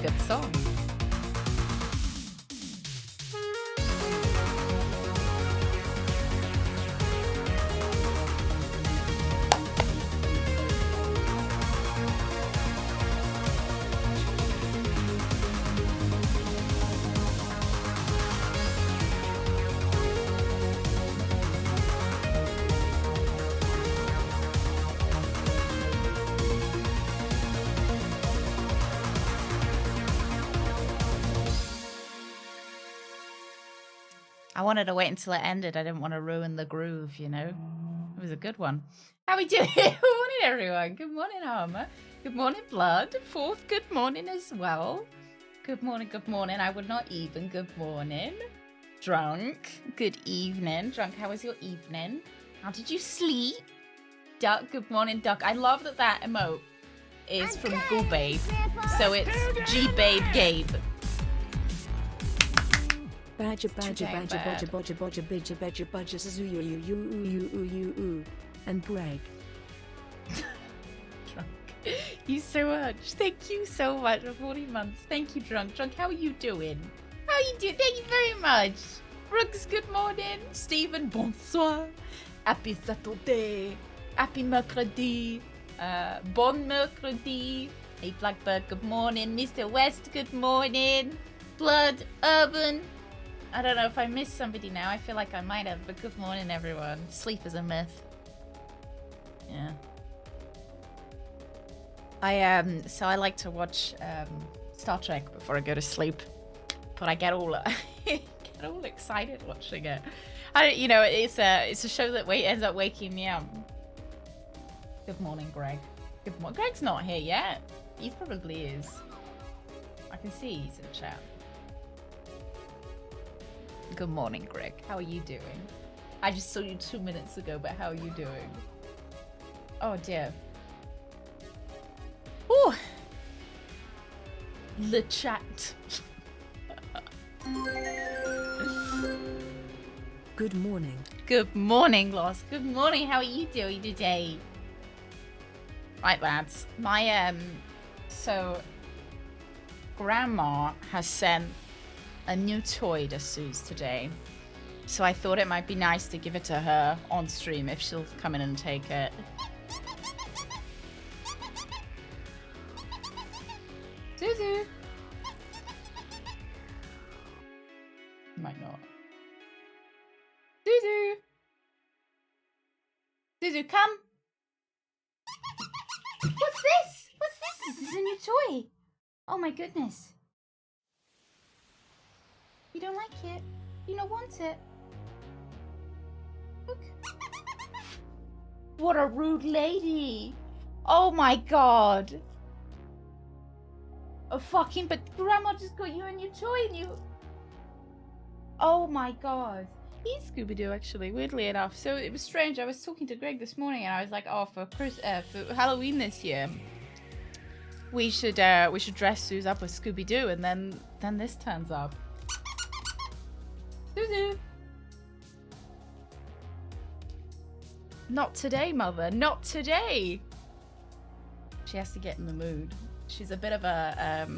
good song. I wanted to wait until it ended. I didn't want to ruin the groove, you know? It was a good one. How we doing? Good morning, everyone. Good morning, Armor. Good morning, Blood. Fourth, good morning as well. Good morning, good morning. I would not even. Good morning. Drunk, good evening. Drunk, how was your evening? How did you sleep? Duck, good morning, Duck. I love that that emote is from Goobabe. So it's G-Babe Gabe. Badger, badger, badger, badger, badger, badger, badger, badger, badger, you, and Greg. Drunk. You so much. Thank you so much for 40 months. Thank you, Drunk. Drunk, how are you doing? How are you doing? Thank you very much. Brooks, good morning. Stephen, bonsoir. Happy Saturday. Happy mercredi. Bon mercredi. Hey, Blackbird, good morning. Mr. West, good morning. Blood, Urban. I don't know if I missed somebody now. I feel like I might have, but good morning, everyone. Sleep is a myth. Yeah. So I like to watch Star Trek before I go to sleep, but I get all excited watching it. It's a show that ends up waking me up. Good morning, Greg. Good morning. Greg's not here yet. He probably is. I can see he's in chat. Good morning, Greg. How are you doing? I just saw you 2 minutes ago, but how are you doing? Oh dear. Ooh. Le chat. Good morning. Good morning, Lost. Good morning. How are you doing today? Right, lads. My so Grandma has sent a new toy to Suze today, so I thought it might be nice to give it to her on stream if she'll come in and take it. Suzu! Might not. Suzu! Suzu, come! What's this? What's this? This is a new toy! Oh my goodness. You don't like it? You don't want it? Look. What a rude lady! Oh my god! Oh fucking, but Grandma just got you a new toy and you... Oh my god. He's Scooby-Doo actually, weirdly enough. So it was strange, I was talking to Greg this morning and I was like, oh, for Halloween this year, we should dress Suze up with Scooby-Doo, and then this turns up. Suzu! Not today, Mother. Not today! She has to get in the mood. She's a bit of a,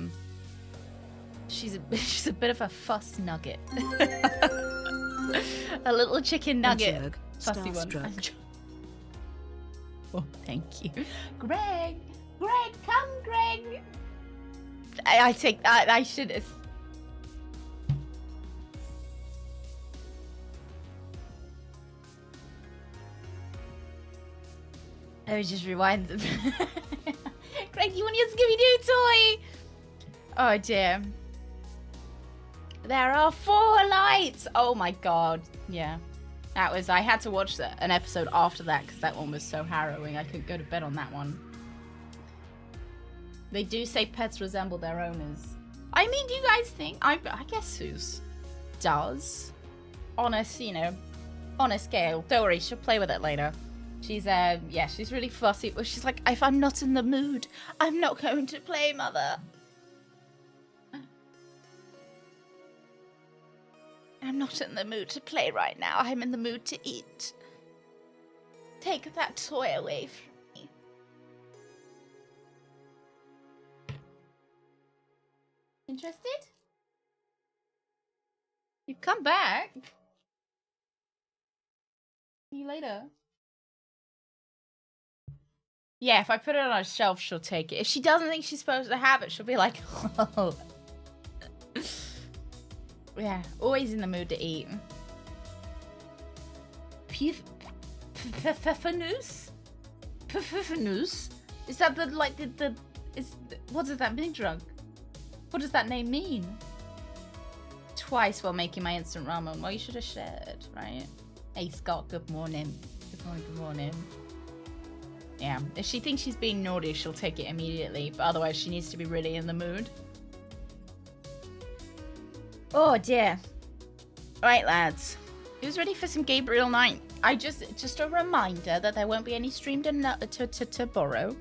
she's a bit of a fuss nugget. A little chicken nugget. Fussy one. Oh, thank you. Greg! Greg, come, Greg! I take that. I should have... Let me just rewind them. Greg, you want your Scooby-Doo toy? Oh dear. There are 4 lights. Oh my god. Yeah. That was... I had to watch an episode after that because that one was so harrowing. I couldn't go to bed on that one. They do say pets resemble their owners. I mean, do you guys think... I guess Suze does. On a, on a scale. Don't worry, she'll play with it later. She's, yeah, she's really fussy. But she's like, if I'm not in the mood, I'm not going to play, Mother. I'm not in the mood to play right now. I'm in the mood to eat. Take that toy away from me. Interested? You've come back. See you later. Yeah, if I put it on a shelf, she'll take it. If she doesn't think she's supposed to have it, she'll be like, oh. Yeah, always in the mood to eat. Pfeffernuss? Pfeffernuss? Is that the, like, what does that mean, Drunk? What does that name mean? Twice while making my instant ramen. Well, you should have shared, right? Hey, Scott, good morning. Good morning, good morning. Yeah, if she thinks she's being naughty, she'll take it immediately. But otherwise, she needs to be really in the mood. Oh, dear. Right, lads. Who's ready for some Gabriel Knight? Just a reminder that there won't be any stream tomorrow.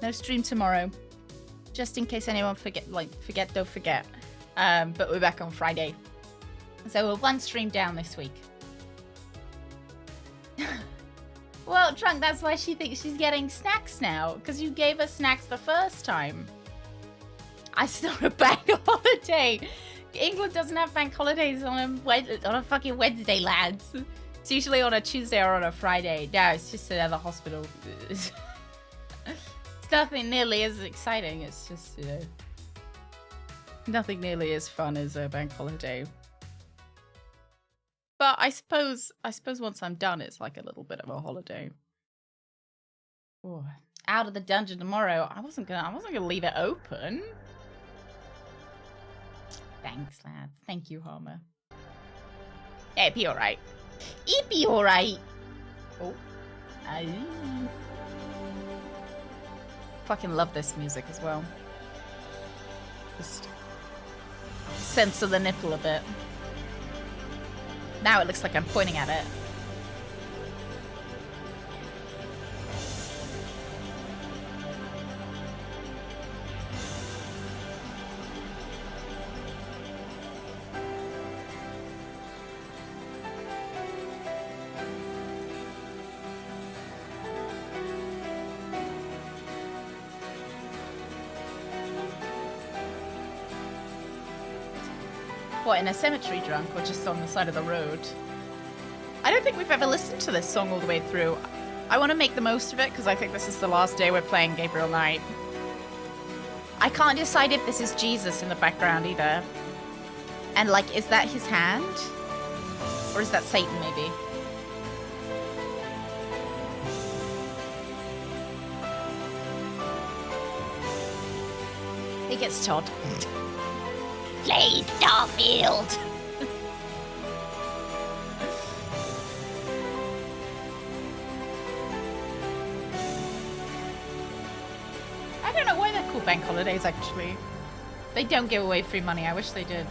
No stream tomorrow. Just in case anyone don't forget. But we're back on Friday. So we're one stream down this week. Well, Trunk, that's why she thinks she's getting snacks now. Because you gave her snacks the first time. It's not a bank holiday. England doesn't have bank holidays on a fucking Wednesday, lads. It's usually on a Tuesday or on a Friday. No, it's just another hospital. It's nothing nearly as exciting. It's just, you know, nothing nearly as fun as a bank holiday. But I suppose once I'm done, it's like a little bit of a holiday. Ooh. Out of the dungeon tomorrow. I wasn't gonna leave it open. Thanks, lads. Thank you, Homer. Yeah, it'd be alright. It'd be alright. Oh. Fucking love this music as well. Just censor the nipple a bit. Now it looks like I'm pointing at it. What, in a cemetery, Drunk, or just on the side of the road? I don't think we've ever listened to this song all the way through. I want to make the most of it because I think this is the last day we're playing Gabriel Knight. I can't decide if this is Jesus in the background either. And like, is that his hand? Or is that Satan maybe? He gets Todd. Play Starfield! I don't know why they're called bank holidays, actually. They don't give away free money. I wish they did.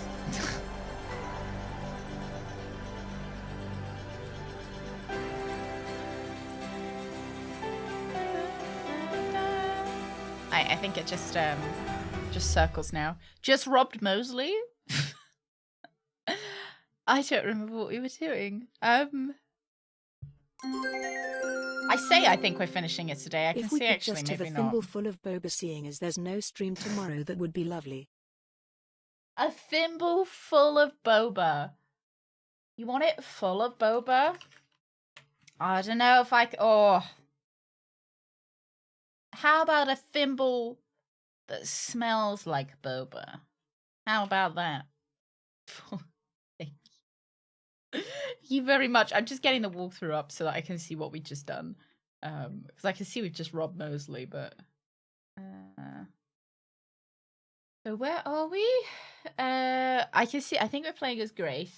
I think it just circles now. Just robbed Mosley? I don't remember what we were doing. I think we're finishing it today. I can see actually maybe not. If we could just have a thimble full of boba, seeing as there's no stream tomorrow, that would be lovely. A thimble full of boba. You want it full of boba? I don't know if I... Oh. How about a thimble that smells like boba? How about that? Thank you very much. I'm just getting the walkthrough up so that I can see what we've just done. Because I can see we've just robbed Mosley, but... So where are we? I can see... I think we're playing as Grace.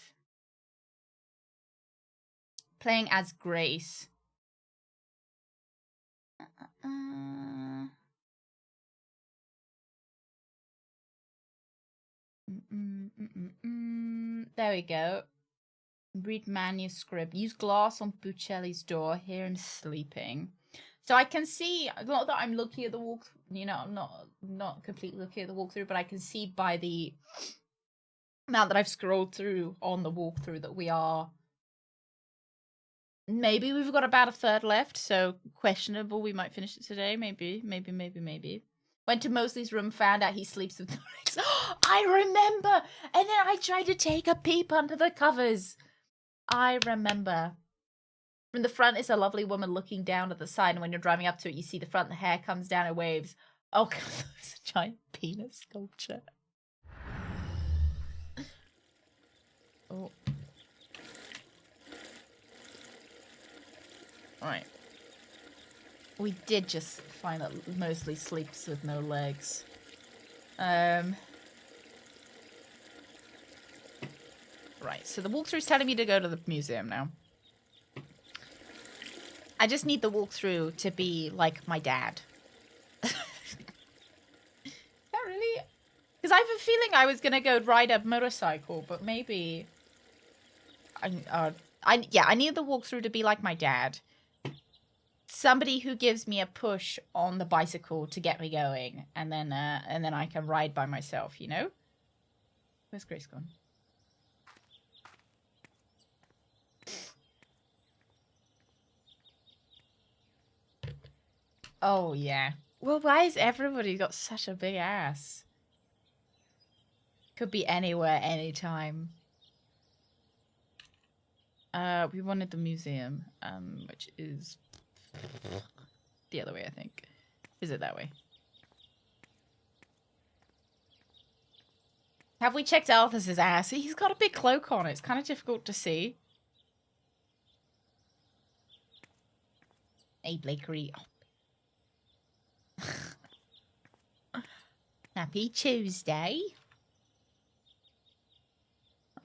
Playing as Grace. There we go. Read manuscript. Use glass on Buccelli's door. Hear him sleeping. So I can see, not that I'm looking at the walk, you know, I'm not completely looking at the walkthrough, but I can see by the amount that I've scrolled through on the walkthrough that we are. Maybe we've got about a third left, so questionable. We might finish it today. Maybe. Went to Mosley's room, found out he sleeps with the legs. I remember! And then I tried to take a peep under the covers. I remember. From the front is a lovely woman looking down at the side, and when you're driving up to it, you see the front, the hair comes down in waves. Oh, God, there's a giant penis sculpture. Oh. Alright. We did just find that Mosley sleeps with no legs. Right, so the walkthrough's telling me to go to the museum now. I just need the walkthrough to be like my dad. Is that really? Because I have a feeling I was gonna go ride a motorcycle, but maybe I need the walkthrough to be like my dad. Somebody who gives me a push on the bicycle to get me going, and then I can ride by myself, you know? Where's Grace gone? Oh, yeah. Well, why has everybody got such a big ass? Could be anywhere, anytime. We wanted the museum, which is the other way, I think. Is it that way? Have we checked Arthur's ass? He's got a big cloak on. It's kind of difficult to see. Hey, Blakery. Oh. Happy Tuesday.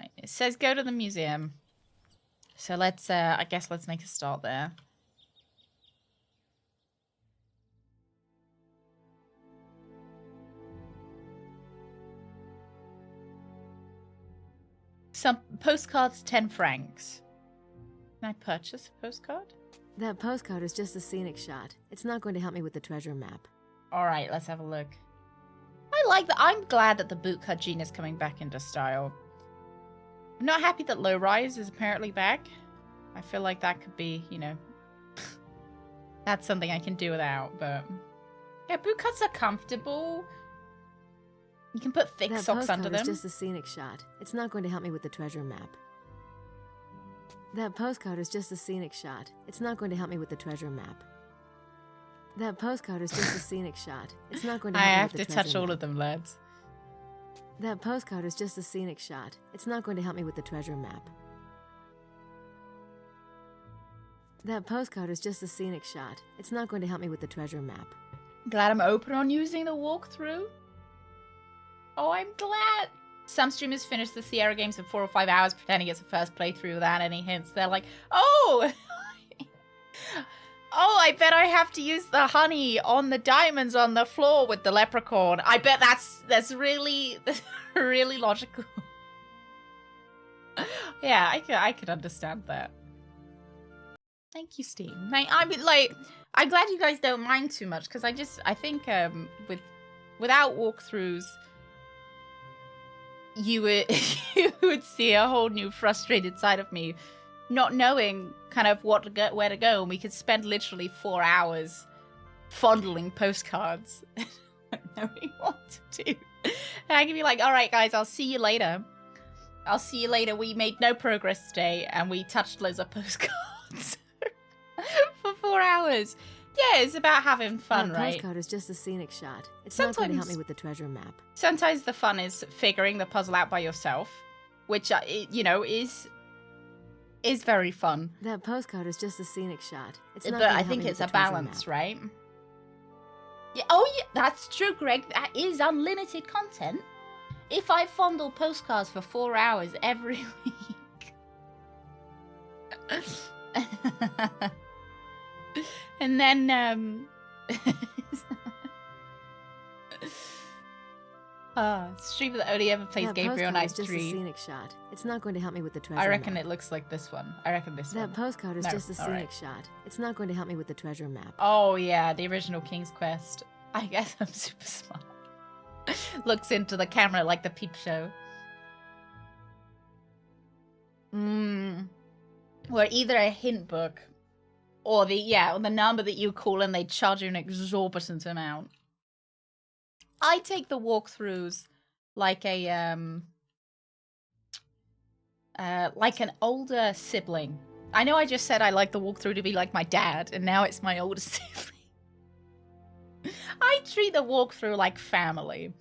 Right, it says go to the museum. So let's, I guess let's make a start there. Some postcards, 10 francs. Can I purchase a postcard? That postcard is just a scenic shot. It's not going to help me with the treasure map. All right, let's have a look. I like that. I'm glad that the bootcut gene is coming back into style. I'm not happy that low rise is apparently back. I feel like that could be, you know, that's something I can do without, but yeah, bootcuts are comfortable. You can put thick socks under them. That postcard is just a scenic shot. It's not going to help me with the treasure map. That postcard is just a scenic shot. It's not going to help me with the treasure map. That postcard is just a scenic shot. It's not going to help me with the treasure map. I have to touch all of them, lads. That postcard is just a scenic shot. It's not going to help me with the treasure map. That postcard is just a scenic shot. It's not going to help me with the treasure map. Glad I'm open on using the walkthrough. Oh, I'm glad. Some streamers finish the Sierra games in 4 or 5 hours pretending it's a first playthrough without any hints. They're like, oh! Oh, I bet I have to use the honey on the diamonds on the floor with the leprechaun. I bet that's really logical. Yeah, I could understand that. Thank you, Steam. I mean, like, I'm glad you guys don't mind too much, because I think without walkthroughs, you would see a whole new frustrated side of me, not knowing kind of where to go, and we could spend literally 4 hours fondling postcards, not knowing what to do. And I can be like, all right, guys, I'll see you later. I'll see you later. We made no progress today, and we touched loads of postcards for 4 hours. Yeah, it's about having fun, that right? Postcard is just a scenic shot. It's not going to help me with the treasure map. Sometimes the fun is figuring the puzzle out by yourself, which you know is very fun. That postcard is just a scenic shot. It's not but going to I help think me it's with a the treasure balance, map. right? Yeah. Oh, yeah. That's true, Greg. That is unlimited content. If I fondle postcards for 4 hours every week. And then, streamer that only ever plays Gabriel Knight 3. That postcard is just a scenic shot. It's not going to help me with the treasure I reckon map. it looks like this one. I reckon this one. That postcard is just a scenic shot. It's not going to help me with the treasure map. Oh, yeah, the original King's Quest. I guess I'm super smart. Looks into the camera like the Peep Show. Or either a hint book or the number that you call and they charge you an exorbitant amount. I take the walkthroughs like a like an older sibling. I know I just said I like the walkthrough to be like my dad, and now it's my older sibling. I treat the walkthrough like family.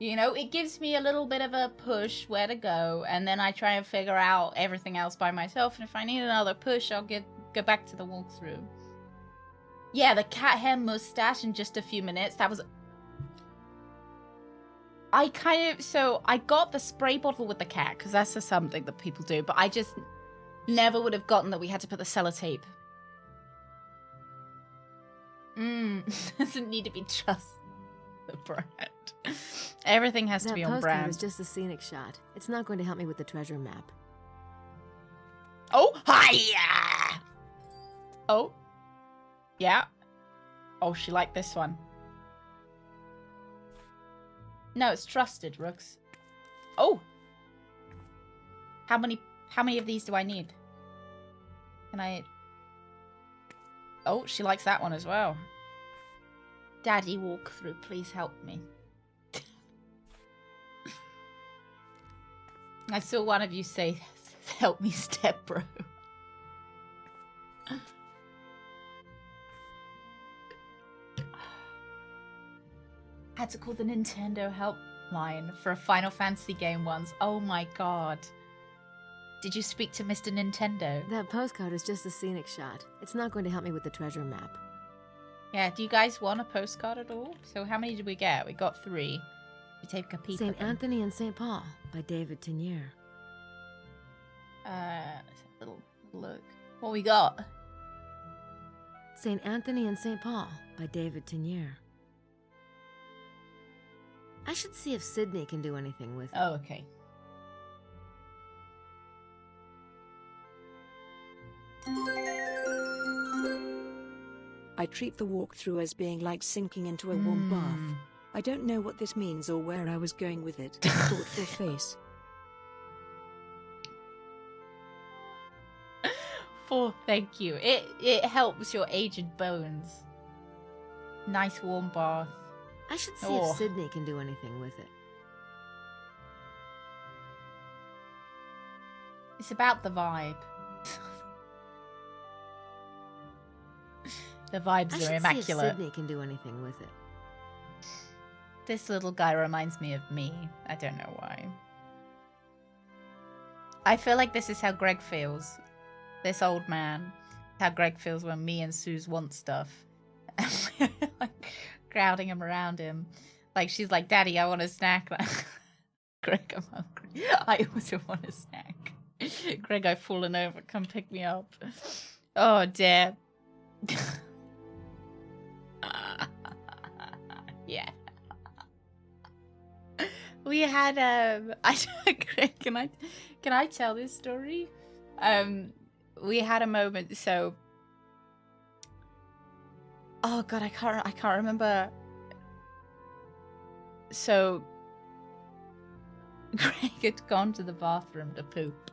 You know, it gives me a little bit of a push where to go, and then I try and figure out everything else by myself, and if I need another push, I'll go back to the walkthrough. Yeah, the cat hair mustache in just a few minutes, that was... I got the spray bottle with the cat, because that's just something that people do, but I just never would have gotten that we had to put the sellotape. Doesn't need to be just the brand. Everything has to be on brand. That postcard is just a scenic shot. It's not going to help me with the treasure map. Oh, hiya! Oh. Yeah. Oh, she liked this one. No, it's trusted, Rooks. Oh! How many of these do I need? Can I... Oh, she likes that one as well. Daddy walkthrough, please help me. I saw one of you say, help me, stepbro. Had to call the Nintendo helpline for a Final Fantasy game once. Oh my god. Did you speak to Mr. Nintendo? That postcard is just a scenic shot. It's not going to help me with the treasure map. Yeah, do you guys want a postcard at all? So how many did we get? We got 3. We take a peek. St. Anthony and St. Paul by David Tenier. Little look. What we got? St. Anthony and St. Paul by David Tenier. I should see if Sydney can do anything with it. Oh, okay. I treat the walkthrough as being like sinking into a warm bath. I don't know what this means or where I was going with it. Thoughtful face. Thank you. It helps your aged bones. Nice warm bath. I should see if Sydney can do anything with it. It's about the vibe. The vibes are immaculate. I should see if Sydney can do anything with it. This little guy reminds me of me. I don't know why. I feel like this is how Greg feels. This old man. How Greg feels when me and Suze want stuff. And we're like crowding him around him. Like she's like, Daddy, I want a snack. Greg, I'm hungry. I also want a snack. Greg, I've fallen over. Come pick me up. Oh, Dad. Yeah. We had Greg, can I tell this story? We had a moment. So, oh god, I can't remember. So, Greg had gone to the bathroom to poop.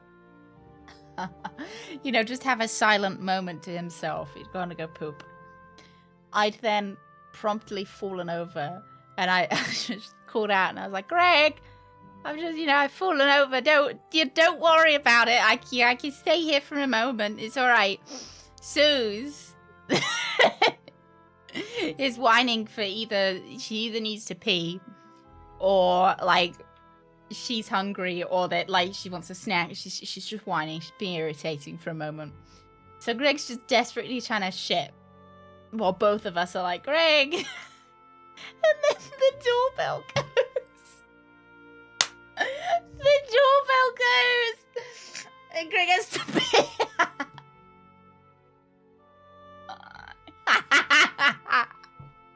You know, just have a silent moment to himself. He'd gone to go poop. I'd then promptly fallen over, and I just called out, and I was like, Greg, I'm just, I've fallen over. Don't worry about it. I can stay here for a moment. It's all right. Suze is whining for she either needs to pee, or like she's hungry, or that like she wants a snack. She's just whining. She's being irritating for a moment. So Greg's just desperately trying to shit, while both of us are like, Greg. And then the doorbell goes. The doorbell goes. And Greg has to pee.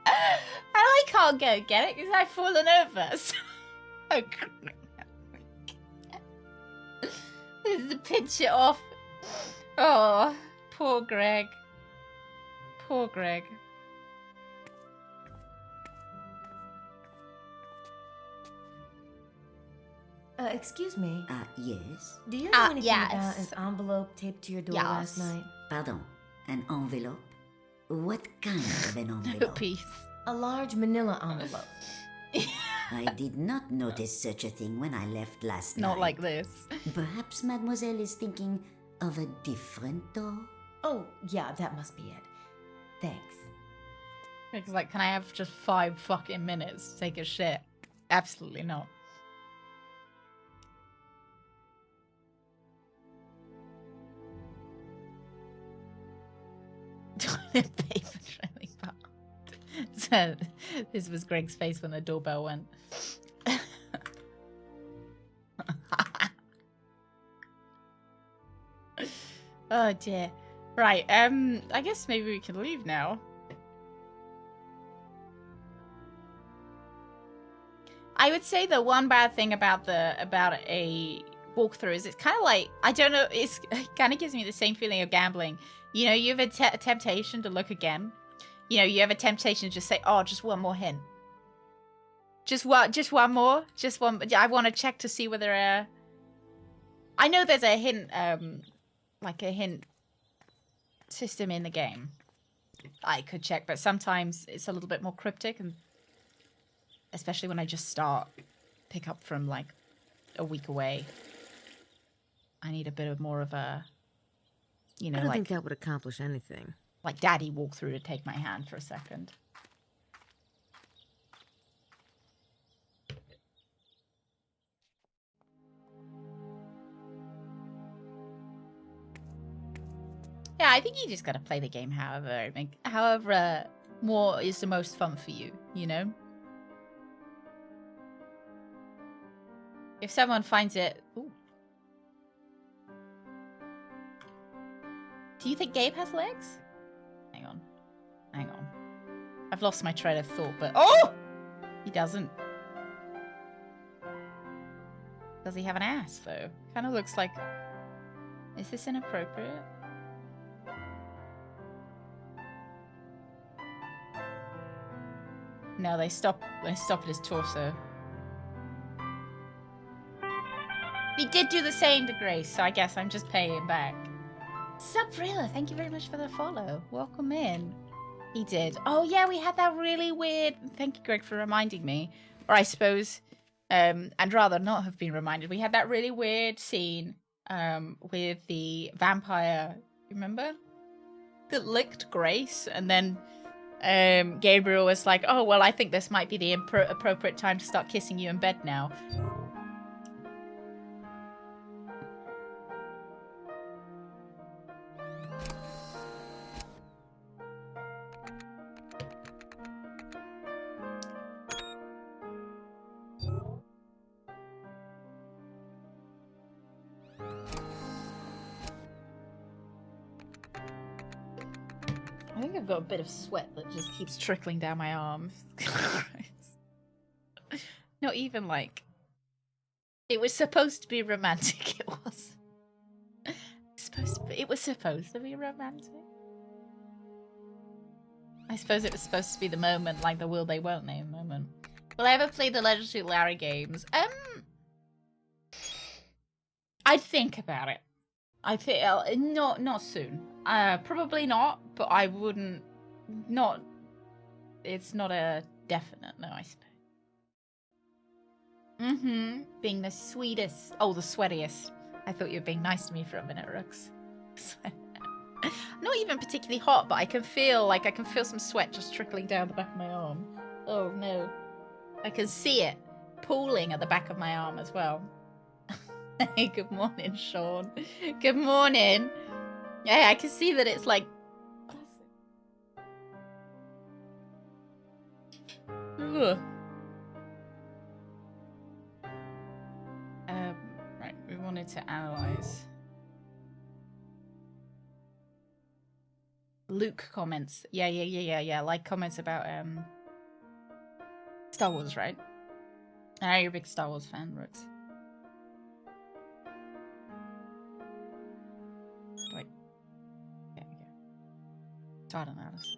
And I can't go get it because I've fallen over. So this is to pinch it off. Oh, poor Greg. Poor Greg. Excuse me. Yes? Do you know anything yes. about an envelope taped to your door last night? Pardon, an envelope? What kind of an No envelope? peace. A large manila envelope. I did not notice such a thing when I left last night. Not like this. Perhaps Mademoiselle is thinking of a different door? Oh, yeah, that must be it. Thanks. It's like, can I have just 5 fucking minutes to take a shit? Absolutely not. Toilet paper trailing part. So, this was Greg's face when the doorbell went. Oh dear. Right, I guess maybe we can leave now. I would say the one bad thing about a walkthrough is it's kind of like, I don't know, it kind of gives me the same feeling of gambling. You know, you have a temptation to look again. You know, you have a temptation to just say, oh, just one more hint. Just one more. Just one. I want to check to see whether, I know there's a hint, like a hint system in the game. I could check, but sometimes it's a little bit more cryptic, and especially when I just start, pick up from like a week away. I need a bit of more of a, you know, I don't like think that would accomplish anything. Like daddy walk through to take my hand for a second. Yeah, I think you just gotta play the game however more is the most fun for you, you know? If someone finds it... Ooh. Do you think Gabe has legs? Hang on. Hang on. I've lost my train of thought, but... Oh! He doesn't. Does he have an ass, though? Kind of looks like... Is this inappropriate? No, they stop at his torso. He did do the same to Grace, so I guess I'm just paying him back. Subrilla, thank you very much for the follow. Welcome in. He did. Oh yeah, we had that really weird... Thank you, Greg, for reminding me. Or I suppose, I'd rather not have been reminded. We had that really weird scene with the vampire, remember? That licked Grace, and then Gabriel was like, oh, well, I think this might be the appropriate time to start kissing you in bed now. I think I've got a bit of sweat that just keeps trickling down my arms. Not even like... It was supposed to be romantic, it was. It was supposed to be romantic. I suppose it was supposed to be the moment, like the will they won't they moment. Will I ever play the Legendary Larry games? I'd think about it. I think not soon. Probably not, but I wouldn't. Not. It's not a definite. No, I suppose. Being the sweetest. Oh, the sweatiest. I thought you were being nice to me for a minute, Rooks. Not even particularly hot, but I can feel some sweat just trickling down the back of my arm. Oh no, I can see it pooling at the back of my arm as well. Hey, good morning, Sean. Good morning. Yeah, I can see that it's like... Ugh. Right, we wanted to analyze. Luke comments. Yeah. Like comments about Star Wars, right? I know you're a big Star Wars fan, Rooks. Wait. There we go. Start analysis.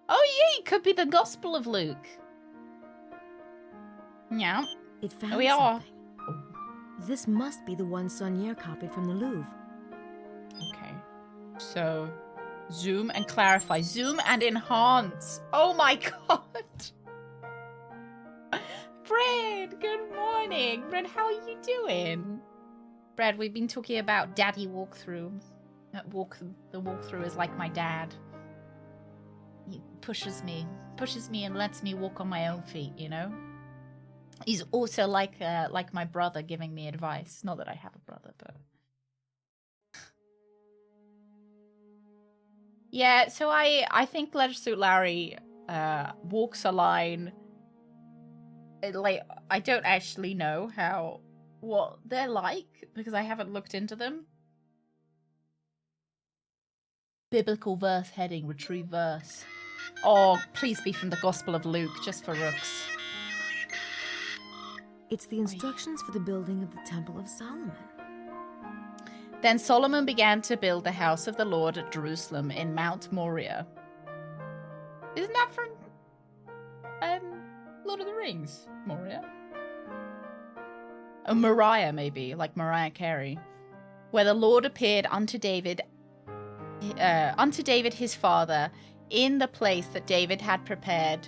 Oh yeah, it could be the Gospel of Luke. Yeah. It found We are. something. This must be the one Saunier copied from the Louvre. Okay. So, Zoom and clarify. Zoom and enhance. Oh my god. Fred, good morning. Fred, how are you doing? Fred, we've been talking about daddy walkthrough. The walkthrough is like my dad. He pushes me and lets me walk on my own feet, you know? He's also like my brother giving me advice. Not that I have a brother, but... Yeah, so I think Leisure Suit Larry walks a line. Like, I don't actually know what they're like because I haven't looked into them. Biblical verse heading, retrieve verse. Oh, please be from the Gospel of Luke, just for Rooks. It's the instructions for the building of the Temple of Solomon. Then Solomon began to build the house of the Lord at Jerusalem in Mount Moriah. Isn't that from Lord of the Rings? Moriah? Oh, Moriah, maybe, like Mariah Carey. Where the Lord appeared unto David his father, in the place that David had prepared,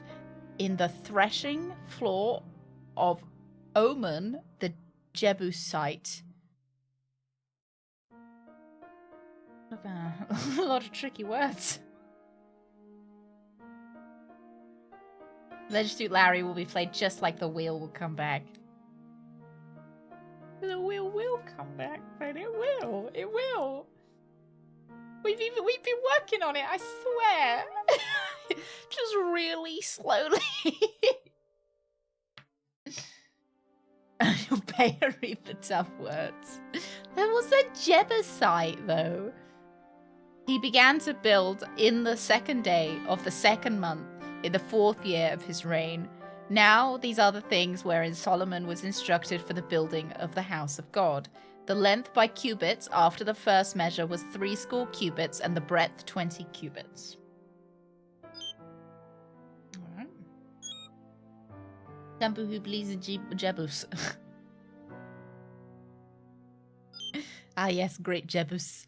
in the threshing floor of Oman the Jebusite. A lot of tricky words. Legislate Larry will be played just like the wheel will come back. The wheel will come back, but it will. It will. We've been working on it, I swear. Just really slowly. You'll pay to read the tough words. There was a Jebusite, though. He began to build in the 2nd day of the 2nd month in the 4th year of his reign. Now these are the things wherein Solomon was instructed for the building of the house of God. The length by cubits after the first measure was 60 cubits, and the breadth 20 cubits. Alright. Temple who believes Jebus. Ah yes, great Jebus.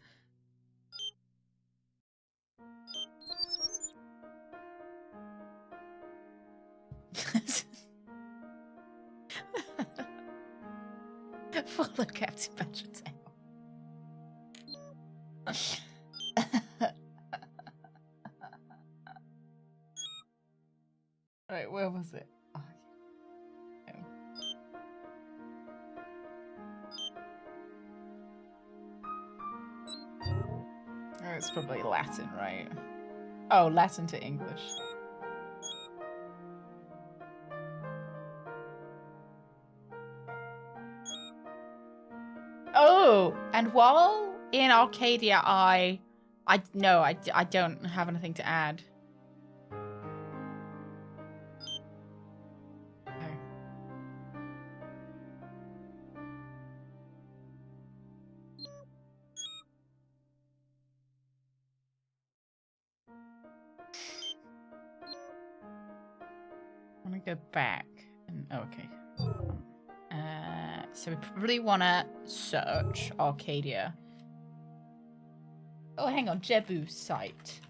Follow Captain Badgertail. Right, where was it? Oh, okay. Oh, it's probably Latin, right? Oh, Latin to English. Oh, and while in Arcadia, I don't have anything to add. Okay. I'm gonna go back and okay. So we probably want to search Arcadia. Oh, hang on. Jebusite.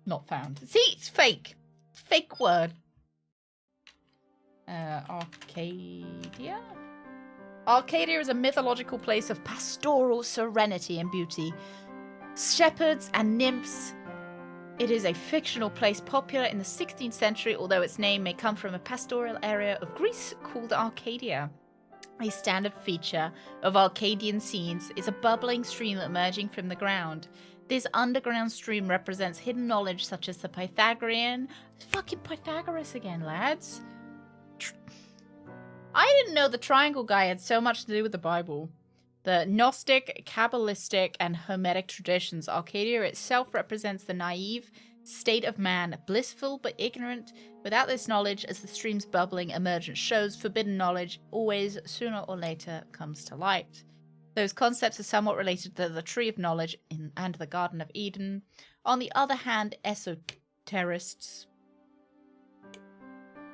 Not found. See, it's fake. Fake word. Arcadia? Arcadia is a mythological place of pastoral serenity and beauty. Shepherds and nymphs. It is a fictional place popular in the 16th century, although its name may come from a pastoral area of Greece called Arcadia. A standard feature of Arcadian scenes is a bubbling stream emerging from the ground. This underground stream represents hidden knowledge such as the Pythagorean... Fucking Pythagoras again, lads. I didn't know the Triangle Guy had so much to do with the Bible. The Gnostic, Kabbalistic, and Hermetic traditions. Arcadia itself represents the naive state of man, blissful but ignorant. Without this knowledge, as the stream's bubbling emergence shows, forbidden knowledge always, sooner or later, comes to light. Those concepts are somewhat related to the Tree of Knowledge and the Garden of Eden. On the other hand, esoterists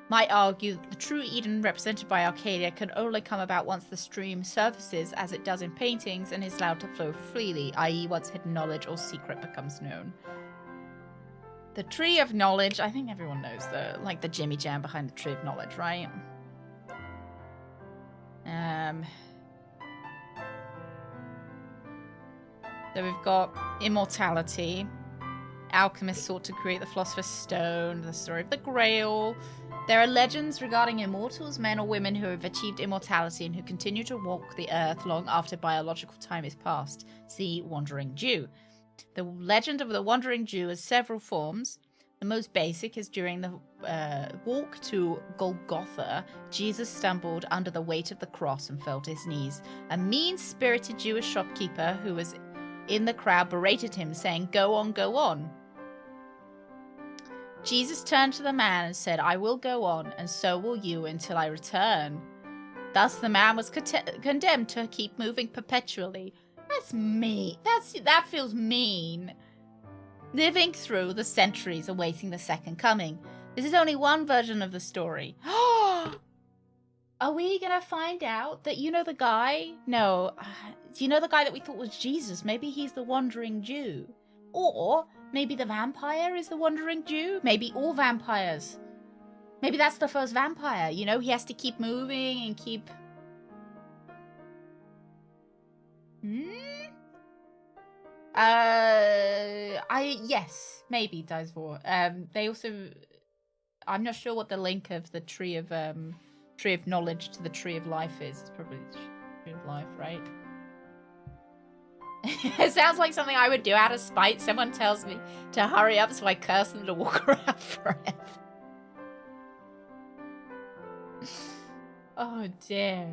might argue that the true Eden represented by Arcadia can only come about once the stream surfaces, as it does in paintings, and is allowed to flow freely, i.e. once hidden knowledge or secret becomes known. The Tree of Knowledge. I think everyone knows the Jimmy Jam behind the Tree of Knowledge, right? So we've got immortality. Alchemists sought to create the Philosopher's Stone, the story of the Grail. There are legends regarding immortals, men or women who have achieved immortality and who continue to walk the earth long after biological time is past. See Wandering Jew. The legend of the Wandering Jew has several forms. The most basic is during the walk to Golgotha, Jesus stumbled under the weight of the cross and fell to his knees. A mean-spirited Jewish shopkeeper who was in the crowd berated him, saying, "Go on, go on." Jesus turned to the man and said, "I will go on, and so will you until I return." Thus the man was condemned to keep moving perpetually. That's mean. That feels mean. Living through the centuries awaiting the second coming. This is only one version of the story. Are we going to find out that the guy? No. Do you know the guy that we thought was Jesus? Maybe he's the Wandering Jew. Or maybe the vampire is the Wandering Jew. Maybe all vampires. Maybe that's the first vampire. He has to keep moving and keep... Yes, maybe Dice 4. They also... I'm not sure what the link of the Tree of Knowledge to the Tree of Life is. It's probably the Tree of Life, right? It sounds like something I would do out of spite. Someone tells me to hurry up, so I curse them to walk around forever. Oh dear.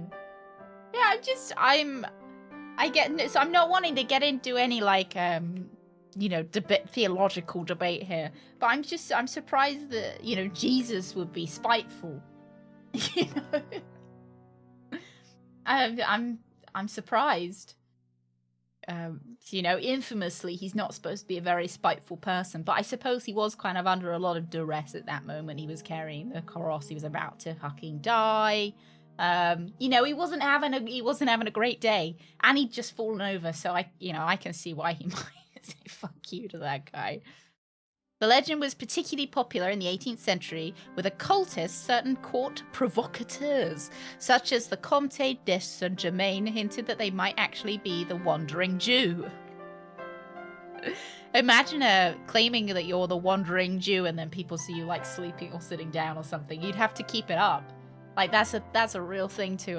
Yeah, I'm not wanting to get into any theological debate here, but I'm surprised that Jesus would be spiteful. I'm surprised. Infamously, he's not supposed to be a very spiteful person, but I suppose he was kind of under a lot of duress at that moment. He was carrying the cross. He was about to fucking die. He wasn't having a great day, and he'd just fallen over. So I can see why he might say fuck you to that guy. The legend was particularly popular in the 18th century with occultists. Certain court provocateurs, such as the Comte de Saint-Germain, hinted that they might actually be the Wandering Jew. Imagine claiming that you're the Wandering Jew and then people see you sleeping or sitting down or something. You'd have to keep it up. That's a real thing to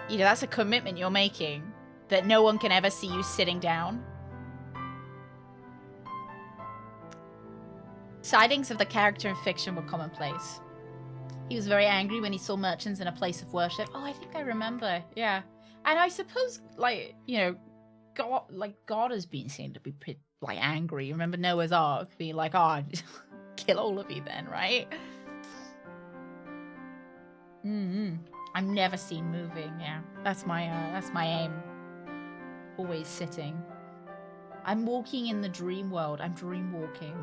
that's a commitment you're making, that no one can ever see you sitting down. Sightings of the character in fiction were commonplace. He was very angry when he saw merchants in a place of worship. Oh, I think I remember. Yeah. And I suppose, God has been seen to be pretty, angry. Remember Noah's Ark being like, "Oh, kill all of you then," right? I'm never seen moving. Yeah, that's my aim. Always sitting. I'm walking in the dream world. I'm dream walking.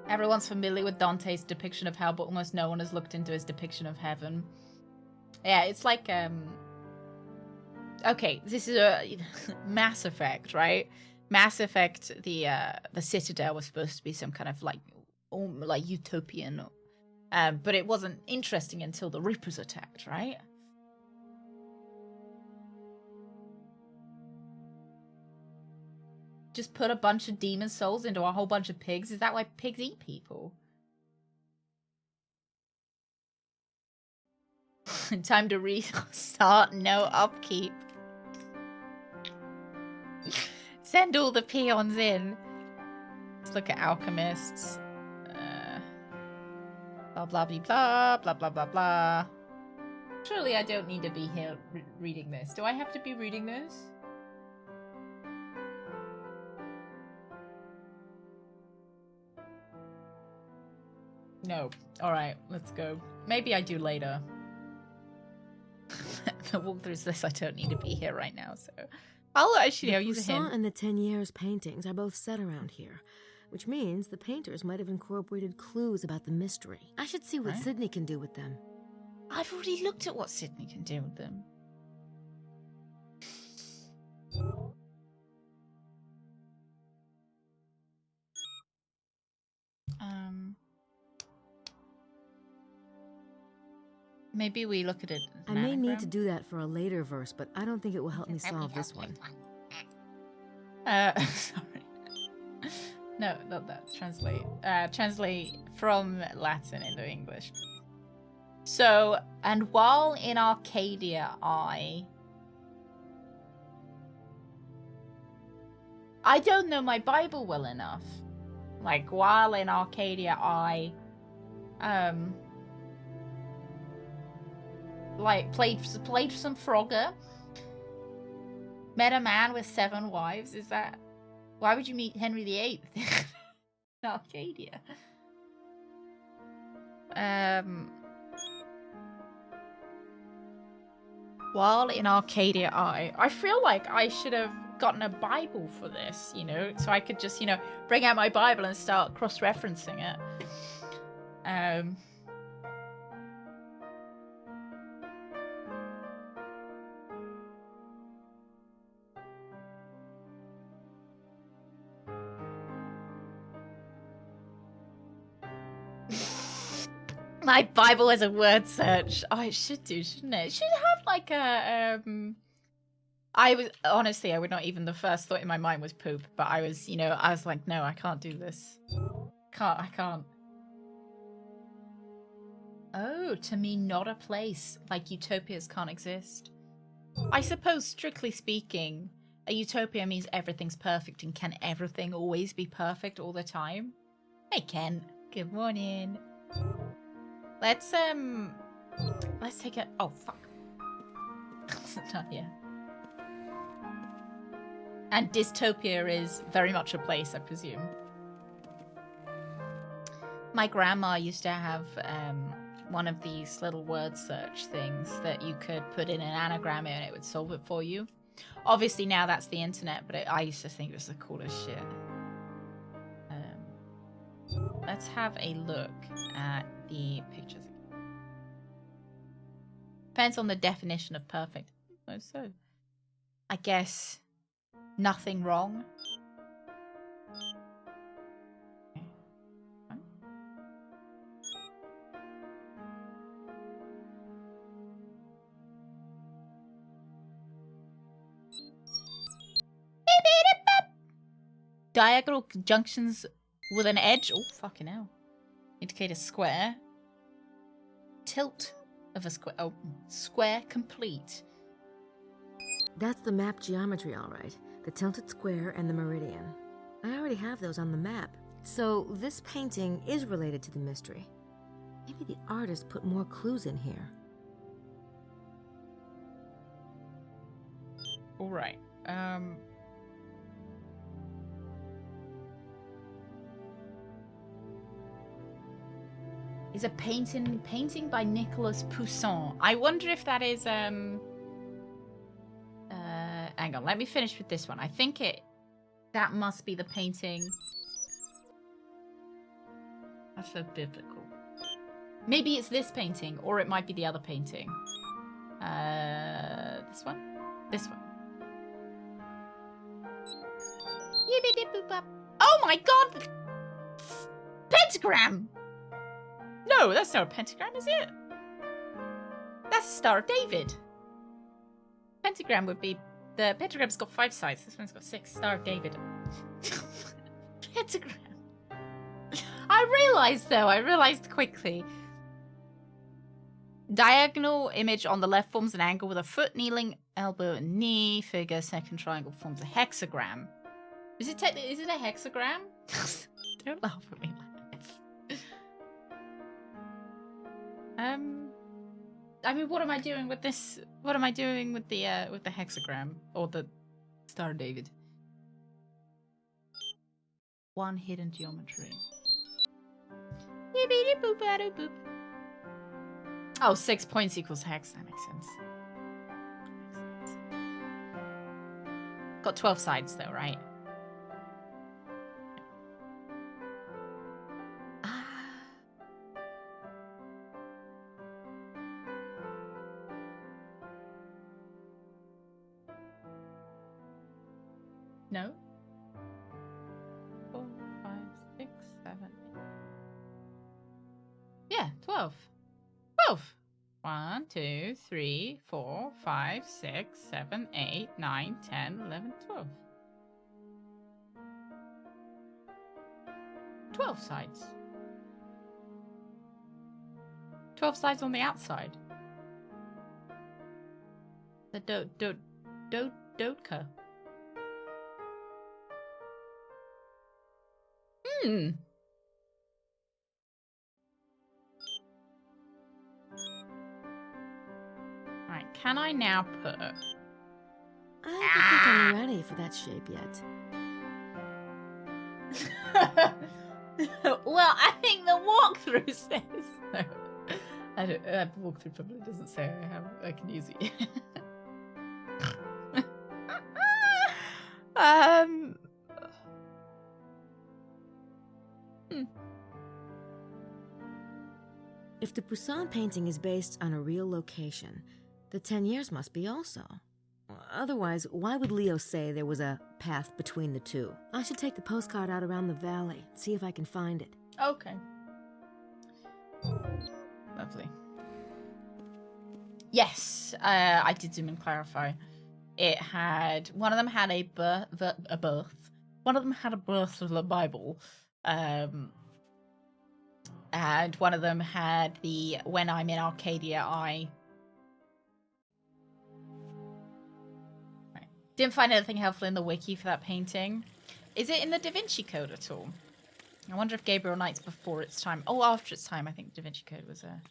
Everyone's familiar with Dante's depiction of hell, but almost no one has looked into his depiction of heaven. Yeah, it's like okay, this is a Mass Effect, right? Mass Effect, the Citadel was supposed to be some kind of utopian, but it wasn't interesting until the Reapers attacked, right? Just put a bunch of demon souls into a whole bunch of pigs. Is that why pigs eat people? Time to restart. No upkeep. Send all the peons in. Let's look at alchemists. Blah, blah, blah, blah, blah, blah, blah, blah. Surely I don't need to be here reading this. Do I have to be reading this? No. Alright, let's go. Maybe I do later. The walkthrough's this, I don't need to be here right now, so... I'll actually use a hint. And the 10 Years paintings are both set around here, which means the painters might have incorporated clues about the mystery. I should see what Sydney can do with them. I've already looked at what Sydney can do with them. Maybe we look at it as I an may need anagram. to do that for a later verse, but I don't think it will help me solve this one. Sorry. No, not that. Translate. Translate from Latin into English. So, and while in Arcadia, I don't know my Bible well enough. Like, while in Arcadia, I like played some Frogger. Met a man with 7 wives. Is that? Why would you meet Henry VIII in Arcadia? While in Arcadia, I feel like I should have gotten a Bible for this, you know, so I could just, you know, bring out my Bible and start cross-referencing it. My Bible as a word search. Oh, it should do, shouldn't it? It should have like a I would not even, the first thought in my mind was poop, but I was like, no, I can't do this. I can't. Oh, to me, not a place. Like utopias can't exist. I suppose, strictly speaking, a utopia means everything's perfect, and can everything always be perfect all the time? Hey, Ken. Good morning. Let's take a... Oh, fuck. Not yet. And dystopia is very much a place, I presume. My grandma used to have one of these little word search things that you could put in an anagram and it would solve it for you. Obviously now that's the internet, but I used to think it was the coolest shit. Let's have a look at the pictures. Depends on the definition of perfect. So I guess nothing wrong. Diagonal junctions with an edge. Oh, fucking hell. Indicate a square. Tilt of a square. Oh, square complete. That's the map geometry, all right. The tilted square and the meridian. I already have those on the map. So this painting is related to the mystery. Maybe the artist put more clues in here. All right. Is a painting by Nicolas Poussin. I wonder if that is hang on, let me finish with this one. I think that must be the painting. That's so biblical. Maybe it's this painting, or it might be the other painting. This one? This one. Oh my god! Pentagram! No, that's not a pentagram, is it? That's the Star of David. Pentagram would be... The pentagram's got 5 sides. This one's got 6. Star of David. Pentagram. I realized quickly. Diagonal image on the left forms an angle with a foot, kneeling, elbow, and knee. Figure, second triangle forms a hexagram. Is it a hexagram? Don't laugh at me like this. I mean, what am I doing with this? What am I doing with the hexagram or the Star of David? One hidden geometry. Oh, 6 points equals hex. That makes sense. Got 12 sides though, right? No? 4, 5, 6, 7, 8. Yeah, 12. 12! 1, 2, 3, 4, 5, 6, 7, 8, 9, 10, 11, 12. 12 sides. 12 sides on the outside. The Dotka. Right, can I now put... I don't think I'm ready for that shape yet. Well, I think the walkthrough says no. I don't. The walkthrough probably doesn't say I can use it. um. If the Poussin painting is based on a real location, the 10 years must be also. Otherwise, why would Leo say there was a path between the two? I should take the postcard out around the valley, see if I can find it. Okay. Lovely. Yes, I did zoom and clarify. It had one of them had a birth. One of them had a birth of the Bible, and one of them had the "When I'm in Arcadia, I." Right. Didn't find anything helpful in the wiki for that painting. Is it in the Da Vinci Code at all? I wonder if Gabriel Knight's before its time. Oh, after its time. I think Da Vinci Code was a.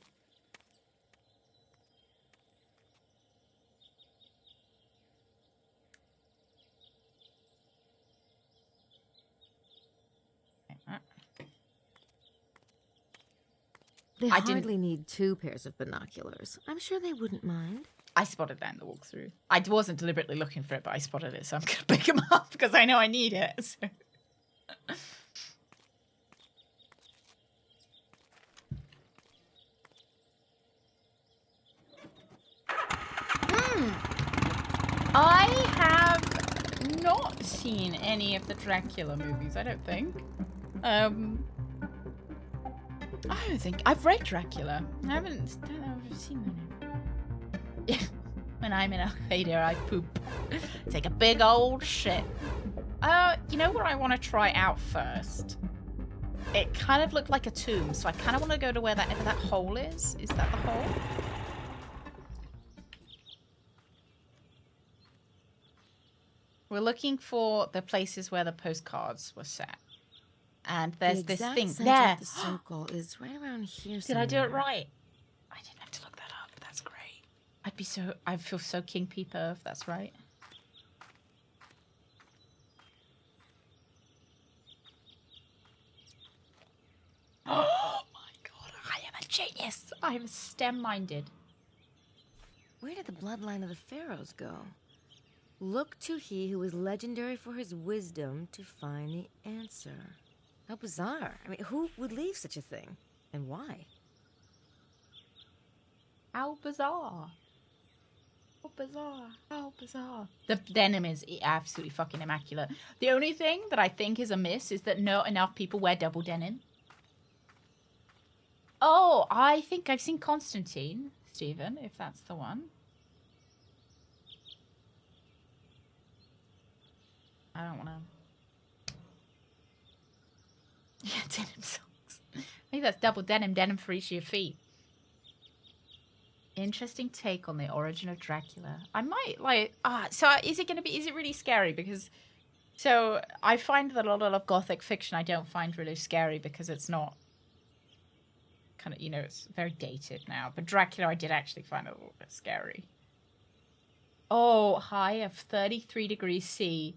They I didn't- hardly need 2 pairs of binoculars. I'm sure they wouldn't mind. I spotted that in the walkthrough. I wasn't deliberately looking for it, but I spotted it, so I'm going to pick them up because I know I need it. So. I have not seen any of the Dracula movies, I don't think. I don't think I've read Dracula. I don't know if I've seen them. Yeah. When I'm in Arcadia, I poop. Take a big old shit. You know what I want to try out first? It kind of looked like a tomb, so I kind of want to go to wherever that hole is. Is that the hole? We're looking for the places where the postcards were set. And there's this thing center there. Of the circle is right around here. Did I do it somewhere. right? I didn't have to look that up. That's great. I feel so King Peeper if that's right. Oh my god, I am a genius. I am STEM-minded. Where did the bloodline of the pharaohs go? Look to he who is legendary for his wisdom to find the answer. How bizarre. I mean, who would leave such a thing? And why? How bizarre. How bizarre. How bizarre. The denim is absolutely fucking immaculate. The only thing that I think is amiss is that not enough people wear double denim. Oh, I think I've seen Constantine, Stephen, if that's the one. I don't want to... Yeah, denim socks. I think that's double denim for each of your feet. Interesting take on the origin of Dracula. I might like... so is it really scary? Because... So, I find that a lot of Gothic fiction I don't find really scary because it's not... kind of, it's very dated now. But Dracula I did actually find a little bit scary. Oh, high of 33 degrees C.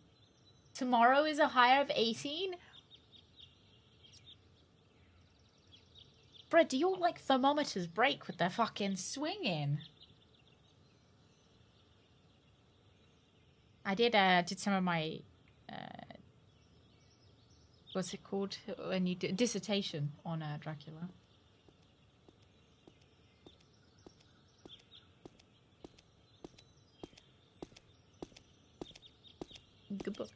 Tomorrow is a high of 18? Fred, do your, thermometers break with their fucking swinging? I did some of my, what's it called? When you do dissertation on Dracula. Good book.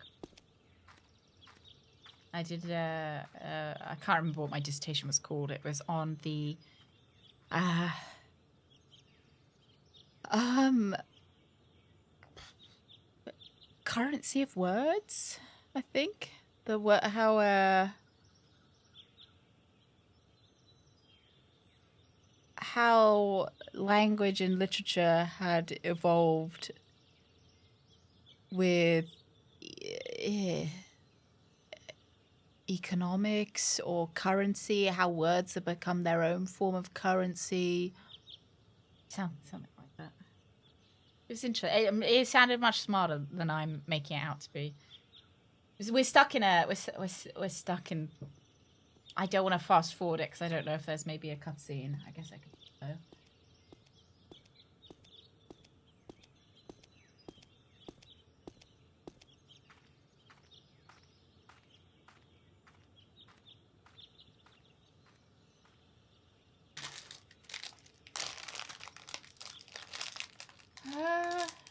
I did, I can't remember what my dissertation was called. It was on the, Um, currency of words, I think. The word, how language and literature had evolved with economics or currency, how words have become their own form of currency. Something like that. It was interesting. It sounded much smarter than I'm making it out to be. We're stuck in we're stuck in. I don't want to fast forward it because I don't know if there's maybe a cutscene. I guess I could go.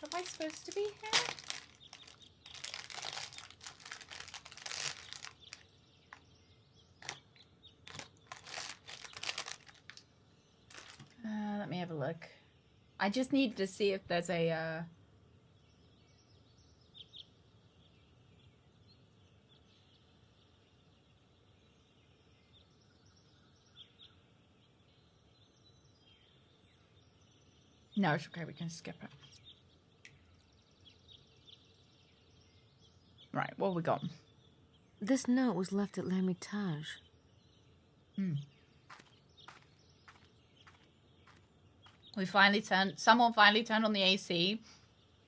Am I supposed to be here? Let me have a look. I just need to see if there's a No, it's okay, we can skip it. Right, what have we got? This note was left at L'Hermitage. Someone finally turned on the AC,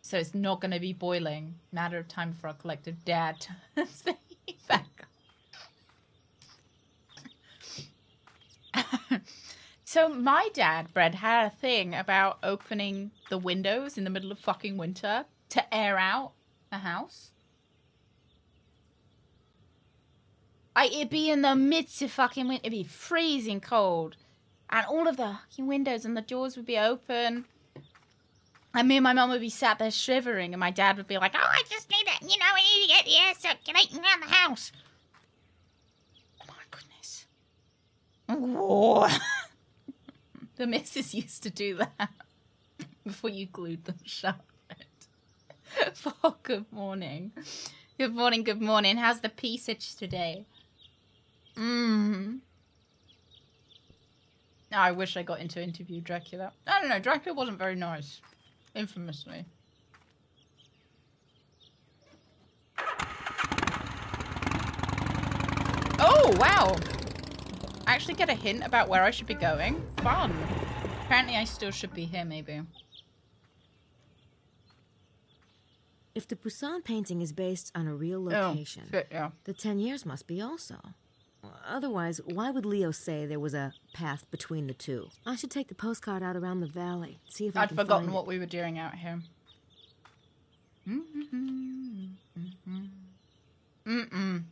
so it's not going to be boiling. Matter of time for our collective dad to stay back. So my dad, Brett, had a thing about opening the windows in the middle of fucking winter to air out the house. It'd be in the midst of fucking winter, it'd be freezing cold. And all of the fucking windows and the doors would be open. And me and my mum would be sat there shivering. And my dad would be like, oh, I just need it. You know, I need to get the air circulating around the house. Oh, my goodness. Whoa. The missus used to do that before you glued them shut. Oh, good morning. Good morning, good morning. How's the peasage today? I wish I got into interview Dracula. I don't know, Dracula wasn't very nice. Infamously. Oh, wow! I actually get a hint about where I should be going. Fun. Apparently I still should be here, maybe. If the Poussin painting is based on a real location, yeah. the 10 years must be also. Otherwise, why would Leo say there was a path between the two? I should take the postcard out around the valley, see if I can find it. I'd forgotten what we were doing out here. I didn't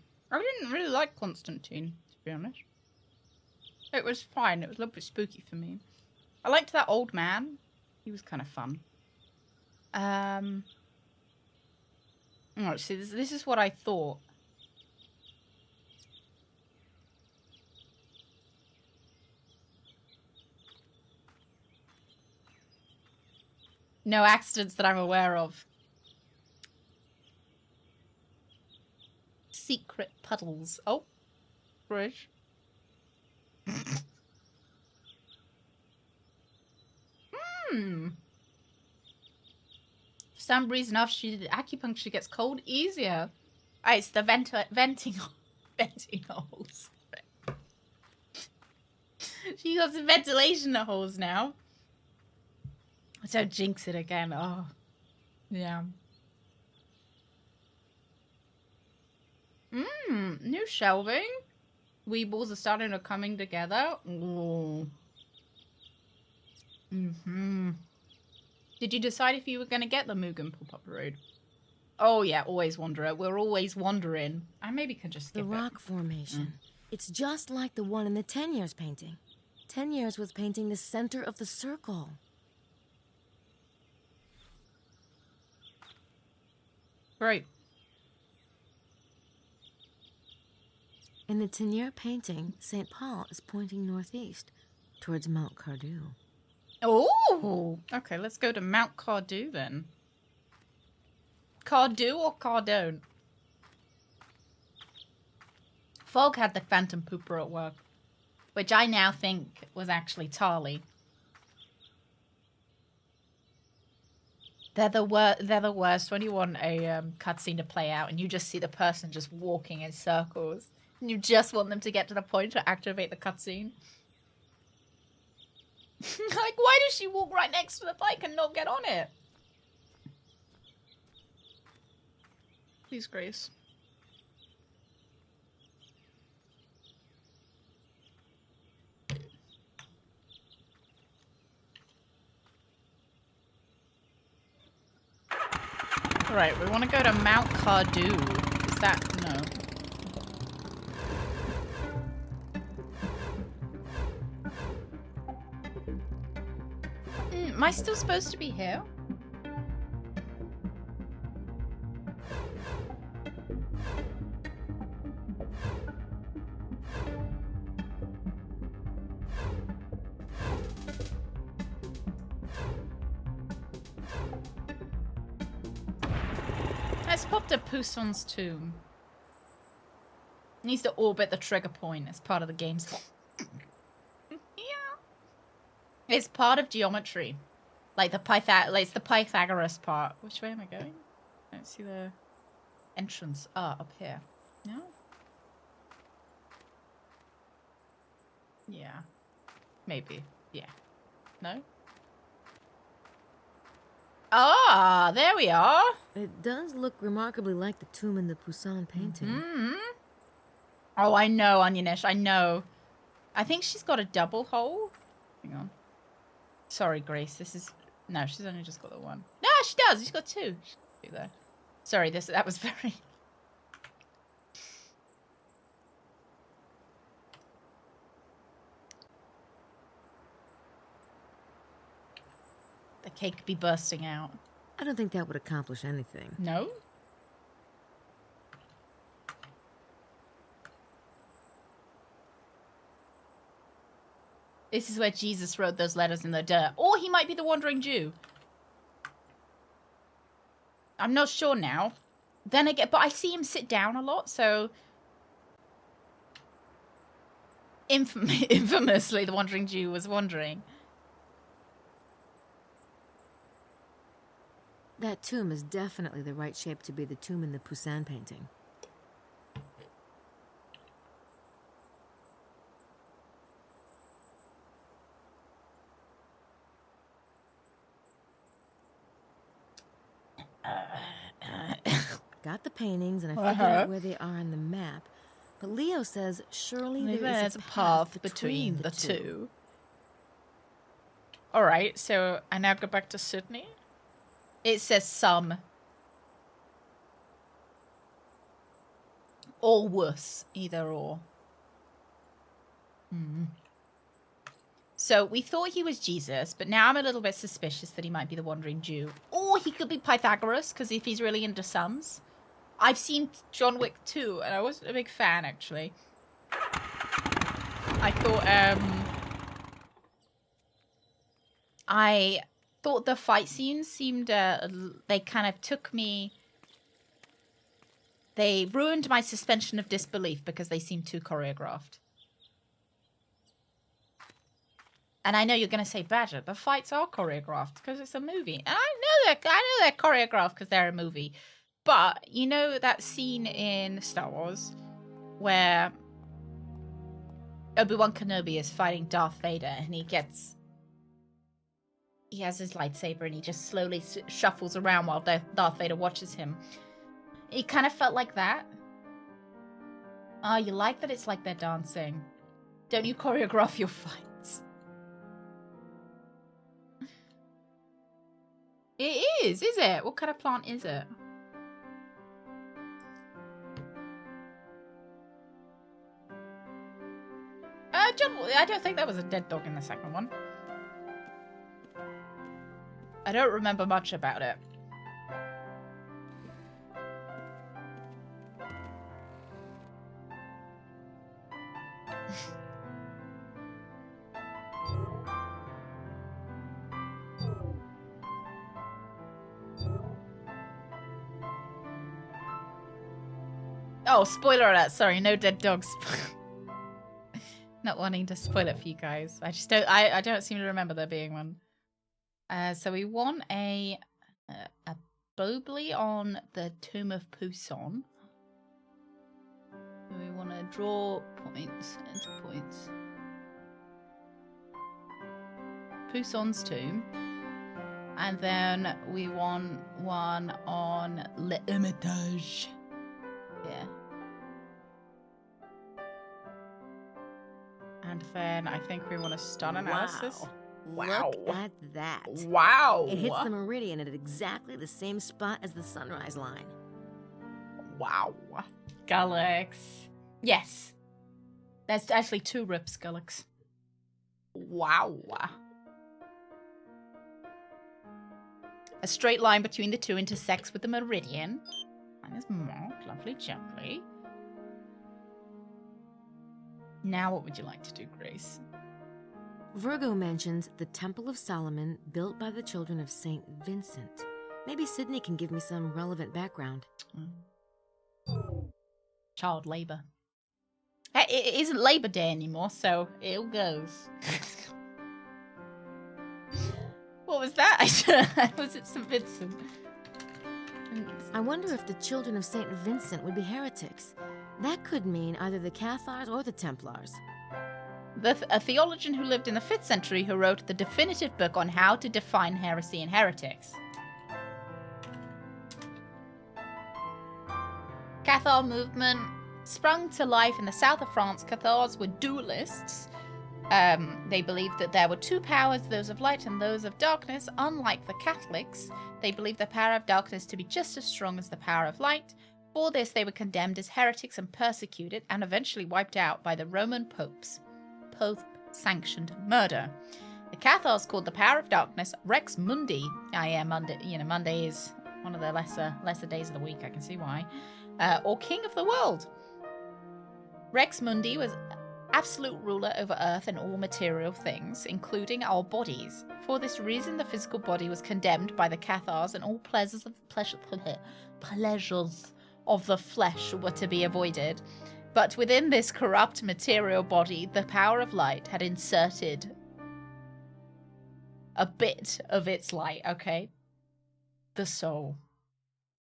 really like Constantine, to be honest. It was fine. It was a little bit spooky for me. I liked that old man. He was kind of fun. Alright, see, this is what I thought. No accidents that I'm aware of. Secret puddles. Oh, bridge. For some reason, after she did acupuncture, gets cold easier. Oh, it's the venting holes. She got some ventilation holes now. Don't jinx it again. Oh, yeah. New shelving. Weebles are starting to coming together. Ooh. Did you decide if you were going to get the Mugen pop-up road? Oh, yeah, always wanderer. We're always wandering. I maybe could just skip the rock formation. It's just like the one in the 10 years painting. 10 years was painting the center of the circle. Right. In the Tenier painting, St. Paul is pointing northeast, towards Mount Cardew. Oh, okay. Let's go to Mount Cardew then. Cardew or Cardone? Fogg had the phantom pooper at work, which I now think was actually Tarly. They're the worst when you want a cutscene to play out and you just see the person just walking in circles. And you just want them to get to the point to activate the cutscene. Like, why does she walk right next to the bike and not get on it? Please, Grace. Alright, we want to go to Mount Cardew. Is that... no. Am I still supposed to be here? Let's pop to Poussin's tomb. Needs to orbit the trigger point as part of the game's... Yeah. It's part of geometry. Like the it's the Pythagoras part. Which way am I going? I don't see the entrance. Ah, up here. No? Yeah. Maybe. Yeah. No? Ah, there we are. It does look remarkably like the tomb in the Poussin painting. Mm-hmm. Oh, I know, Onionish. I know. I think she's got a double hole. Hang on. Sorry, Grace. This is... No, she's only just got the one. No, she does. She's got two. She can do that. Sorry, that was very... The cake be bursting out. I don't think that would accomplish anything. No? This is where Jesus wrote those letters in the dirt. Or he might be the Wandering Jew. I'm not sure now. Then again, but I see him sit down a lot, so... Infamously, the Wandering Jew was wandering. That tomb is definitely the right shape to be the tomb in the Poussin painting. Got the paintings, and I figured out where they are on the map. But Leo says surely there is a path between the two. All right, so I now go back to Sydney. It says some. Or worse, either or. So we thought he was Jesus, but now I'm a little bit suspicious that he might be the Wandering Jew. Or he could be Pythagoras, because if he's really into sums. I've seen John Wick 2, and I wasn't a big fan, actually. I thought the fight scenes seemed, they kind of took me... They ruined my suspension of disbelief because they seemed too choreographed. And I know you're going to say, Badger, the fights are choreographed because it's a movie. And I know they're choreographed because they're a movie. But, you know that scene in Star Wars where Obi-Wan Kenobi is fighting Darth Vader and he has his lightsaber and he just slowly shuffles around while Darth Vader watches him. It kind of felt like that. Oh, you like that it's like they're dancing. Don't you choreograph your fights? It is it? What kind of plant is it? John, I don't think there was a dead dog in the second one. I don't remember much about it. Oh, spoiler alert. Sorry, no dead dogs. Not wanting to spoil it for you guys. I just don't. I don't seem to remember there being one. So we want a Bobley on the Tomb of Pousson. We want to draw points, enter points. Pousson's tomb. And then we want one on Le Hermitage. Yeah. And then I think we want a stun analysis. Wow. Look at that. Wow. It hits the meridian at exactly the same spot as the sunrise line. Wow. Gullix. Yes. There's actually 2 rips, Gullix. Wow. A straight line between the two intersects with the meridian. Line is marked. Lovely, jubbly. Now what would you like to do, Grace? Virgo mentions the Temple of Solomon built by the children of St. Vincent. Maybe Sydney can give me some relevant background. Child labor. Hey, it isn't Labor Day anymore, so it goes. What was that? Was it St. Vincent? I wonder if the children of St. Vincent would be heretics. That could mean either the Cathars or the Templars. A theologian who lived in the 5th century who wrote the definitive book on how to define heresy and heretics. Cathar movement sprung to life in the south of France. Cathars were dualists. They believed that there were 2 powers, those of light and those of darkness. Unlike the Catholics, they believed the power of darkness to be just as strong as the power of light. For this, they were condemned as heretics and persecuted, and eventually wiped out by the Roman popes. Pope-sanctioned murder. The Cathars called the power of darkness Rex Mundi. Monday. Monday is one of the lesser days of the week. I can see why. Or king of the world. Rex Mundi was absolute ruler over Earth and all material things, including our bodies. For this reason, the physical body was condemned by the Cathars, and all pleasures of the flesh were to be avoided. But within this corrupt material body, the power of light had inserted a bit of its light, okay? The soul.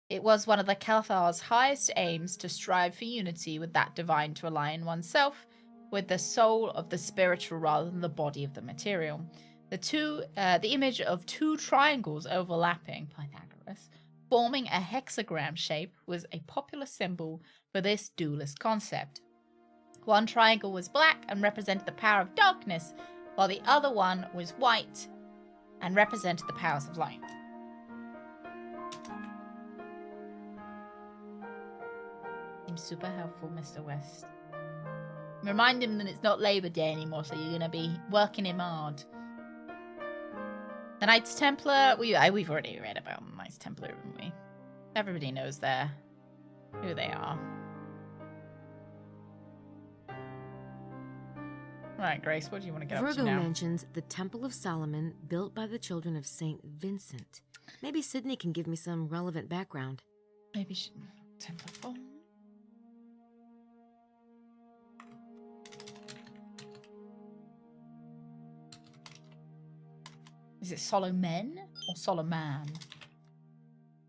It was one of the Cathars' highest aims to strive for unity with that divine, to align oneself with the soul of the spiritual rather than the body of the material. The image of 2 triangles overlapping, Pythagoras, forming a hexagram shape was a popular symbol for this dualist concept. One triangle was black and represented the power of darkness, while the other one was white and represented the powers of light. Seems super helpful, Mr. West. Remind him that it's not Labor Day anymore, so you're going to be working him hard. The Knights Templar, we've already read about the Knights Templar, haven't we? Everybody knows who they are. Right, Grace, what do you want to get up to Virgo now? mentions the Temple of Solomon built by the children of St. Vincent. Maybe Sydney can give me some relevant background. Maybe Temple of... Is it Solomon or Solomon?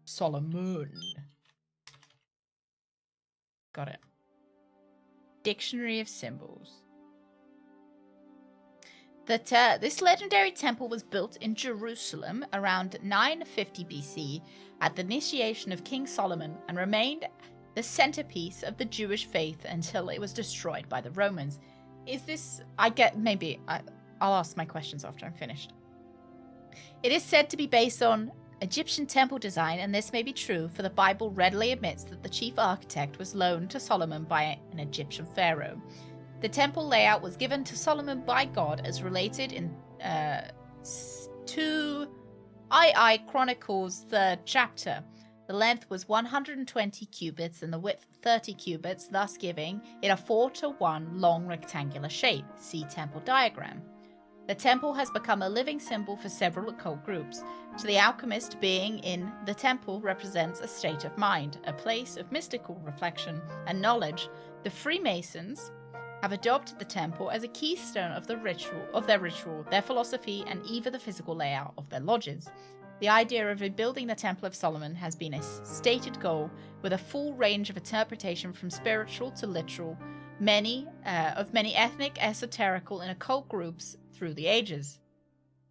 Solomon. Got it. Dictionary of Symbols. This legendary temple was built in Jerusalem around 950 BC at the initiation of King Solomon and remained the centerpiece of the Jewish faith until it was destroyed by the Romans. Is this... I'll ask my questions after I'm finished. It is said to be based on Egyptian temple design, and this may be true, for the Bible readily admits that the chief architect was loaned to Solomon by an Egyptian pharaoh. The temple layout was given to Solomon by God, as related in 2 II Chronicles 3rd chapter. The length was 120 cubits and the width 30 cubits, thus giving it a 4:1 long rectangular shape. See temple diagram. The temple has become a living symbol for several occult groups. To the alchemist, being in the temple represents a state of mind, a place of mystical reflection and knowledge. The Freemasons have adopted the temple as a keystone of their ritual, their philosophy, and even the physical layout of their lodges. The idea of rebuilding the Temple of Solomon has been a stated goal, with a full range of interpretation from spiritual to literal, many ethnic, esoterical, and occult groups through the ages.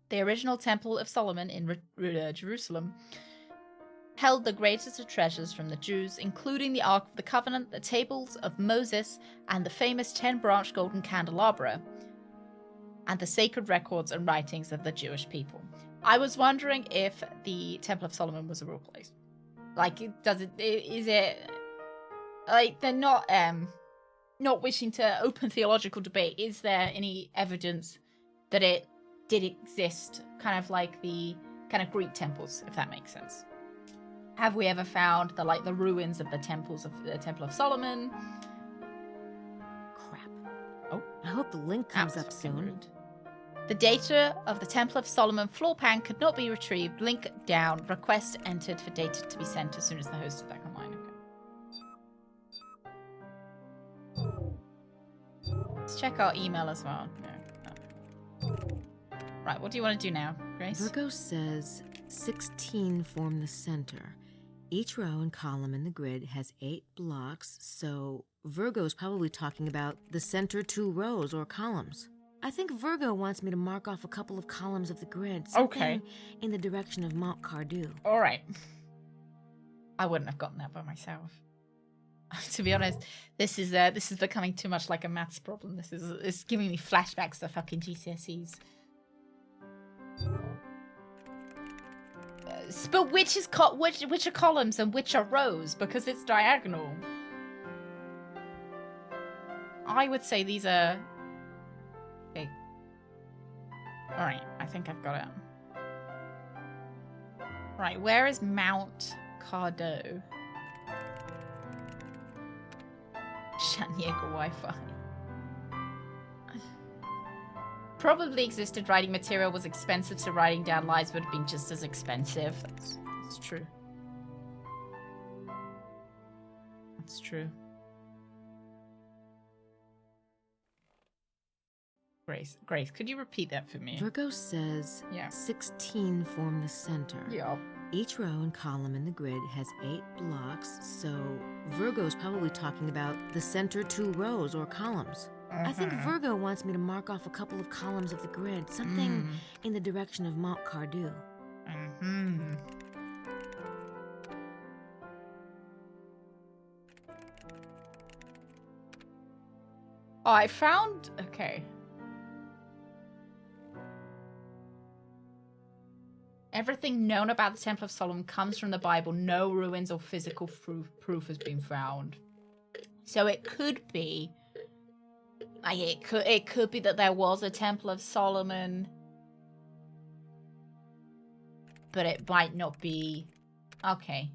The original Temple of Solomon in Jerusalem held the greatest of treasures from the Jews, including the Ark of the Covenant, the Tables of Moses, and the famous 10-branch golden candelabra, and the sacred records and writings of the Jewish people. I was wondering if the Temple of Solomon was a real place. Like, is it, like, they're not wishing to open theological debate. Is there any evidence that it did exist, kind of like the kind of Greek temples, if that makes sense? Have we ever found the ruins of the temples of the Temple of Solomon? Crap. Oh, I hope the link comes up soon. Rude. The data of the Temple of Solomon floor plan could not be retrieved. Link down. Request entered for data to be sent as soon as the host is back online. Okay. Let's check our email as well. No. Right, what do you want to do now, Grace? Virgo says 16 form the center. Each row and column in the grid has 8 blocks, so Virgo's probably talking about the center 2 rows or columns. I think Virgo wants me to mark off a couple of columns of the grid, something in the direction of Mont Cardew. All right. I wouldn't have gotten that by myself. To be honest, this is becoming too much like a maths problem. It's giving me flashbacks to fucking GCSEs. But which are columns and which are rows? Because it's diagonal. I would say these are... Okay. Alright, I think I've got it. Right, where is Mount Cardew? San Diego Wi-Fi. Probably existed. Writing material was expensive, so writing down lies would have been just as expensive. That's true. That's true. Grace, could you repeat that for me? Virgo says 16 form the center. Yeah. Each row and column in the grid has 8 blocks, so Virgo's probably talking about the center 2 rows or columns. I think Virgo wants me to mark off a couple of columns of the grid, something in the direction of Mont Cardew. Oh, I found... Okay. Everything known about the Temple of Solomon comes from the Bible. No ruins or physical proof has been found. So it could be... Like, it could be that there was a Temple of Solomon, but it might not be. Okay,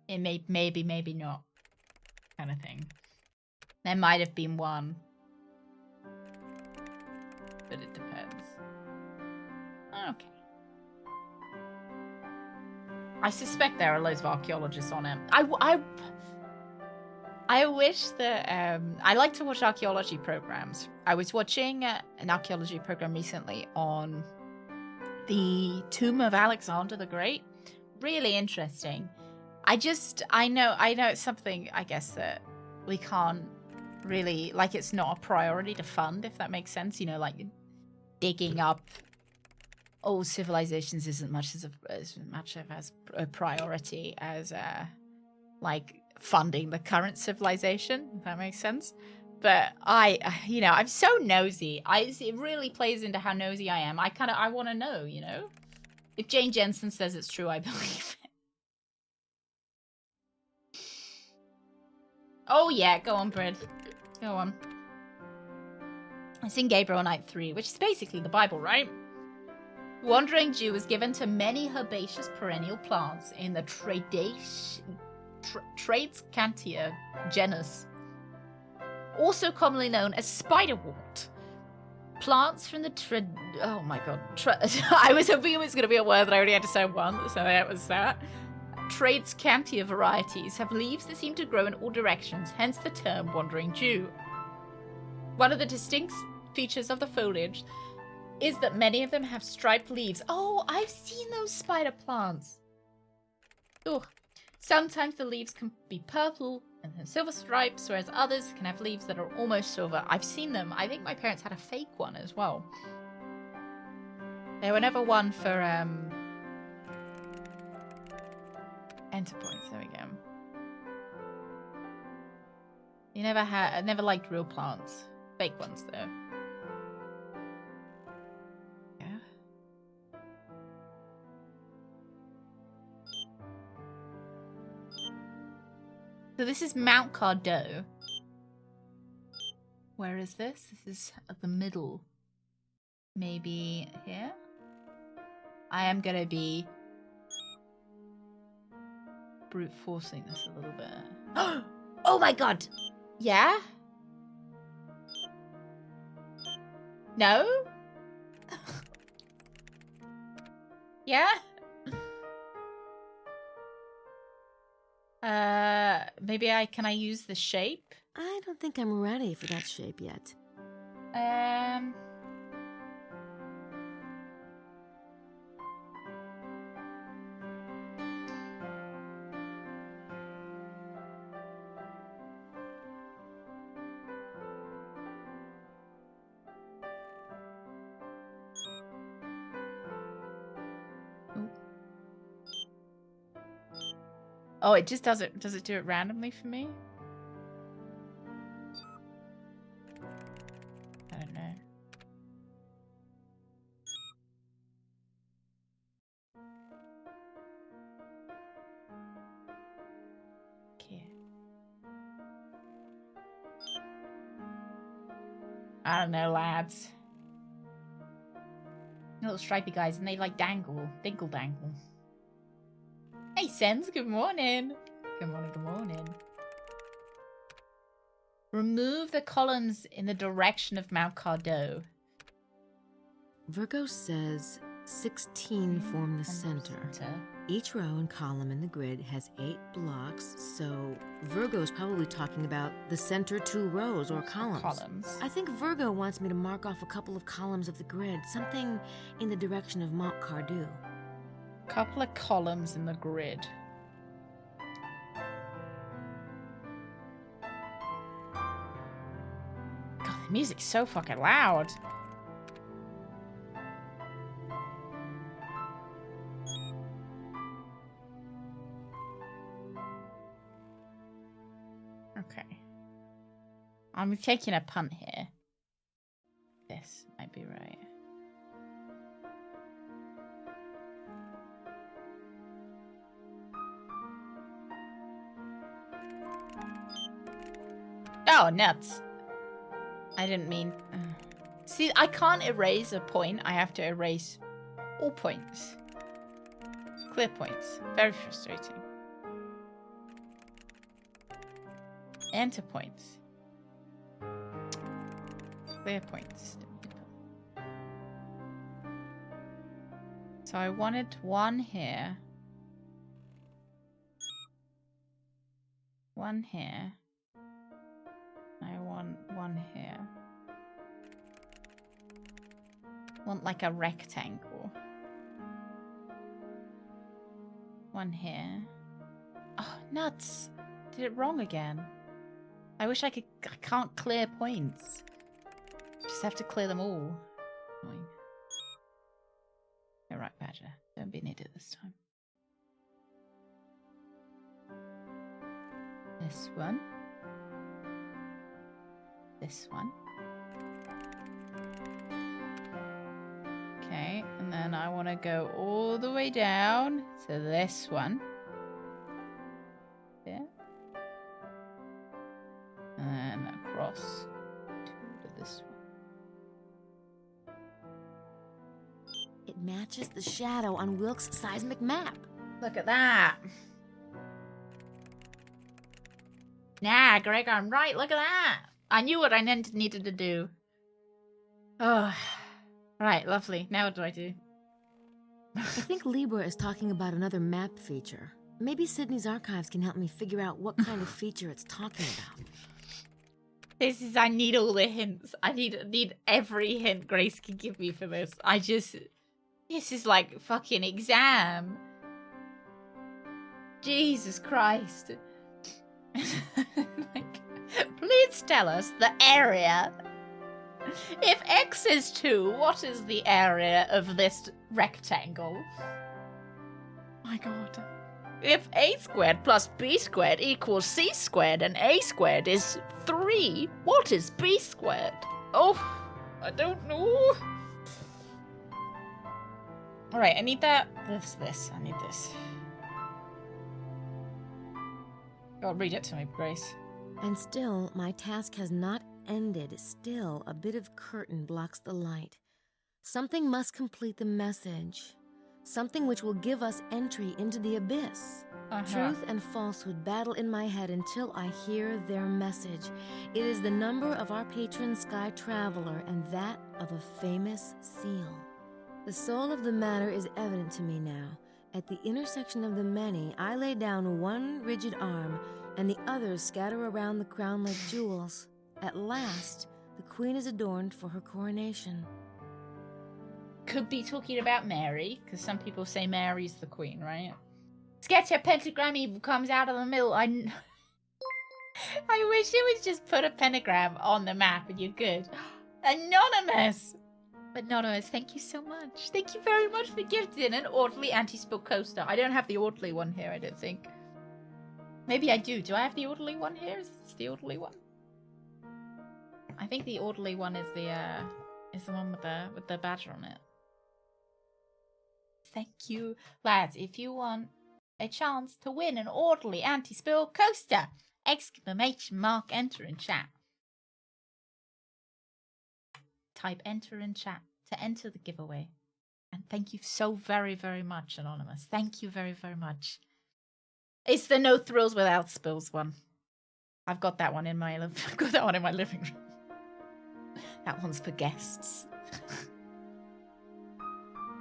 it maybe not, kind of thing. There might have been one, but it depends. Okay. I suspect there are loads of archaeologists on it. I wish that I like to watch archaeology programs. I was watching an archaeology program recently on the tomb of Alexander the Great. Really interesting. I know it's something, I guess, that we can't really, like, it's not a priority to fund, if that makes sense. You know, like digging up old civilizations isn't as much of a priority as like funding the current civilization, if that makes sense. But I'm so nosy. It really plays into how nosy I am. I want to know, you know? If Jane Jensen says it's true, I believe it. Oh yeah, go on, Brid. Go on. It's in Gabriel Knight 3, which is basically the Bible, right? Wandering Jew was given to many herbaceous perennial plants in the Tradescantia genus, also commonly known as spiderwort. Plants from the oh my god. I was hoping it was going to be a word that I already had to say once, so that was that. Trade's scantier varieties have leaves that seem to grow in all directions, hence the term wandering Jew. One of the distinct features of the foliage is that many of them have striped leaves. Oh, I've seen those spider plants. Ugh. Sometimes the leaves can be purple and have silver stripes, whereas others can have leaves that are almost silver. I've seen them. I think my parents had a fake one as well. They were never one for enter points. There we go. You never liked real plants. Fake ones though. Yeah. So this is Mount Cardo. Where is this? This is at the middle. Maybe here? I am gonna be brute forcing this a little bit. Oh my god! Yeah? No? Yeah? Maybe can I use the shape? I don't think I'm ready for that shape yet. Oh, it just does it. Does it do it randomly for me? I don't know. Okay. I don't know, lads. Little stripy guys, and they like dangle, dinkle dangle. Hey, Sens, good morning. Good morning, good morning. Remove the columns in the direction of Mount Cardo. Virgo says 16 form the center. Each row and column in the grid has 8 blocks, so Virgo's probably talking about the center 2 rows or columns. I think Virgo wants me to mark off a couple of columns of the grid, something in the direction of Mont Cardo. Couple of columns in the grid. God, the music's so fucking loud. Okay. I'm taking a punt here. This might be right. Oh, nuts. I didn't mean... See, I can't erase a point. I have to erase all points. Clear points. Very frustrating. Enter points. Clear points. So I wanted one here. One here. I want one here. Want like a rectangle. One here. Oh, nuts. Did it wrong again. I wish I could... I can't clear points. Just have to clear them all. Annoying. You're right, Badger. Don't be an idiot this time. This one. This one. Okay, and then I want to go all the way down to this one. Yeah. And then across to this one. It matches the shadow on Wilkes' seismic map. Look at that. Nah, Greg, I'm right. Look at that. I knew what I needed to do. Oh, right, lovely. Now what do I do? I think Libra is talking about another map feature. Maybe Sydney's archives can help me figure out what kind of feature it's talking about. I need all the hints. I need every hint Grace can give me for this. This is like fucking exam. Jesus Christ. Like, please tell us the area. If X is 2, what is the area of this rectangle? My god. If a squared plus b squared equals c squared and a squared is 3, what is b squared? Oh, I don't know. Alright, I need that. I need this. Go on, read it to me, Grace. And still, my task has not ended. Still, a bit of curtain blocks the light. Something must complete the message. Something which will give us entry into the abyss. Truth and falsehood battle in my head until I hear their message. It is the number of our patron sky traveler and that of a famous seal. The soul of the matter is evident to me now. At the intersection of the many, I lay down one rigid arm, and the others scatter around the crown like jewels. At last, the queen is adorned for her coronation. Could be talking about Mary, because some people say Mary's the queen, right? Sketch a pentagram evil comes out of the middle. I wish it would just put a pentagram on the map and you're good. Anonymous! Anonymous, thank you so much. Thank you very much for gifting an orderly anti-spill coaster. I don't have the orderly one here, I don't think. Maybe I do. Do I have the orderly one here? Is this the orderly one? I think the orderly one is the one with the badger on it. Thank you. Lads, if you want a chance to win an orderly anti-spill coaster, ! Enter in chat. Type enter in chat to enter the giveaway. And thank you so very, very much, Anonymous. Thank you very, very much. It's the no thrills without spills one. I've got that one in my living room. That one's for guests.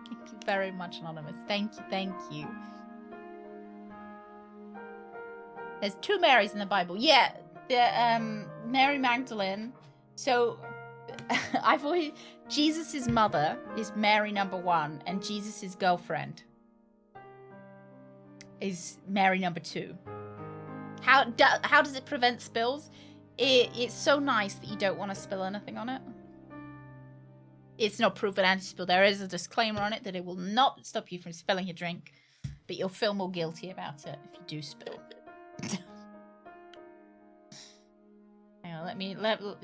Thank you very much, Anonymous. Thank you, thank you. There's 2 Marys in the Bible. Yeah, the Mary Magdalene. So Jesus' mother is Mary number 1, and Jesus' girlfriend is Mary number 2. How does it prevent spills? It's so nice that you don't want to spill anything on it. It's not proof of anti-spill. There is a disclaimer on it that it will not stop you from spilling your drink, but you'll feel more guilty about it if you do spill. Hang on,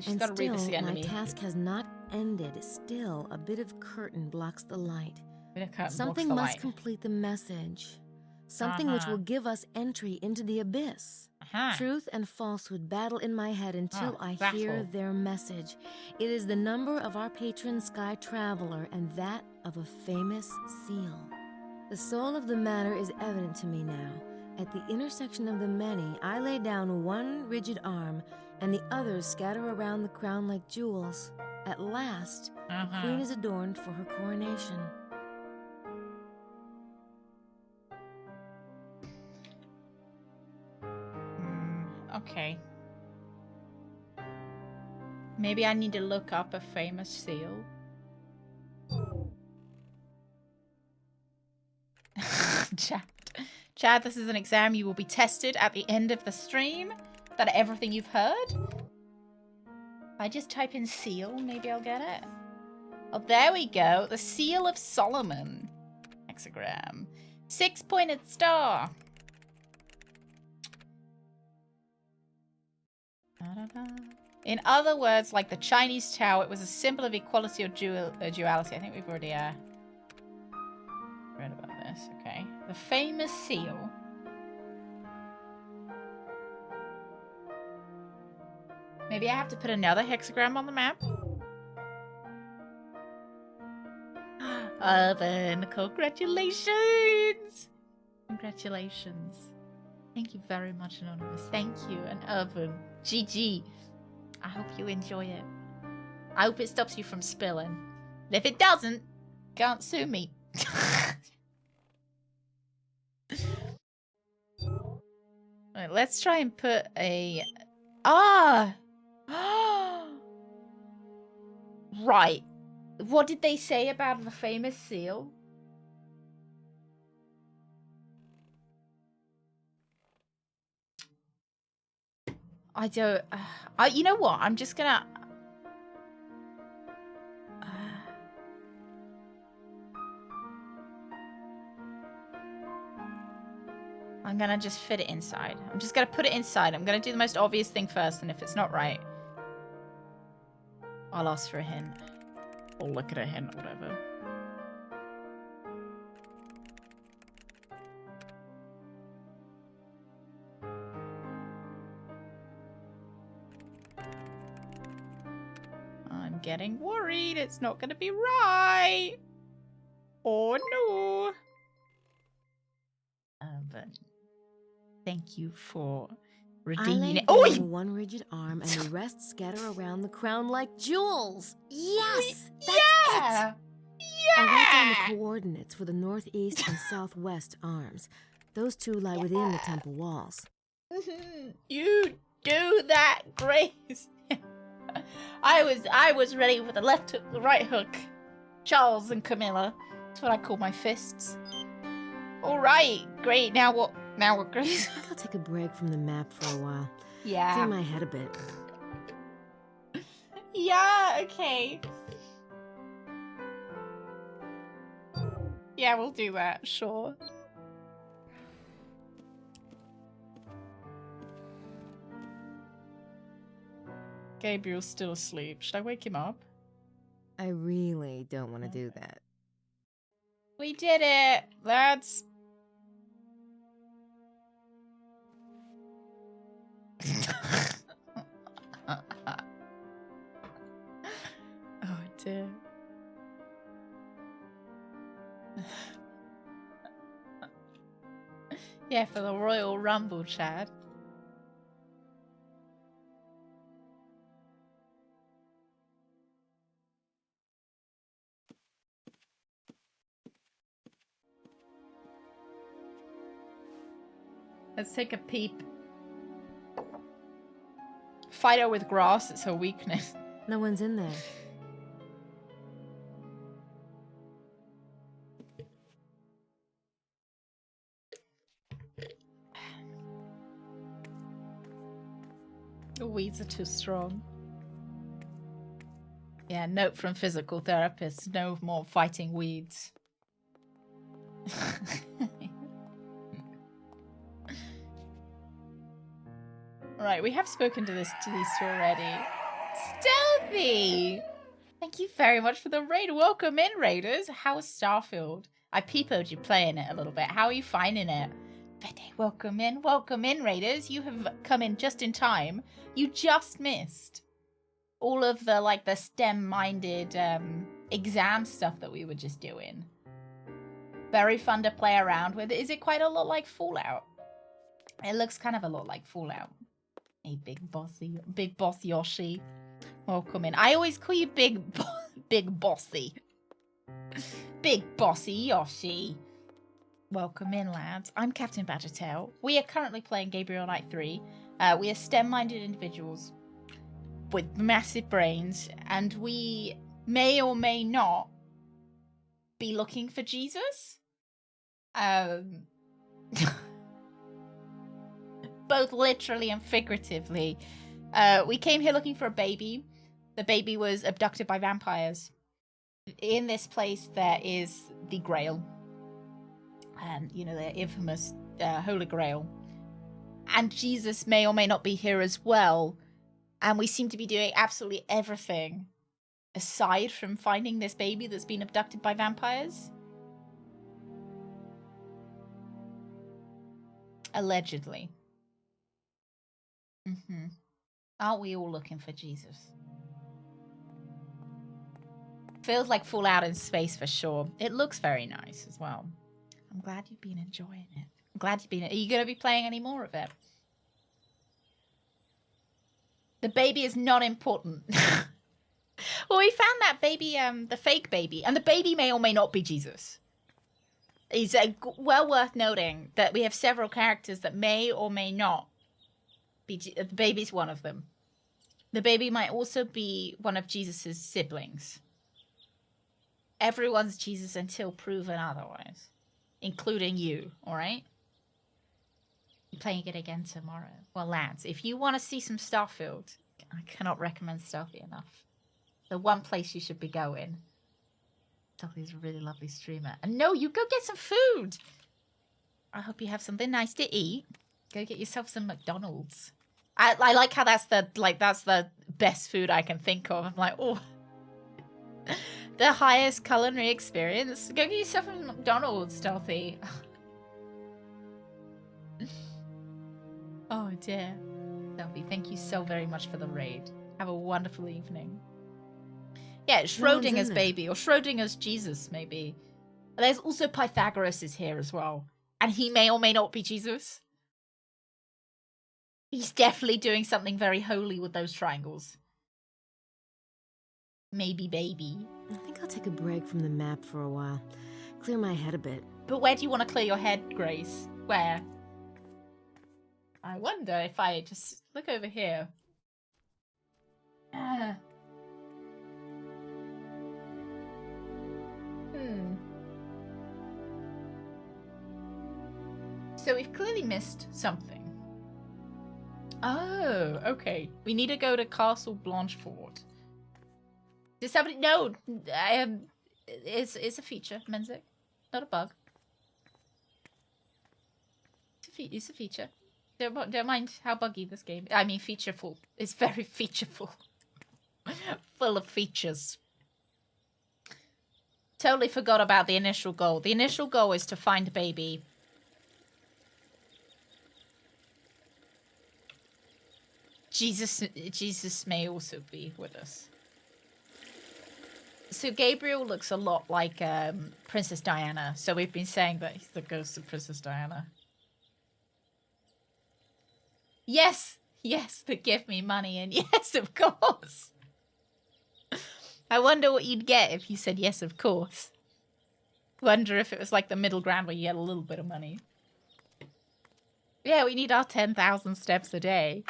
she's got to read this again to me. My task has not ended. Still, a bit of curtain blocks the light. Something must complete the message. Something which will give us entry into the abyss. Truth and falsehood battle in my head until I hear their message. It is the number of our patron sky traveler and that of a famous seal. The soul of the matter is evident to me now. At the intersection of the many, I lay down one rigid arm, and the others scatter around the crown like jewels. At last, the queen is adorned for her coronation. Okay. Maybe I need to look up a famous seal. Chad, this is an exam. You will be tested at the end of the stream. Is that everything you've heard? If I just type in seal, maybe I'll get it. Oh, there we go. The Seal of Solomon. Hexagram. 6-pointed star. In other words, like the Chinese Tao, it was a symbol of equality or duality. I think we've already read about this. Okay. The famous seal. Maybe I have to put another hexagram on the map. Oven, congratulations! Congratulations. Thank you very much, Anonymous. Thank you, and Oven. GG. I hope you enjoy it. I hope it stops you from spilling. And if it doesn't, can't sue me. Right, let's try and put a... Ah! Right. What did they say about the famous seal? I don't... you know what? I'm just gonna... I'm gonna just fit it inside. I'm just gonna put it inside. I'm gonna do the most obvious thing first, and if it's not right, I'll ask for a hint. Or look at a hint, whatever. I'm getting worried. It's not gonna be right. Oh no. But thank you for redeeming it. Oh, one rigid arm and the rest scatter around the crown like jewels. Yes, that's it. I'll write down the coordinates for the northeast and southwest arms. Those two lie within the temple walls. You do that, Grace. I was ready with the left hook, the right hook. Charles and Camilla. That's what I call my fists. All right, great. Now what? Now what, Grace? I think I'll take a break from the map for a while. Yeah. Clear my head a bit. Yeah. Okay. Yeah, we'll do that. Sure. Gabriel's still asleep. Should I wake him up? I really don't want to do that. We did it, lads. Oh dear. Yeah, for the Royal Rumble, Chad. Let's take a peep. Fight her with grass, it's her weakness. No one's in there. The weeds are too strong. Yeah, note from physical therapists, no more fighting weeds. Right, we have spoken to these two already. Stealthy! Thank you very much for the raid. Welcome in, raiders. How's Starfield? I peepoed you playing it a little bit. How are you finding it? Fede, welcome in, raiders. You have come in just in time. You just missed all of the, like, the STEM-minded exam stuff that we were just doing. Very fun to play around with. Is it quite a lot like Fallout? It looks kind of a lot like Fallout. Hey, big boss Yoshi. Welcome in. I always call you big bossy. Big bossy Yoshi. Welcome in, lads. I'm Captain Badgertail. We are currently playing Gabriel Knight 3. We are STEM-minded individuals with massive brains, and we may or may not be looking for Jesus. Both literally and figuratively. We came here looking for a baby. The baby was abducted by vampires. In this place, there is the Grail. You know, the infamous Holy Grail. And Jesus may or may not be here as well. And we seem to be doing absolutely everything aside from finding this baby that's been abducted by vampires. Allegedly. Aren't we all looking for Jesus? Feels like Fallout in space for sure. It looks very nice as well. I'm glad you've been enjoying it. I'm glad you've been... Are you going to be playing any more of it? The baby is not important. Well, we found that baby, the fake baby, and the baby may or may not be Jesus. It's well worth noting that we have several characters that may or may not be. The baby's one of them. The baby might also be one of Jesus's siblings. Everyone's Jesus until proven otherwise, including you. All right. You're playing it again tomorrow. Well, lads, if you want to see some Starfield, I cannot recommend Starfield enough. The one place you should be going. Starfield's a really lovely streamer. And no, you go get some food. I hope you have something nice to eat. Go get yourself some McDonald's. I like how that's the best food I can think of. I'm like, oh, the highest culinary experience. Go get yourself a McDonald's, Stealthy. Oh dear. Stealthy, thank you so very much for the raid. Have a wonderful evening. Yeah, Schrodinger's baby, or Schrodinger's Jesus, maybe. There's also Pythagoras is here as well. And he may or may not be Jesus. He's definitely doing something very holy with those triangles. Maybe baby. I think I'll take a break from the map for a while. Clear my head a bit. But where do you want to clear your head, Grace? Where? I wonder if I just look over here. So we've clearly missed something. Oh, okay. We need to go to Castle Blanchefort. Did somebody? No, it's a feature, Menzik, not a bug. It's a feature. Don't mind how buggy this game. I mean, featureful. It's very featureful, full of features. Totally forgot about the initial goal. The initial goal is to find a baby. Jesus may also be with us. So Gabriel looks a lot like Princess Diana. So we've been saying that he's the ghost of Princess Diana. Yes, but give me money, and yes, of course. I wonder what you'd get if you said yes, of course. Wonder if it was like the middle ground where you get a little bit of money. Yeah, we need our 10,000 steps a day.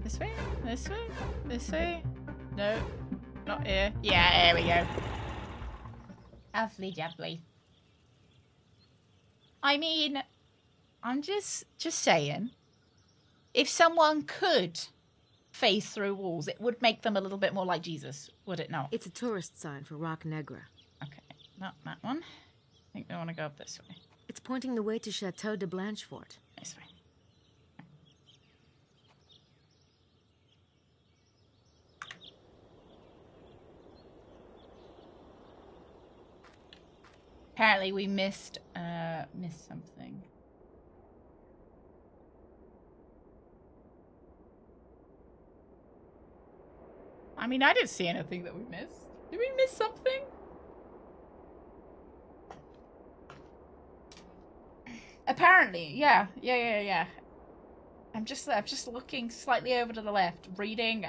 This way? This way? This way? No, not here. Yeah, there we go. Lovely jubbly. I mean, I'm just saying, if someone could phase through walls, it would make them a little bit more like Jesus, would it not? It's a tourist sign for Rock Negra. Okay, not that one. I think we want to go up this way. It's pointing the way to Chateau de Blanchefort. This way. Apparently we missed something. I mean, I didn't see anything that we missed. Did we miss something? Apparently, yeah. I'm just looking slightly over to the left, reading.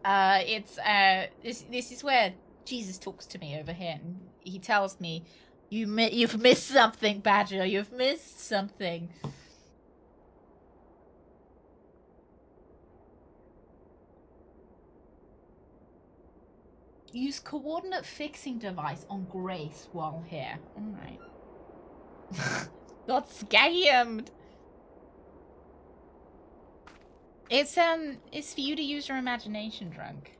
This is where Jesus talks to me over here, and he tells me, "You've missed something, Badger. You've missed something." Use coordinate fixing device on Grace while here. Alright. Got scammed! It's for you to use your imagination, Drunk.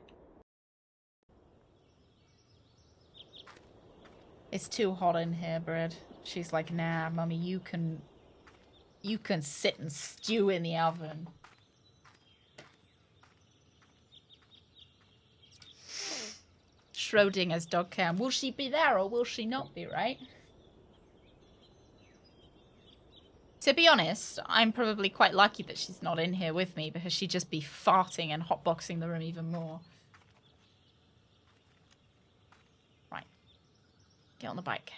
It's too hot in here, Bread. She's like, nah, Mummy, you can sit and stew in the oven. Schrodinger's dog cam. Will she be there or will she not be, right? To be honest, I'm probably quite lucky that she's not in here with me because she'd just be farting and hotboxing the room even more. Right. Get on the bike.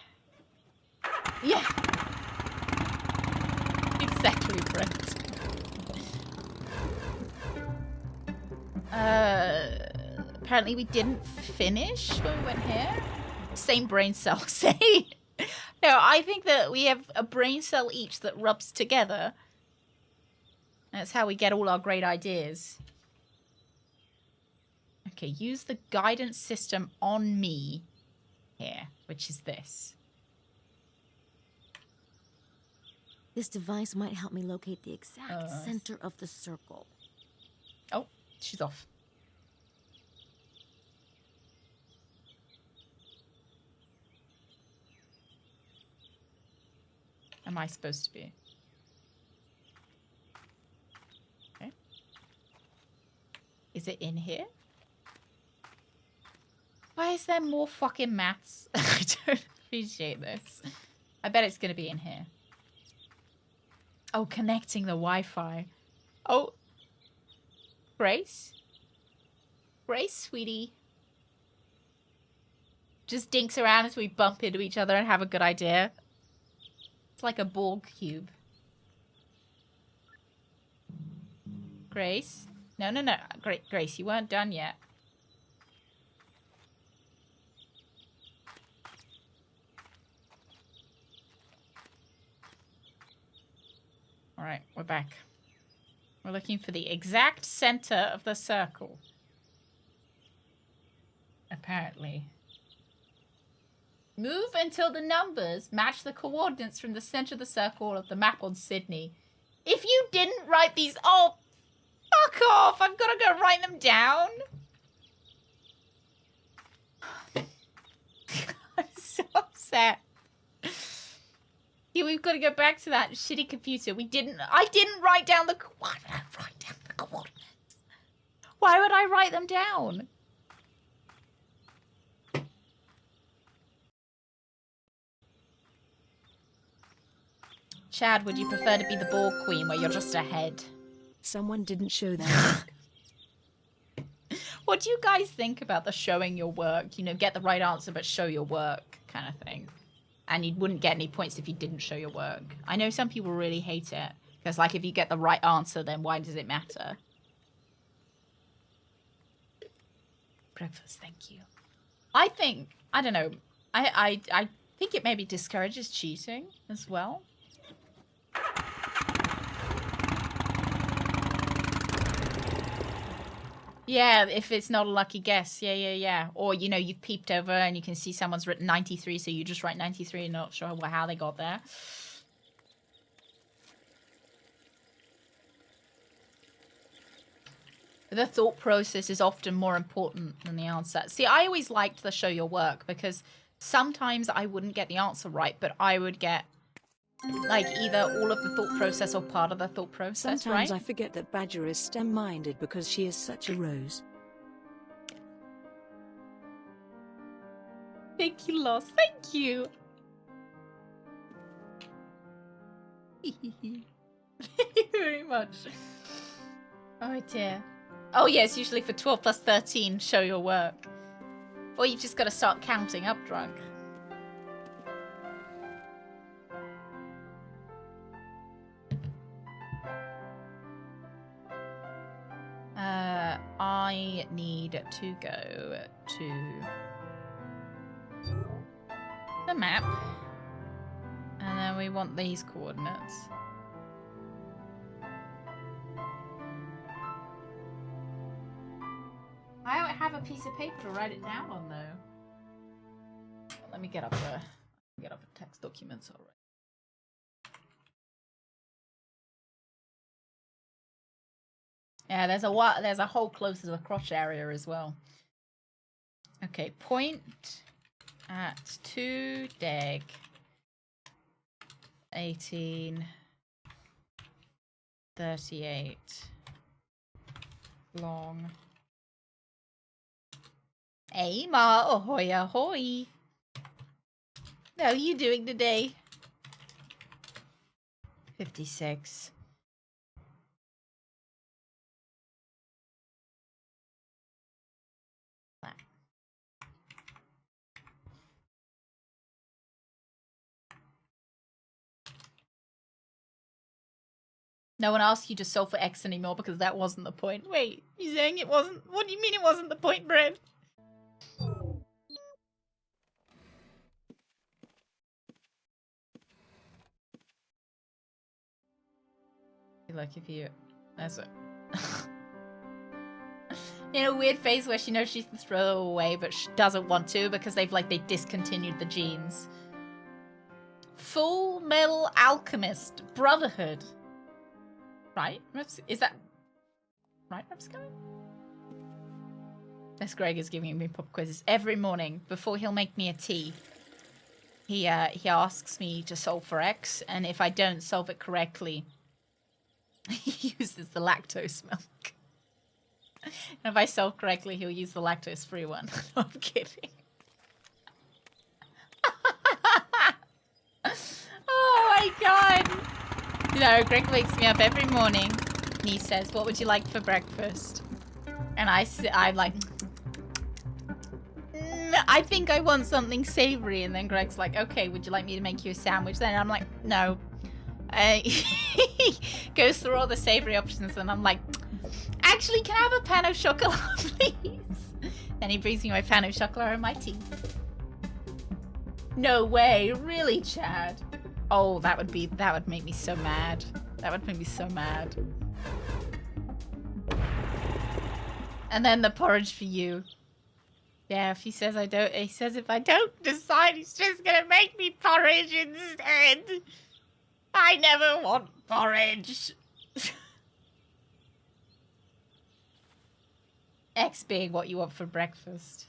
Yeah. Exactly, Brent. Apparently we didn't finish when we went here. Same brain cell. Say. No, I think that we have a brain cell each that rubs together. That's how we get all our great ideas. Okay, use the guidance system on me here, which is this. This device might help me locate the exact center of the circle. Oh, she's off. Am I supposed to be? Okay. Is it in here? Why is there more fucking maths? I don't appreciate this. I bet it's going to be in here. Oh, connecting the Wi-Fi. Oh. Grace? Grace, sweetie. Just dinks around as we bump into each other and have a good idea. It's like a Borg cube. Grace? No, no, no. Grace, you weren't done yet. Alright, we're back. We're looking for the exact center of the circle. Apparently. Move until the numbers match the coordinates from the center of the circle of the map on Sydney. If you didn't write these... Oh, fuck off! I've got to go write them down. I'm so upset. Yeah, we've got to go back to that shitty computer. I didn't write down the... Why would I write down the coordinates? Why would I write them down? Chad, would you prefer to be the Borg Queen where you're just ahead? Someone didn't show that. What do you guys think about the showing your work? You know, get the right answer but show your work kind of thing. And you wouldn't get any points if you didn't show your work. I know some people really hate it. Because, like, if you get the right answer, then why does it matter? Breakfast, thank you. I think, I don't know, I think it maybe discourages cheating as well. Yeah, if it's not a lucky guess. Yeah. Or, you know, you've peeped over and you can see someone's written 93, so you just write 93 and not sure how they got there. The thought process is often more important than the answer. See, I always liked the show your work because sometimes I wouldn't get the answer right, but I would get, like, either all of the thought process or part of the thought process, Sometimes right? I forget that Badger is STEM-minded because she is such a rose. Thank you, Lost. Thank you. Thank you very much. Oh, dear. Oh, yeah, it's usually for 12 plus 13, show your work. Or you've just got to start counting up drunk. I need to go to the map. And then we want these coordinates. I don't have a piece of paper to write it down on, though. Let me get up a text documents already. Yeah, there's a hole closer to the crotch area as well. Okay, point at 2 deg 18 38 long. Hey ma, ahoy ahoy. How are you doing today? 56. No one asked you to solve for X anymore because that wasn't the point. Wait, you're saying it wasn't? What do you mean it wasn't the point, Brent? Like if you... That's it. In a weird phase where she knows she can throw them away, but she doesn't want to because they discontinued the genes. Full Metal Alchemist Brotherhood. Right? Is that right, Rapscally? This Greg is giving me pop quizzes every morning before he'll make me a tea. He asks me to solve for X, and if I don't solve it correctly, he uses the lactose milk. And if I solve correctly, he'll use the lactose-free one. No, I'm kidding. Oh my god! You know, Greg wakes me up every morning and he says, "What would you like for breakfast?" And I'm like, I think I want something savory. And then Greg's like, "Okay, would you like me to make you a sandwich?" Then I'm like, "No." He goes through all the savory options and I'm like, "Actually, can I have a pan au chocolat, please?" Then he brings me my pan au chocolat and my tea. No way, really, Chad? Oh, that would make me so mad. That would make me so mad. And then the porridge for you. Yeah, if he says if I don't decide, he's just gonna make me porridge instead. I never want porridge. X being what you want for breakfast.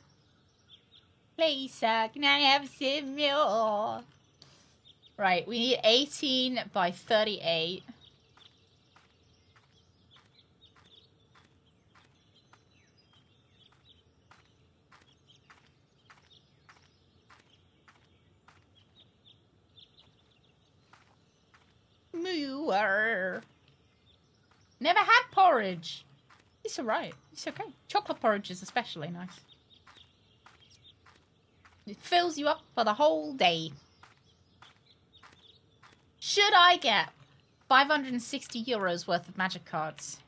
Lisa, can I have some more? Right, we need 18 by 38. Mooer. Never had porridge. It's alright. It's okay. Chocolate porridge is especially nice. It fills you up for the whole day. Should I get 560 euros worth of magic cards?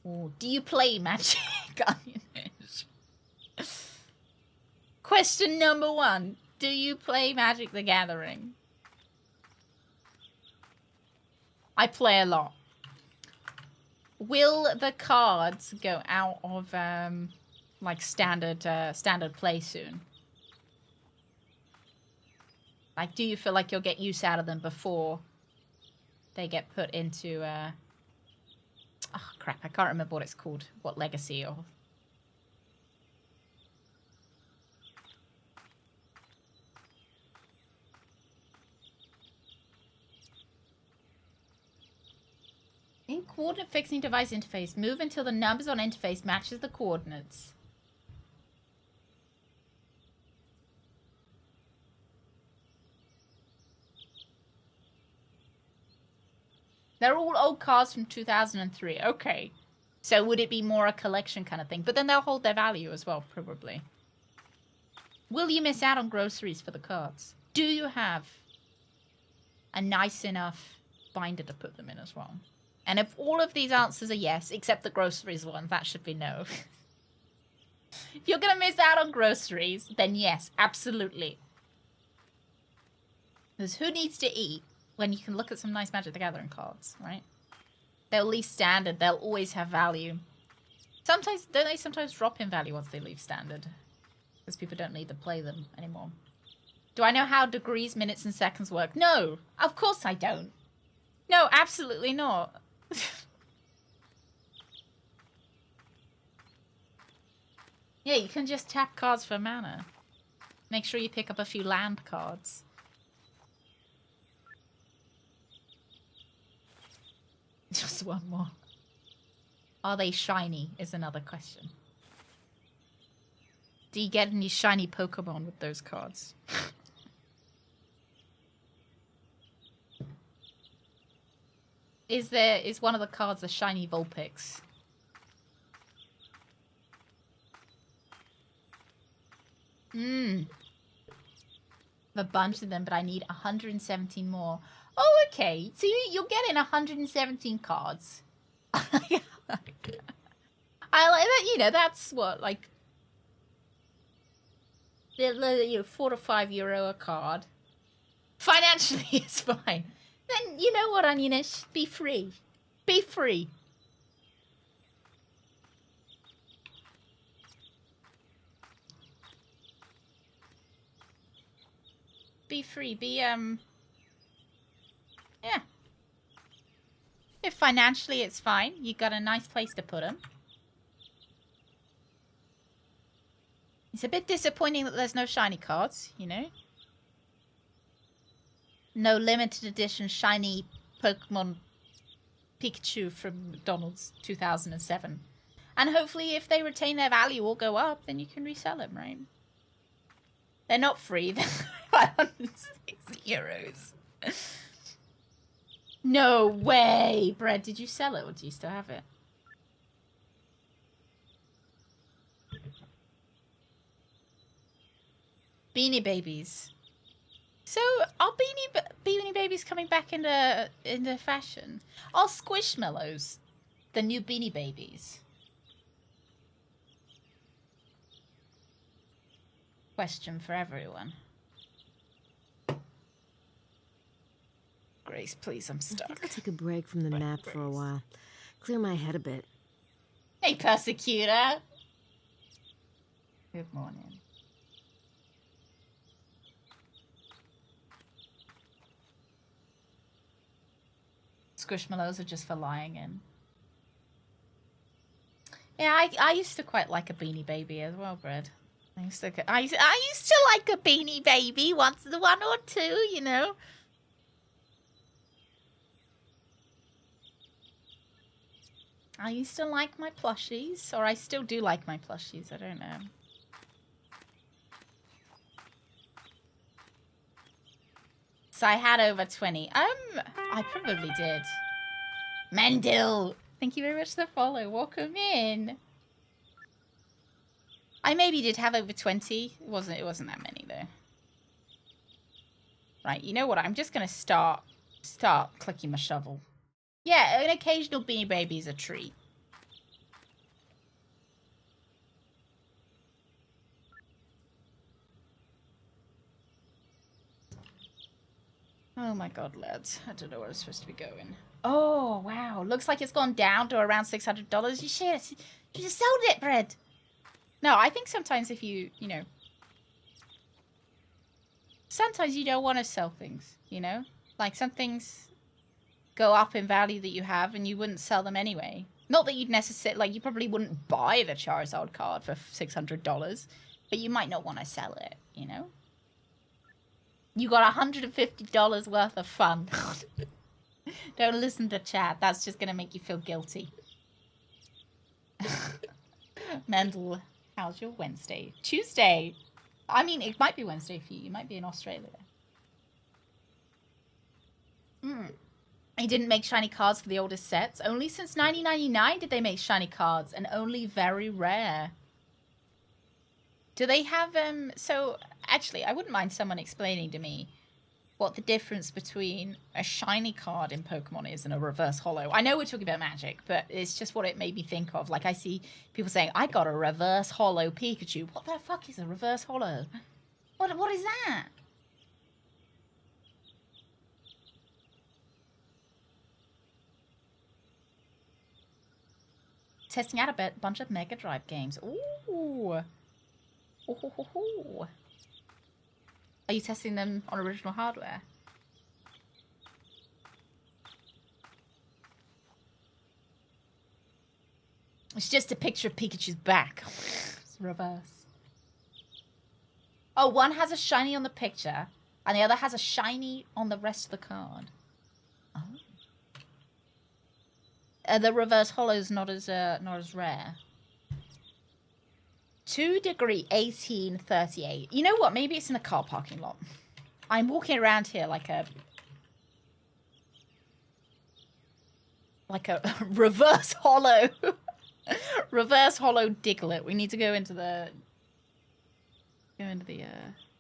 Or do you play Magic? Question number 1. Do you play Magic the Gathering? I play a lot. Will the cards go out of like standard play soon? Like, do you feel like you'll get use out of them before they get put into oh crap, I can't remember what it's called. What legacy or in coordinate fixing device interface, move until the numbers on interface matches the coordinates. They're all old cards from 2003. Okay. So would it be more a collection kind of thing? But then they'll hold their value as well, probably. Will you miss out on groceries for the cards? Do you have a nice enough binder to put them in as well? And if all of these answers are yes, except the groceries one, that should be no. If you're going to miss out on groceries, then yes, absolutely. Because who needs to eat when you can look at some nice Magic the Gathering cards, right? They'll leave standard. They'll always have value. Sometimes, don't they sometimes drop in value once they leave standard? Because people don't need to play them anymore. Do I know how degrees, minutes, and seconds work? No, of course I don't. No, absolutely not. Yeah, you can just tap cards for mana. Make sure you pick up a few land cards. Just one more. Are they shiny is another question. Do you get any shiny Pokemon with those cards? Is one of the cards a shiny Vulpix? a bunch of them, but I need 117 more. Oh, okay. So you're getting 117 cards. I like that. You know, that's what, like, you know, €4 to €5 a card. Financially, it's fine. Then you know what, Onionish? Be free. Be free. Be free. Be yeah. If financially it's fine, you got a nice place to put them. It's a bit disappointing that there's no shiny cards, you know? No limited edition shiny Pokemon Pikachu from McDonald's 2007. And hopefully if they retain their value or go up, then you can resell them, right? They're not free. They're €560. No way! Bread, did you sell it or do you still have it? Beanie Babies. So, are Beanie Babies coming back into fashion? Are Squishmallows the new Beanie Babies? Question for everyone. Grace, please, I'm I stuck. think I'll take a break from the map for a while. Clear my head a bit. Hey, Persecutor. Good morning. Squishmallows are just for lying in. Yeah, I used to quite like a Beanie Baby as well, Bread. I used to like a Beanie Baby once in a one or two, you know. I used to like my plushies, or I still do like my plushies, I don't know. So I had over 20. I probably did. Mendel! Thank you very much for the follow. Welcome in. I maybe did have over 20. It wasn't that many though. Right, you know what? I'm just gonna start clicking my shovel. Yeah, an occasional Beanie Baby is a treat. Oh my god, lads. I don't know where I'm supposed to be going. Oh, wow. Looks like it's gone down to around $600. You shit. You just sold it, Bread. No, I think sometimes if you know... Sometimes you don't want to sell things, you know? Like, some things go up in value that you have and you wouldn't sell them anyway. Not that you'd necessarily... Like, you probably wouldn't buy the Charizard card for $600, but you might not want to sell it, you know? You got $150 worth of fun. Don't listen to chat. That's just going to make you feel guilty. Mendel, how's your Wednesday? Tuesday. I mean, it might be Wednesday for you. You might be in Australia. They didn't make shiny cards for the oldest sets. Only since 1999 did they make shiny cards, and only very rare. Do they have so actually I wouldn't mind someone explaining to me what the difference between a shiny card in Pokemon is and a reverse holo. I know we're talking about Magic, but it's just what it made me think of. Like, I see people saying, I got a reverse holo Pikachu. What the fuck is a reverse holo? What is that? Testing out a bunch of Mega Drive games. Ooh. Ooh. Are you testing them on original hardware? It's just a picture of Pikachu's back. It's reverse. Oh, one has a shiny on the picture, and the other has a shiny on the rest of the card. Oh. The reverse holo's not as rare. 2°1838. You know what? Maybe it's in a car parking lot. I'm walking around here like a reverse holo. Reverse holo Diglett. We need to go into the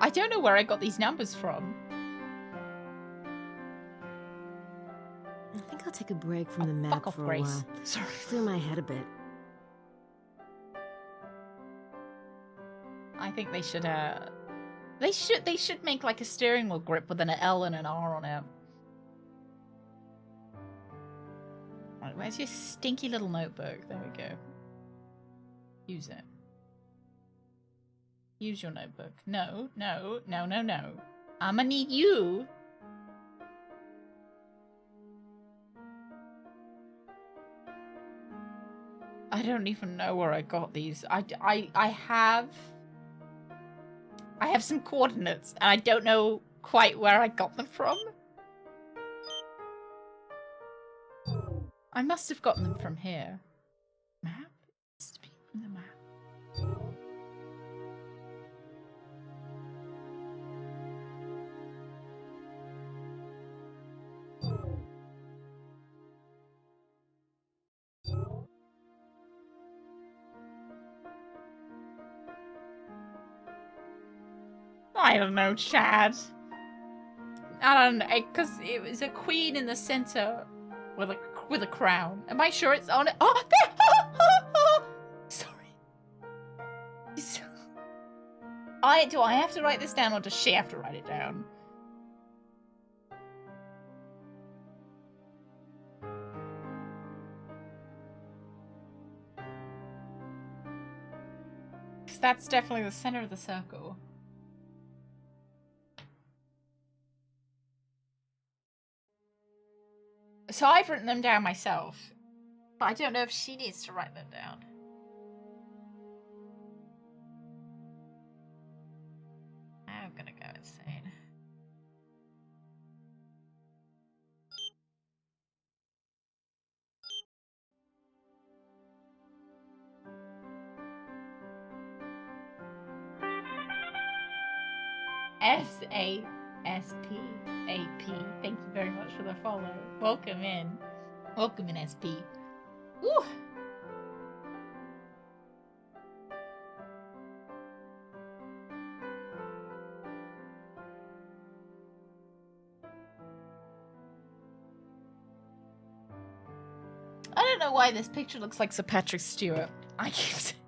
I don't know where I got these numbers from. I think I'll take a break from the map Fuck off, for a Grace. while. Sorry. Clear my head a bit. I think they should make like a steering wheel grip with an L and an R on it. Right, where's your stinky little notebook? There we go. Use it. Use your notebook. No, no, no, no, no. I'ma need you. I don't even know where I got these. I have some coordinates, and I don't know quite where I got them from. I must have gotten them from here. Map? It must be from the map. I don't know, Chad. I don't know, because it was a queen in the center with a crown. Am I sure it's on it? Oh, there! Sorry. Do I have to write this down, or does she have to write it down? Because that's definitely the center of the circle. So I've written them down myself, but I don't know if she needs to write them down. I'm gonna go insane. SASPAP. Thank you very much for the follow. Welcome in. Welcome in, SP. Woo! I don't know why this picture looks like Sir Patrick Stewart. I keep saying.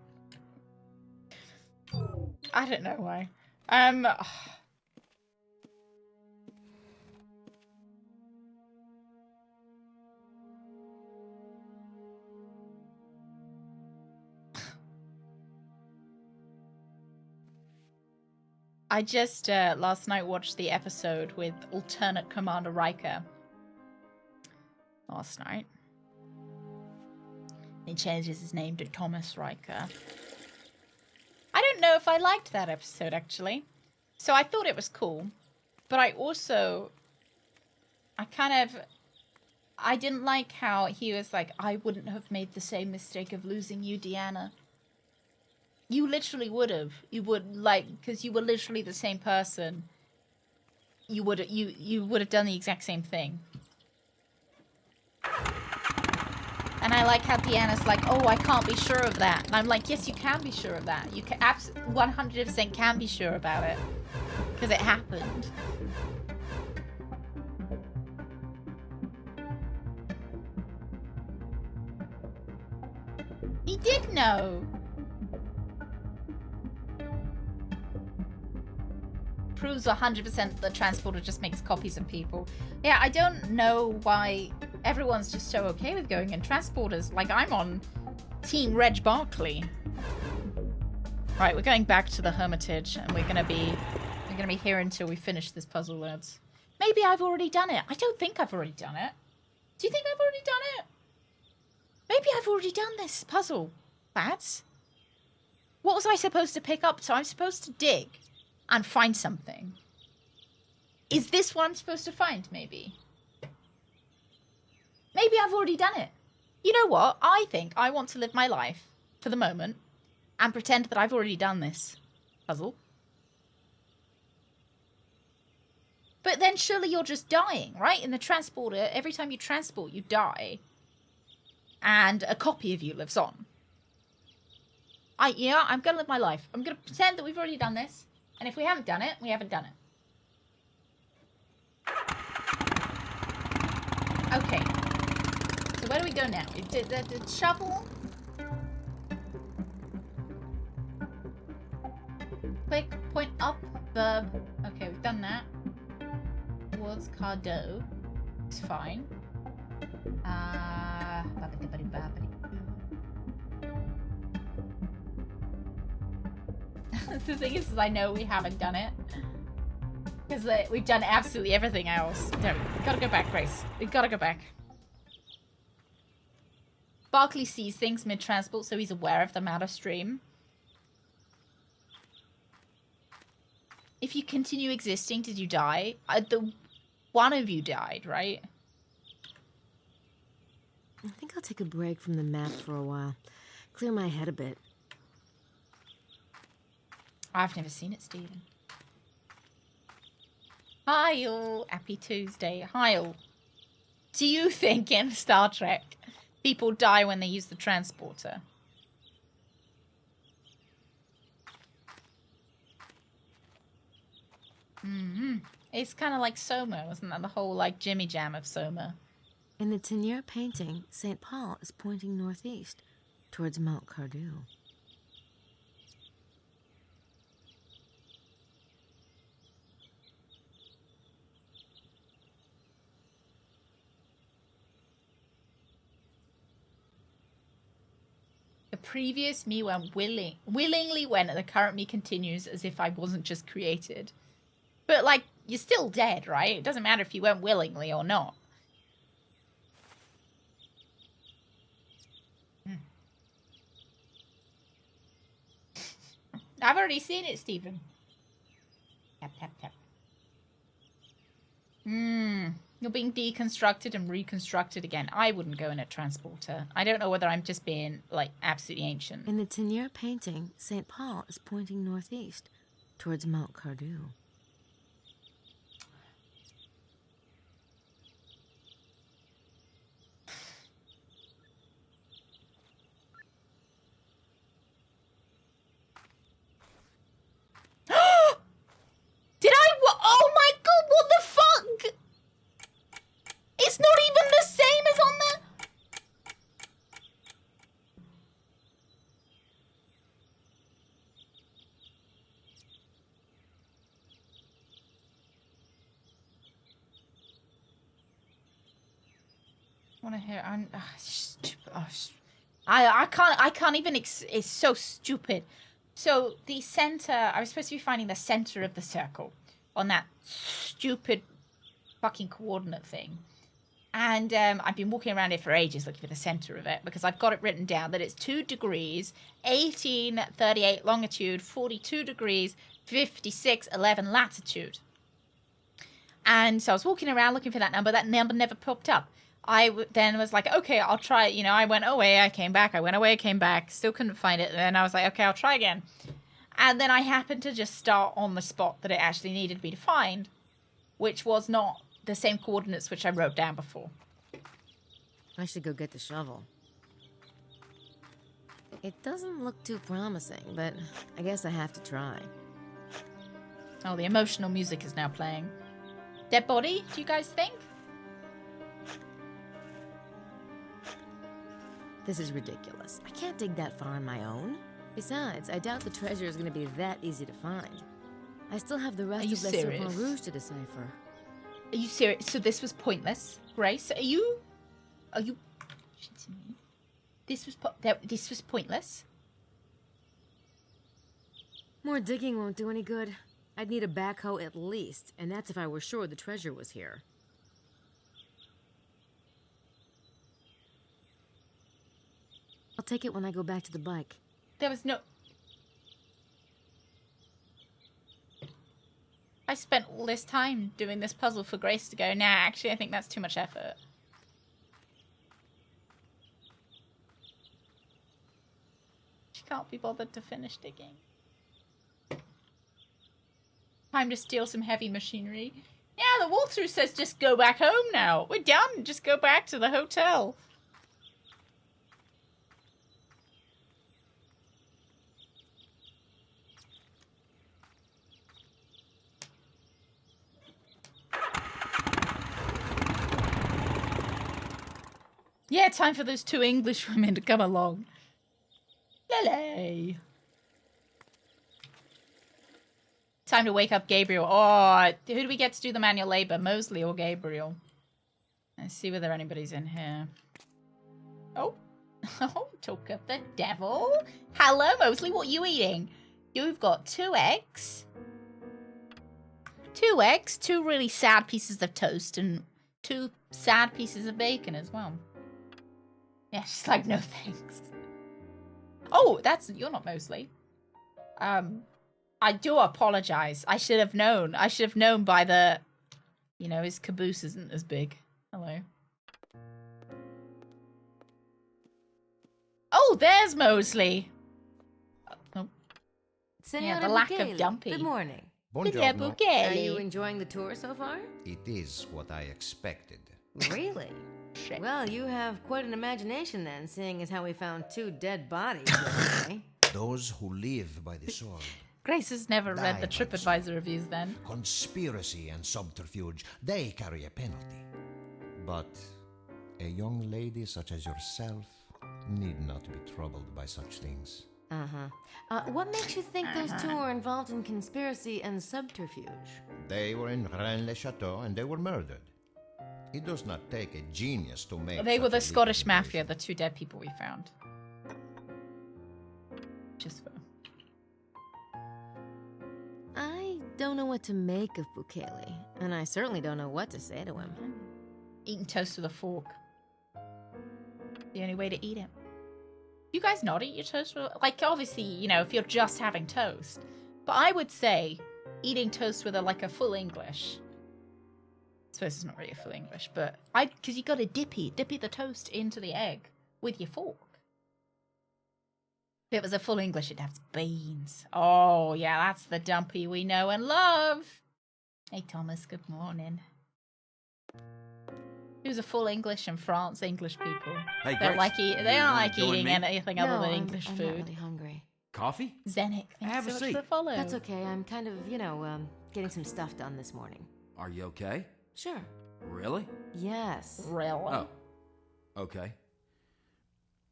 I don't know why. I just last night watched the episode with alternate Commander Riker. Last night. He changes his name to Thomas Riker. I don't know if I liked that episode, actually. So I thought it was cool. But I also... I didn't like how he was like, I wouldn't have made the same mistake of losing you, Deanna. You literally would have. You would, like, because you were literally the same person. You would have done the exact same thing. And I like how Deanna's like, oh, I can't be sure of that. And I'm like, yes, you can be sure of that. You can 100% can be sure about it. Because it happened. He did know. Proves 100% the transporter just makes copies of people. Yeah, I don't know why everyone's just so okay with going in transporters. Like, I'm on Team Reg Barkley. Right, we're going back to the Hermitage, and we're gonna be here until we finish this puzzle, lads. Maybe I've already done it. I don't think I've already done it. Do you think I've already done it? Maybe I've already done this puzzle, lads. What was I supposed to pick up? So I'm supposed to dig and find something. Is this what I'm supposed to find, maybe? Maybe I've already done it. You know what? I think I want to live my life for the moment and pretend that I've already done this puzzle. But then surely you're just dying, right? In the transporter, every time you transport, you die. And a copy of you lives on. I'm going to live my life. I'm going to pretend that we've already done this. And if we haven't done it, we haven't done it. Okay. So where do we go now? The shovel? Click, point up, verb. Okay, we've done that. Towards Cardo. It's fine. The thing is I know we haven't done it. Because we've done absolutely everything else. No, we gotta go back, Grace. We gotta go back. Barkley sees things mid-transport, so he's aware of them out of stream. If you continue existing, did you die? One of you died, right? I think I'll take a break from the map for a while. Clear my head a bit. I've never seen it, Stephen. Hi all. Happy Tuesday. Hi all. Do you think in Star Trek people die when they use the transporter? It's kind of like Soma, wasn't that the whole like Jimmy Jam of Soma? In the Tenier painting, St. Paul is pointing northeast, towards Mount Cardew. The previous me willingly went, and the current me continues as if I wasn't just created. But, like, you're still dead, right? It doesn't matter if you went willingly or not. I've already seen it, Stephen. Tap, tap, tap. You're being deconstructed and reconstructed again. I wouldn't go in a transporter. I don't know whether I'm just being, like, absolutely ancient. In the Tenier painting, St. Paul is pointing northeast, towards Mount Cardew. Did I? Oh my god, what the fuck? It's not even the same as on the... I want to hear... I can't even... It's so stupid. So the center... I was supposed to be finding the center of the circle on that stupid fucking coordinate thing. And I've been walking around it for ages looking for the center of it because I've got it written down that it's 2 degrees, 1838 longitude, 42 degrees, 5611 latitude. And so I was walking around looking for that number. That number never popped up. I then was like, okay, I'll try it. You know, I went away, I came back. I went away, I came back. Still couldn't find it. And then I was like, okay, I'll try again. And then I happened to just start on the spot that it actually needed me to find, which was not the same coordinates which I wrote down before. I should go get the shovel. It doesn't look too promising, but I guess I have to try. Oh, the emotional music is now playing. Dead body, do you guys think? This is ridiculous. I can't dig that far on my own. Besides, I doubt the treasure is going to be that easy to find. I still have the rest of the Serpent Rouge to decipher. Are you serious? So this was pointless, Grace? Are you? This was pointless. More digging won't do any good. I'd need a backhoe at least, and that's if I were sure the treasure was here. I'll take it when I go back to the bike. There was no... I spent all this time doing this puzzle for Grace to go, nah, actually, I think that's too much effort. She can't be bothered to finish digging. Time to steal some heavy machinery. Yeah, the walkthrough says just go back home now. We're done. Just go back to the hotel. Yeah, time for those 2 English women to come along. Lele. Time to wake up Gabriel. Oh, who do we get to do the manual labor? Mosley or Gabriel? Let's see whether anybody's in here. Oh. Oh, talk of the devil. Hello, Mosley. What are you eating? You've got 2 eggs. 2 eggs, 2 really sad pieces of toast, and 2 sad pieces of bacon as well. Yeah, she's like, no thanks. Oh, you're not Mosley. I do apologize. I should have known. I should have known by the, his caboose isn't as big. Hello. Oh, there's Mosley. Oh. Yeah, the lack of dumpy. Good morning. Buongiorno. Are you enjoying the tour so far? It is what I expected. Really? Shit. Well, you have quite an imagination then, seeing as how we found 2 dead bodies yesterday. Those who live by the sword. Grace has never read the Die by the TripAdvisor sword. reviews then. Conspiracy and subterfuge, they carry a penalty. But a young lady such as yourself need not be troubled by such things. What makes you think those 2 were involved in conspiracy and subterfuge? They were in Rennes-le-Château and they were murdered. It does not take a genius to make They were such the a Scottish leap mafia, innovation. the 2 dead people we found. Just for... I don't know what to make of Bukele, and I certainly don't know what to say to him. Eating toast with a fork. The only way to eat it. You guys not eat your toast with... Like, obviously, if you're just having toast. But I would say eating toast with a full English. I suppose it's not really a full English, but... Because you got to dippy the toast into the egg with your fork. If it was a full English, it'd have beans. Oh, yeah, that's the dumpy we know and love. Hey, Thomas, good morning. It was a full English in France, English people. Hey, They don't Grace, they don't like join eating me? anything other than English I'm food. not really hungry. Coffee? Zenic, thank Have you a so much seat. for the follow. That's okay. I'm kind of, getting some stuff done this morning. Are you okay? Sure. Really? Yes. Really? Oh, okay.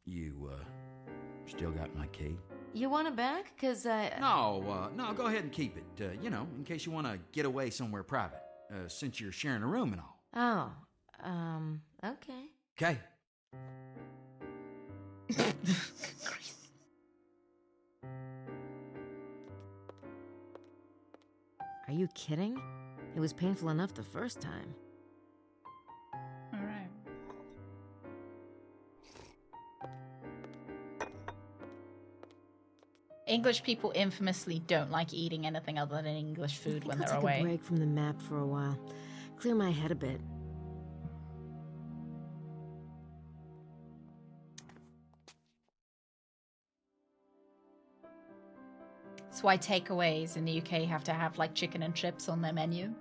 You, still got my key? You want it back? Because I... No, go ahead and keep it, in case you want to get away somewhere private, since you're sharing a room and all. Oh, okay. Okay. Are you kidding? It was painful enough the first time. All right. English people infamously don't like eating anything other than English food when they're I'll take away. a break from the map for a while. Clear my head a bit. That's why takeaways in the UK have to have chicken and chips on their menu.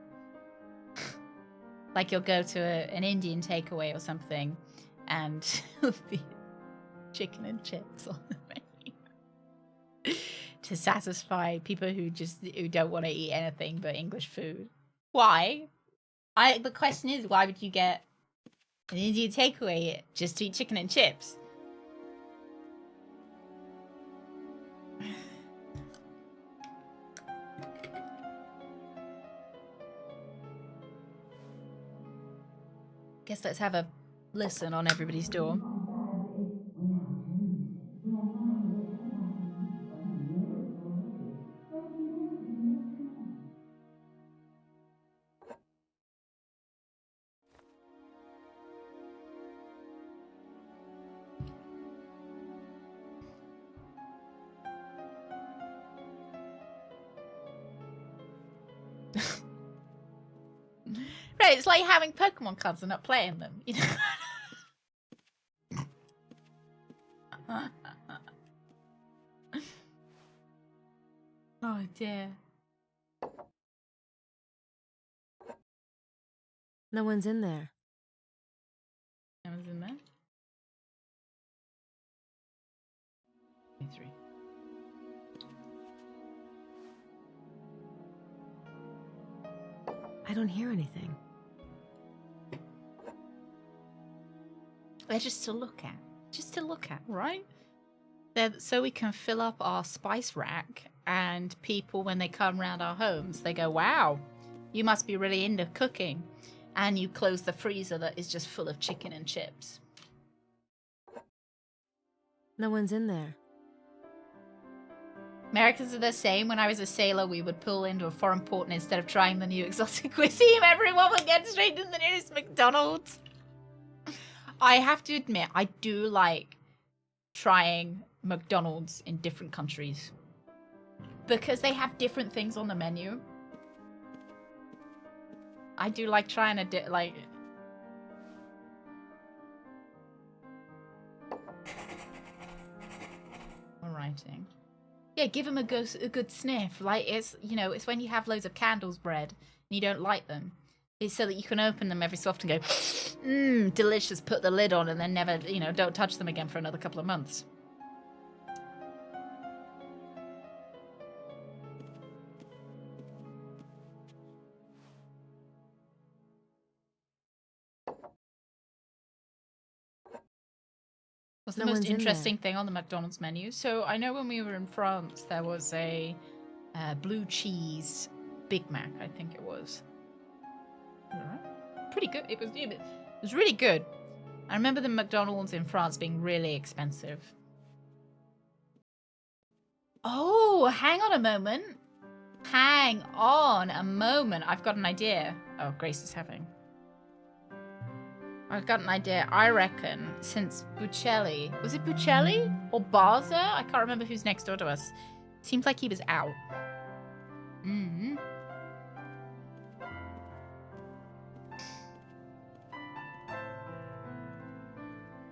You'll go to an Indian takeaway or something, and it'll be chicken and chips on the menu to satisfy people who don't want to eat anything but English food. Why? The question is, why would you get an Indian takeaway just to eat chicken and chips? Guess let's have a listen on everybody's door. Right, it's like having Pokemon cards and not playing them, Oh dear. No one's in there. No one's in there? 3. I don't hear anything. They're just to look at. Just to look at, right? So we can fill up our spice rack, and people, when they come round our homes, they go, wow, you must be really into cooking. And you close the freezer that is just full of chicken and chips. No one's in there. Americans are the same. When I was a sailor, we would pull into a foreign port, and instead of trying the new exotic cuisine, everyone would get straight to the nearest McDonald's. I have to admit, I do like trying McDonald's in different countries because they have different things on the menu. I do like trying like. All writing. Yeah, give them a good sniff. Like, it's, you know, it's when you have loads of candles bread and you don't light them. It's so that you can open them every so often and go, mmm, delicious, put the lid on, and then never, you know, don't touch them again for another couple of months. What's the most interesting thing on the McDonald's menu? So I know when we were in France, there was a blue cheese Big Mac, I think it was. Pretty good. It was really good. I remember the McDonald's in France being really expensive. Oh, hang on a moment. Hang on a moment. I've got an idea. Oh, Grace is having. I've got an idea. I reckon since Buccelli, was it Buccelli or Barza? I can't remember who's next door to us. Seems like he was out. Mm-hmm.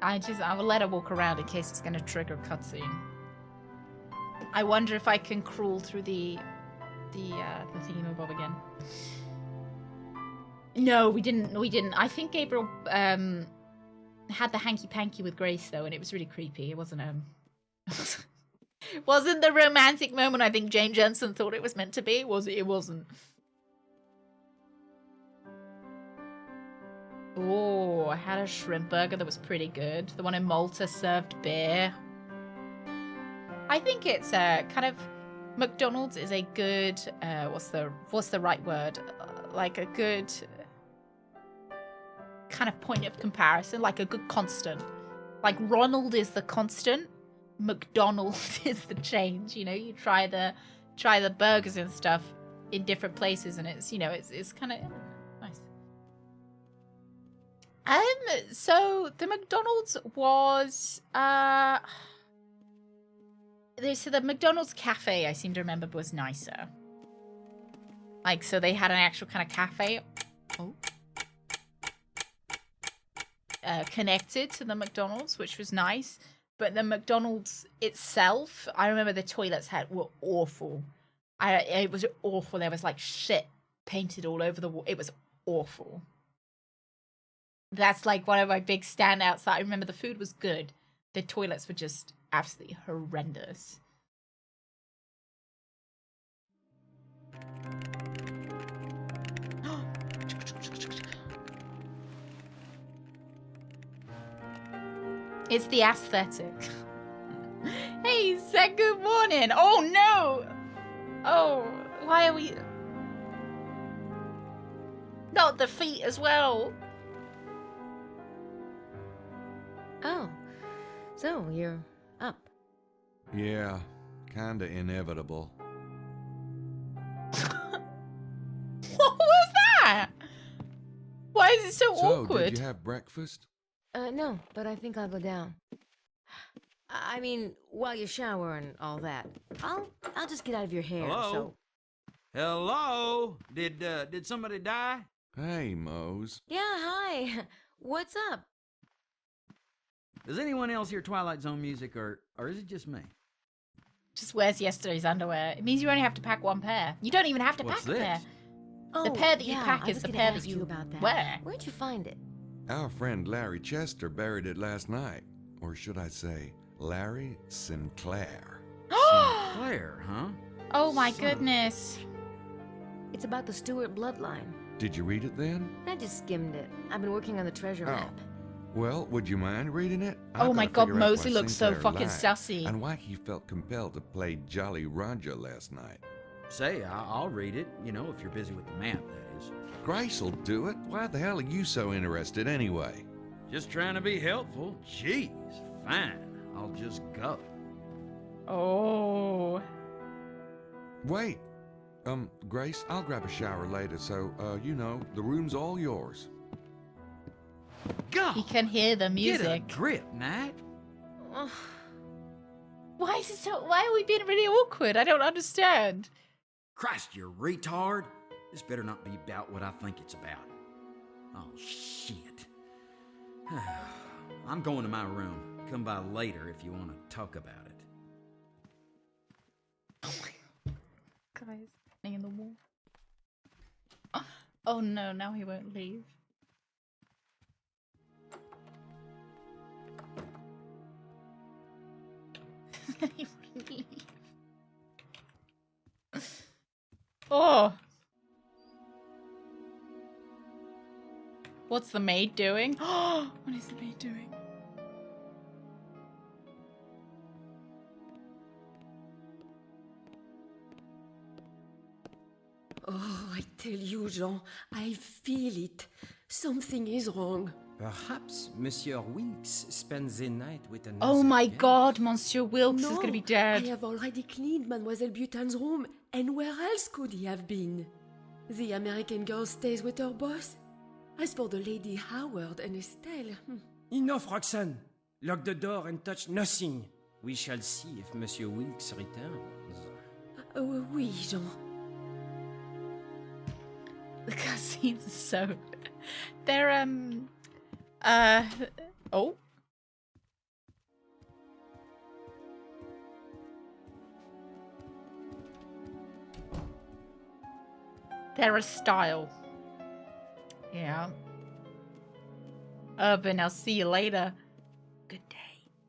I will let her walk around in case it's going to trigger cutscene. I wonder if I can crawl through the thingamabob again. No, we didn't. I think Gabriel had the hanky-panky with Grace, though, and it was really creepy. It wasn't wasn't the romantic moment I think Jane Jensen thought it was meant to be. It wasn't. Oh, I had a shrimp burger that was pretty good. The one in Malta served beer. I think it's kind of McDonald's is a good what's the right word? Like a good kind of point of comparison, like a good constant. Like Ronald is the constant, McDonald's is the change. You know, you try the burgers and stuff in different places, and it's, you know, it's kind of nice. So the McDonald's was so the McDonald's cafe, I seem to remember, was nicer. Like, so they had an actual kind of cafe. Oh. Connected to the McDonald's, which was nice. But the McDonald's itself, I remember the toilets were awful. It was awful. There was like shit painted all over the wall. It was awful. That's like one of my big standouts. That I remember the food was good. The toilets were just absolutely horrendous. It's the aesthetic. Hey, Zach, good morning. Oh, no. Oh, why are we... Not the feet as well. Oh, so you're up. Yeah, kinda inevitable. What was that? Why is it so awkward? Did you have breakfast? No, but I think I'll go down. I mean, while you shower and all that. I'll just get out of your hair. Hello? So. Hello? Did somebody die? Hey, Mose. Yeah, hi. What's up? Does anyone else hear Twilight Zone music, or is it just me? Just wears yesterday's underwear. It means you only have to pack one pair. You don't even have to What's pack a pair. this? Oh, The pair that you yeah, pack I is was the gonna pair that ask you about that. wear. Where'd you find it? Our friend Larry Chester buried it last night. Or should I say, Larry Sinclair. Sinclair, huh? Oh my Son of a- goodness. It's about the Stewart bloodline. Did you read it then? I just skimmed it. I've been working on the treasure Oh. map. Well, would you mind reading it? Oh my I've God, gotta figure out Mosley why looks so Sinclair fucking lied sassy. And why he felt compelled to play Jolly Roger last night. Say, I'll read it, you know, if you're busy with the map, that is. Grace will do it. Why the hell are you so interested anyway? Just trying to be helpful. Jeez, fine. I'll just go. Oh. Wait. Grace, I'll grab a shower later, so, you know, the room's all yours. God, He can hear the get a music. grip, Knight. Why is it so? Why are we being really awkward? I don't understand. Christ, you retard. This better not be about what I think it's about. Oh, shit. I'm going to my room. Come by later if you want to talk about it. Guys, in the wall. Oh no, now he won't leave. He wouldn't leave. Oh. What's the maid doing? What is the maid doing? Oh, I tell you, Jean, I feel it. Something is wrong. Perhaps Monsieur Winks spends the night with another. Oh my guest. God, Monsieur Wilkes is gonna be I dead. have already cleaned Mademoiselle Butan's room, and where else could he have been? The American girl stays with her boss. As for the Lady Howard and Estelle, Enough, Roxanne. Lock the door and touch nothing. We shall see if Monsieur Winks returns. Oui, Jean. The cutscenes are so... They're, oh. They're a style. Yeah. Urban, I'll see you later. Good day.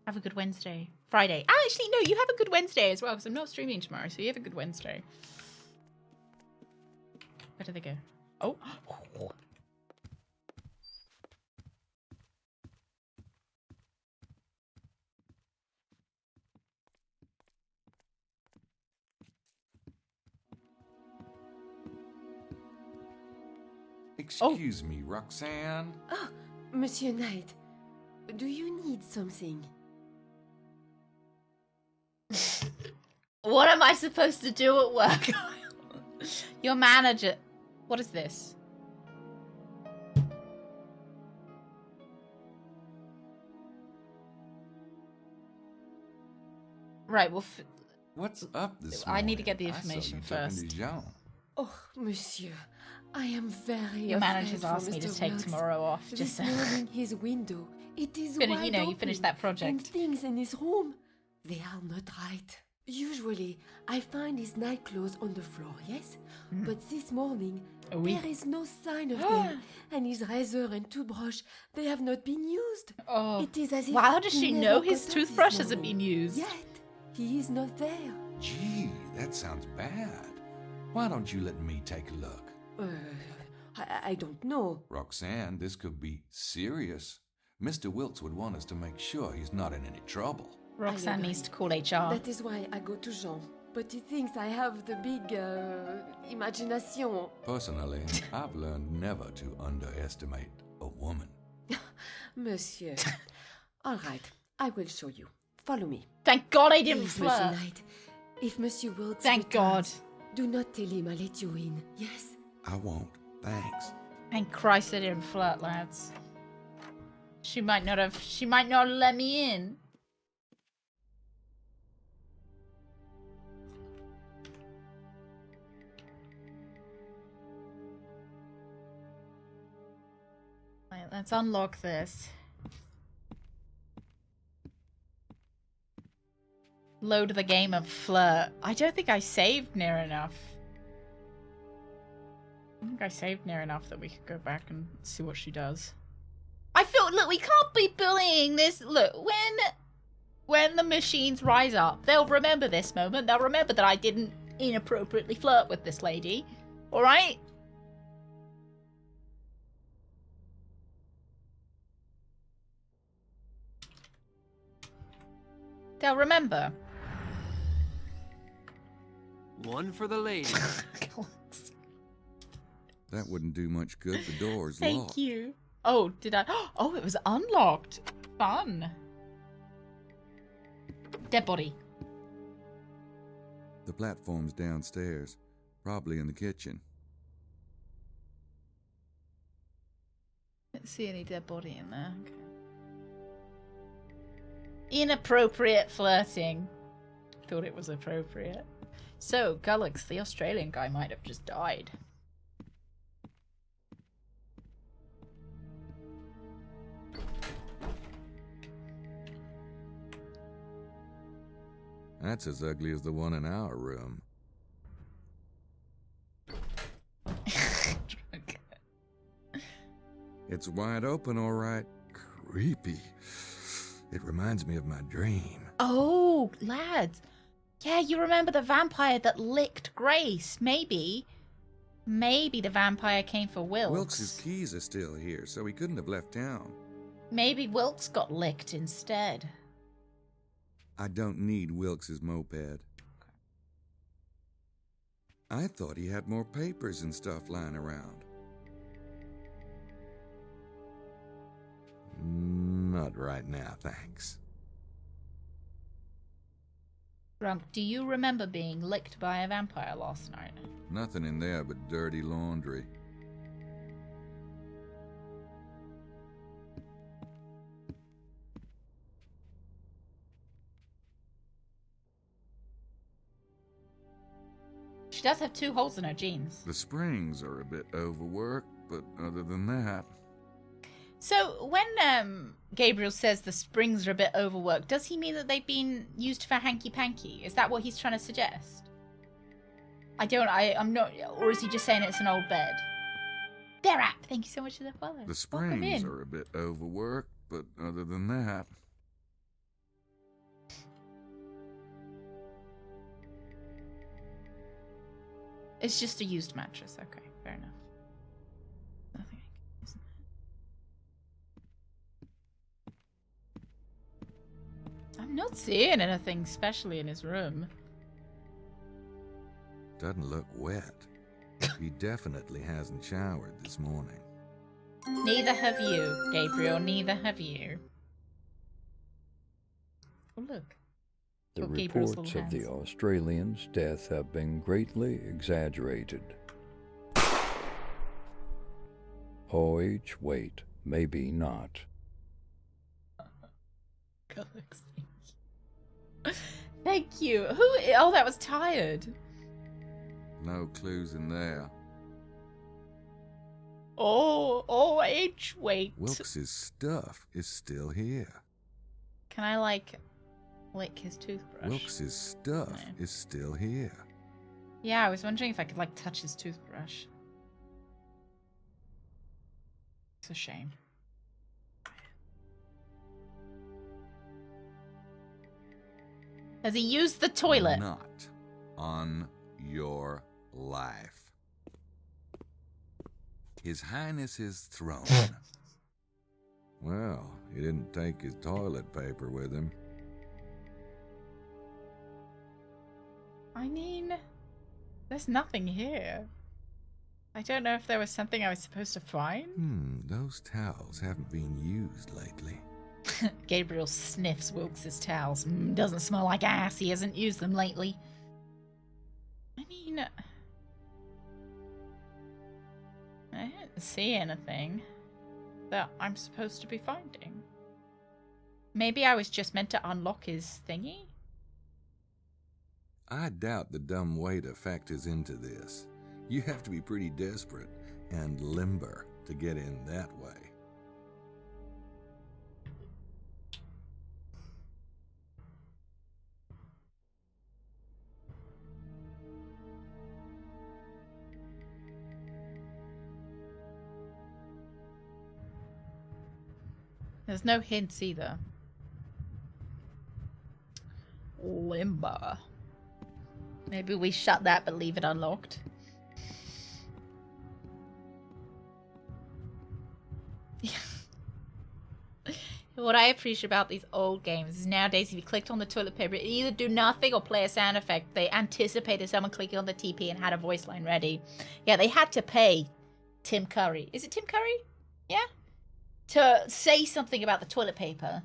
Have a good Wednesday. Friday. Actually, no, you have a good Wednesday as well, because I'm not streaming tomorrow, so you have a good Wednesday. Where do they go? Oh. Excuse me, Roxanne. Ah, Monsieur Knight, do you need something? What am I supposed to do at work? Your manager. What is this? Right, well, What's up this I morning? need to get the I saw information you talking first. to Jean. Oh, Monsieur, I am very Your manager's afraid for asked me to Mr. take Wilkes. tomorrow off. This Just so. morning, his window, it is You wide know, open, you finished that project. and things in his room, they are not right. Usually, I find his nightclothes on the floor, yes? But this morning, Oui. there is no sign of them, and his razor and toothbrush, they have not been used. Oh. It is as if Wow, how does he she never know got his up this toothbrush hasn't morning. been used? Yet, he is not there. Gee, that sounds bad. Why don't you let me take a look? I don't know. Roxanne, this could be serious. Mr. Wilkes would want us to make sure he's not in any trouble. Roxanne agree. needs to call HR. That is why I go to Jean. But he thinks I have the big imagination. Personally, I've learned never to underestimate a woman. Monsieur. All right, I will show you. Follow me. Thank God I didn't Please, Monsieur flirt. Knight. If Monsieur Wilkes Thank God. returns, do not tell him I let you in. Yes? I won't. Thanks. Thank Christ I didn't flirt, lads. She might not have let me in. Right, let's unlock this. Load the game of flirt. I don't think I saved near enough. I think I saved near enough that we could go back and see what she does. I feel, look, we can't be bullying this. Look, when the machines rise up, they'll remember this moment. They'll remember that I didn't inappropriately flirt with this lady. All right? They'll remember. One for the lady. That wouldn't do much good. The door's Thank locked. you. Oh, did I? Oh, it was unlocked. Fun. Dead body. The platform's downstairs, probably in the kitchen. Didn't see any dead body in there. Okay. Inappropriate flirting. Thought it was appropriate. So, Gullux, the Australian guy, might have just died. That's as ugly as the one in our room. It's wide open, all right. Creepy. It reminds me of my dream. Oh, lads. Yeah, you remember the vampire that licked Grace. Maybe the vampire came for Wilkes. Wilkes's keys are still here, so he couldn't have left town. Maybe Wilkes got licked instead. I don't need Wilkes's moped. I thought he had more papers and stuff lying around. Not right now, thanks. Drunk, do you remember being licked by a vampire last night? Nothing in there but dirty laundry. She does have 2 holes in her jeans. The springs are a bit overworked, but other than that... So, when Gabriel says the springs are a bit overworked, does he mean that they've been used for hanky-panky? Is that what he's trying to suggest? I'm not... Or is he just saying it's an old bed? They're up! Thank you so much for the follow. The springs are a bit overworked, but other than that... It's just a used mattress. Okay, fair enough. Nothing I can use. I'm not seeing anything especially in his room. Doesn't look wet. He definitely hasn't showered this morning. Neither have you, Gabriel. Neither have you. Oh, look. The Oh, Gabriel's reports little of the hands. Australian's death have been greatly exaggerated. OH, wait, maybe not. Thank you. Who? Oh, that was Tired. No clues in there. Oh, H. Wait. Wilkes's stuff is still here. Can I like lick his toothbrush? Wilkes's stuff is still here. Yeah, I was wondering if I could like touch his toothbrush. It's a shame. Has he used the toilet? Not on your life. His Highness's throne. Well, he didn't take his toilet paper with him. I mean, there's nothing here. I don't know if there was something I was supposed to find. Those towels haven't been used lately. Gabriel sniffs Wilkes's towels. Doesn't smell like ass. He hasn't used them lately. I mean, I didn't see anything that I'm supposed to be finding. Maybe I was just meant to unlock his thingy? I doubt the dumb waiter factors into this. You have to be pretty desperate and limber to get in that way. There's no hints either. Limber. Maybe we shut that but leave it unlocked. What I appreciate about these old games is nowadays if you clicked on the toilet paper, it either do nothing or play a sound effect. They anticipated someone clicking on the TP and had a voice line ready. Yeah, they had to pay Tim Curry. Is it Tim Curry? Yeah? To say something about the toilet paper.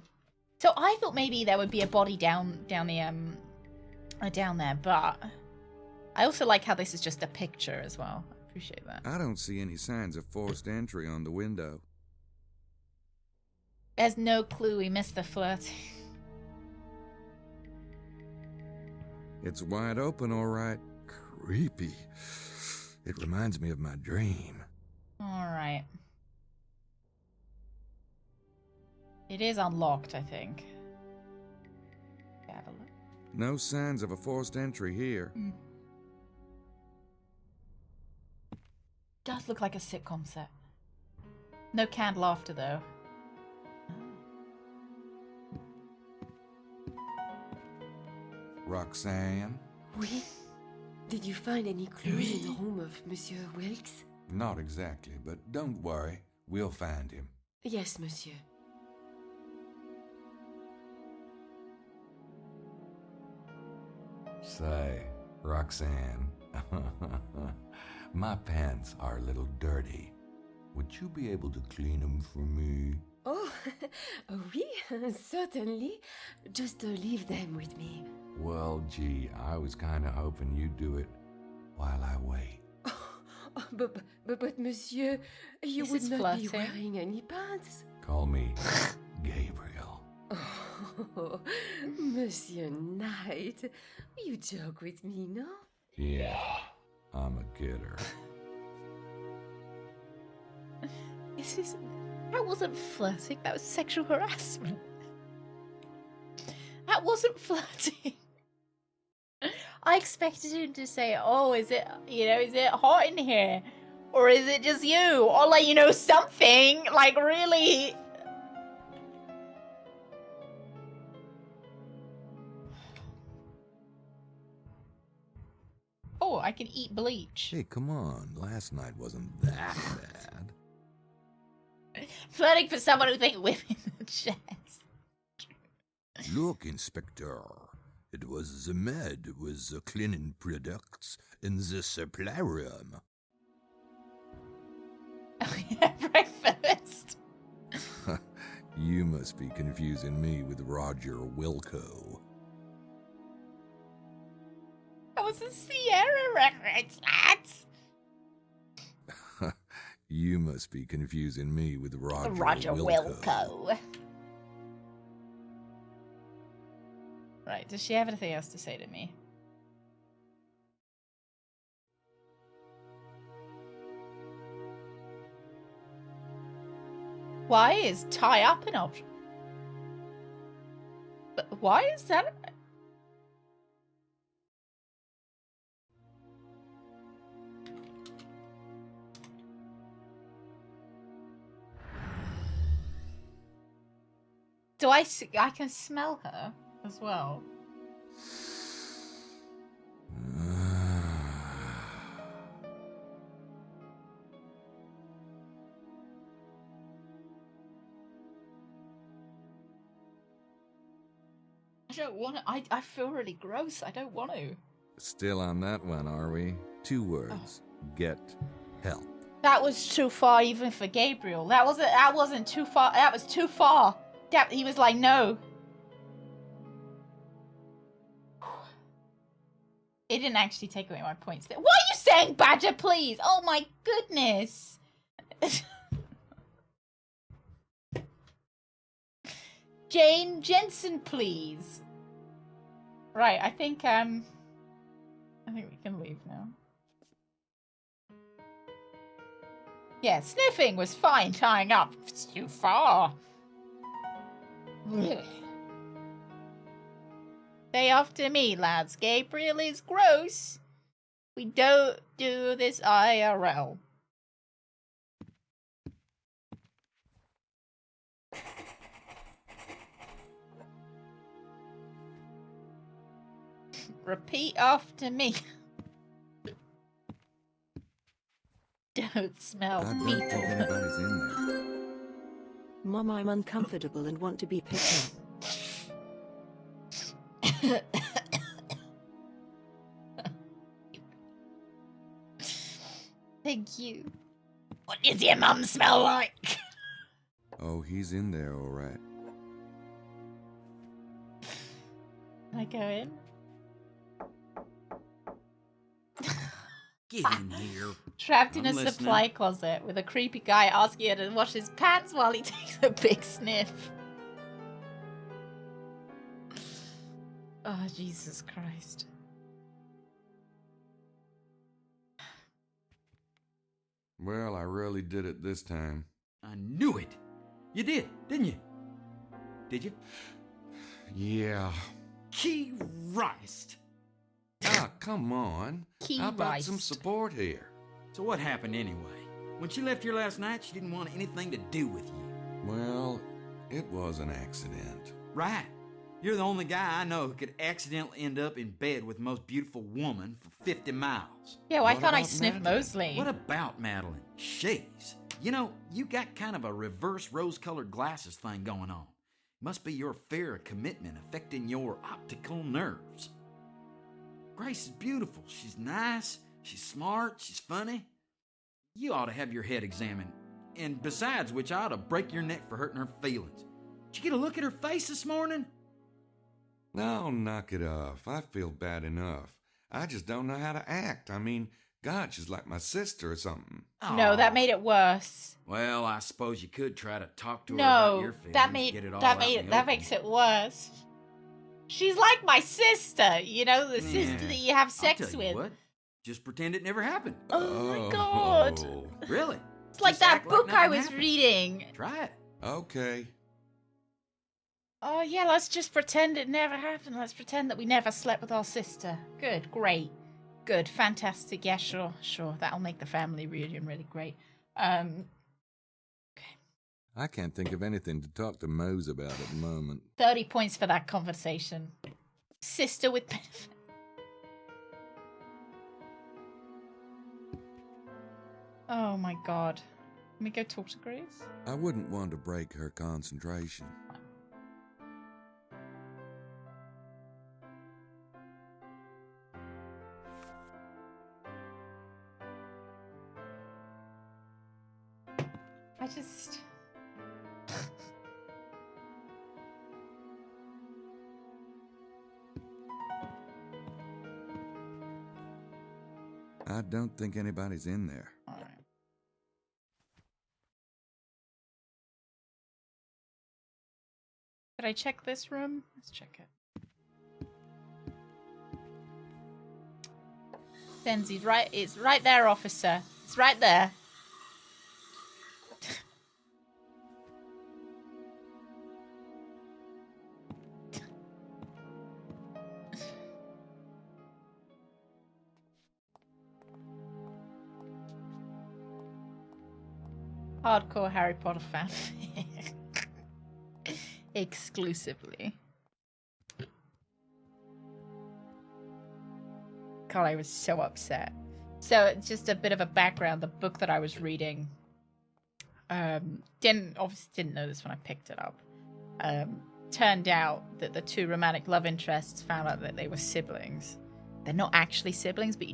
So I thought maybe there would be a body down there, but I also like how this is just a picture as well. I appreciate that. I don't see any signs of forced entry on the window. There's no clue we missed the flirting. It's wide open, all right. Creepy. It reminds me of my dream. All right. It is unlocked, I think. Have a look. No signs of a forced entry here. Does look like a sitcom set. No canned laughter, though. Roxanne? Oui? Did you find any clues in the room of Monsieur Wilkes? Not exactly, but don't worry. We'll find him. Yes, monsieur. Say, Roxanne, my pants are a little dirty. Would you be able to clean them for me? Oh, oui, certainly. Just leave them with me. Well, gee, I was kind of hoping you'd do it while I wait. Oh, but monsieur, you This would is not be flirting. wearing any pants. Call me Gabriel. Oh, Monsieur Knight, you joke with me, no? Yeah, I'm a kidder. That wasn't flirting, that was sexual harassment. That wasn't flirting. I expected him to say, oh, is it hot in here? Or is it just you? Or like, something, like really. Oh, I can eat bleach. Hey, come on. Last night wasn't that bad. Flirting for someone who thinks women are chest. Look, Inspector. It was the maid with the cleaning products in the supply room. Oh yeah, breakfast. You must be confusing me with Roger Wilco. That was a Sierra reference, lads. You must be confusing me with Roger Wilco. Right, does she have anything else to say to me? Why is tie up an option? But why is that? Do I can smell her as well. I don't want to. I feel really gross. I don't want to. Still on that one, are we? 2 words. Get help. That was too far even for Gabriel. That wasn't too far. That was too far. He was like, no. It didn't actually take away my points. Why are you saying Badger, please? Oh my goodness. Jane Jensen, please. Right, I think we can leave now. Yeah, sniffing was fine. Tying up, it's too far. Ugh. Stay after me, lads. Gabriel is gross. We don't do this IRL. Repeat after me. Don't smell I don't people. think anybody's in there. Mom, I'm uncomfortable and want to be picked up. Thank you. What does your mum smell like? Oh, he's in there, all right. Can I go in? Get in here. Trapped in I'm a listening. supply closet with a creepy guy asking her to wash his pants while he takes a big sniff. Oh, Jesus Christ. Well, I really did it this time. I knew it. You did, didn't you? Did you? Yeah. Christ. Ah, come on. How about some Christ. support here? So what happened anyway? When she left here last night, she didn't want anything to do with you. Well, it was an accident. Right. You're the only guy I know who could accidentally end up in bed with the most beautiful woman for 50 miles. Yeah, why What can't I about sniff Madeline? Mosley? What about Madeline? She's. You know, you got kind of a reverse rose-colored glasses thing going on. Must be your fear of commitment affecting your optical nerves. Grace is beautiful. She's nice. She's smart. She's funny. You ought to have your head examined. And besides which, I ought to break your neck for hurting her feelings. Did you get a look at her face this morning? Now, knock it off. I feel bad enough. I just don't know how to act. I mean, God, she's like my sister or something. No, that Aw. made it worse. Well, I suppose you could try to talk to her about No, your feelings. Get it all out in the that open. makes it worse. She's like my sister, you know, the sister Yeah. that you have I'll sex tell you with. what. Just pretend it never happened. Oh my God. Really? It's like Just that act book I nothing was happened. reading. Try it. Okay. Oh yeah, let's just pretend it never happened. Let's pretend that we never slept with our sister. Good, great. Good, fantastic. Yeah, sure. That'll make the family reunion really great. I can't think of anything to talk to Mose about at the moment. 30 points for that conversation. Sister with benefit. Oh my God. Can we go talk to Grace? I wouldn't want to break her concentration. I just... I don't think anybody's in there. All right. Did I check this room? Let's check it. Denzi's right. It's right there, officer. It's right there. Hardcore Harry Potter fan. Exclusively. God, I was so upset. So, it's just a bit of a background. The book that I was reading, obviously didn't know this when I picked it up. Turned out that the two romantic love interests found out that they were siblings. They're not actually siblings, but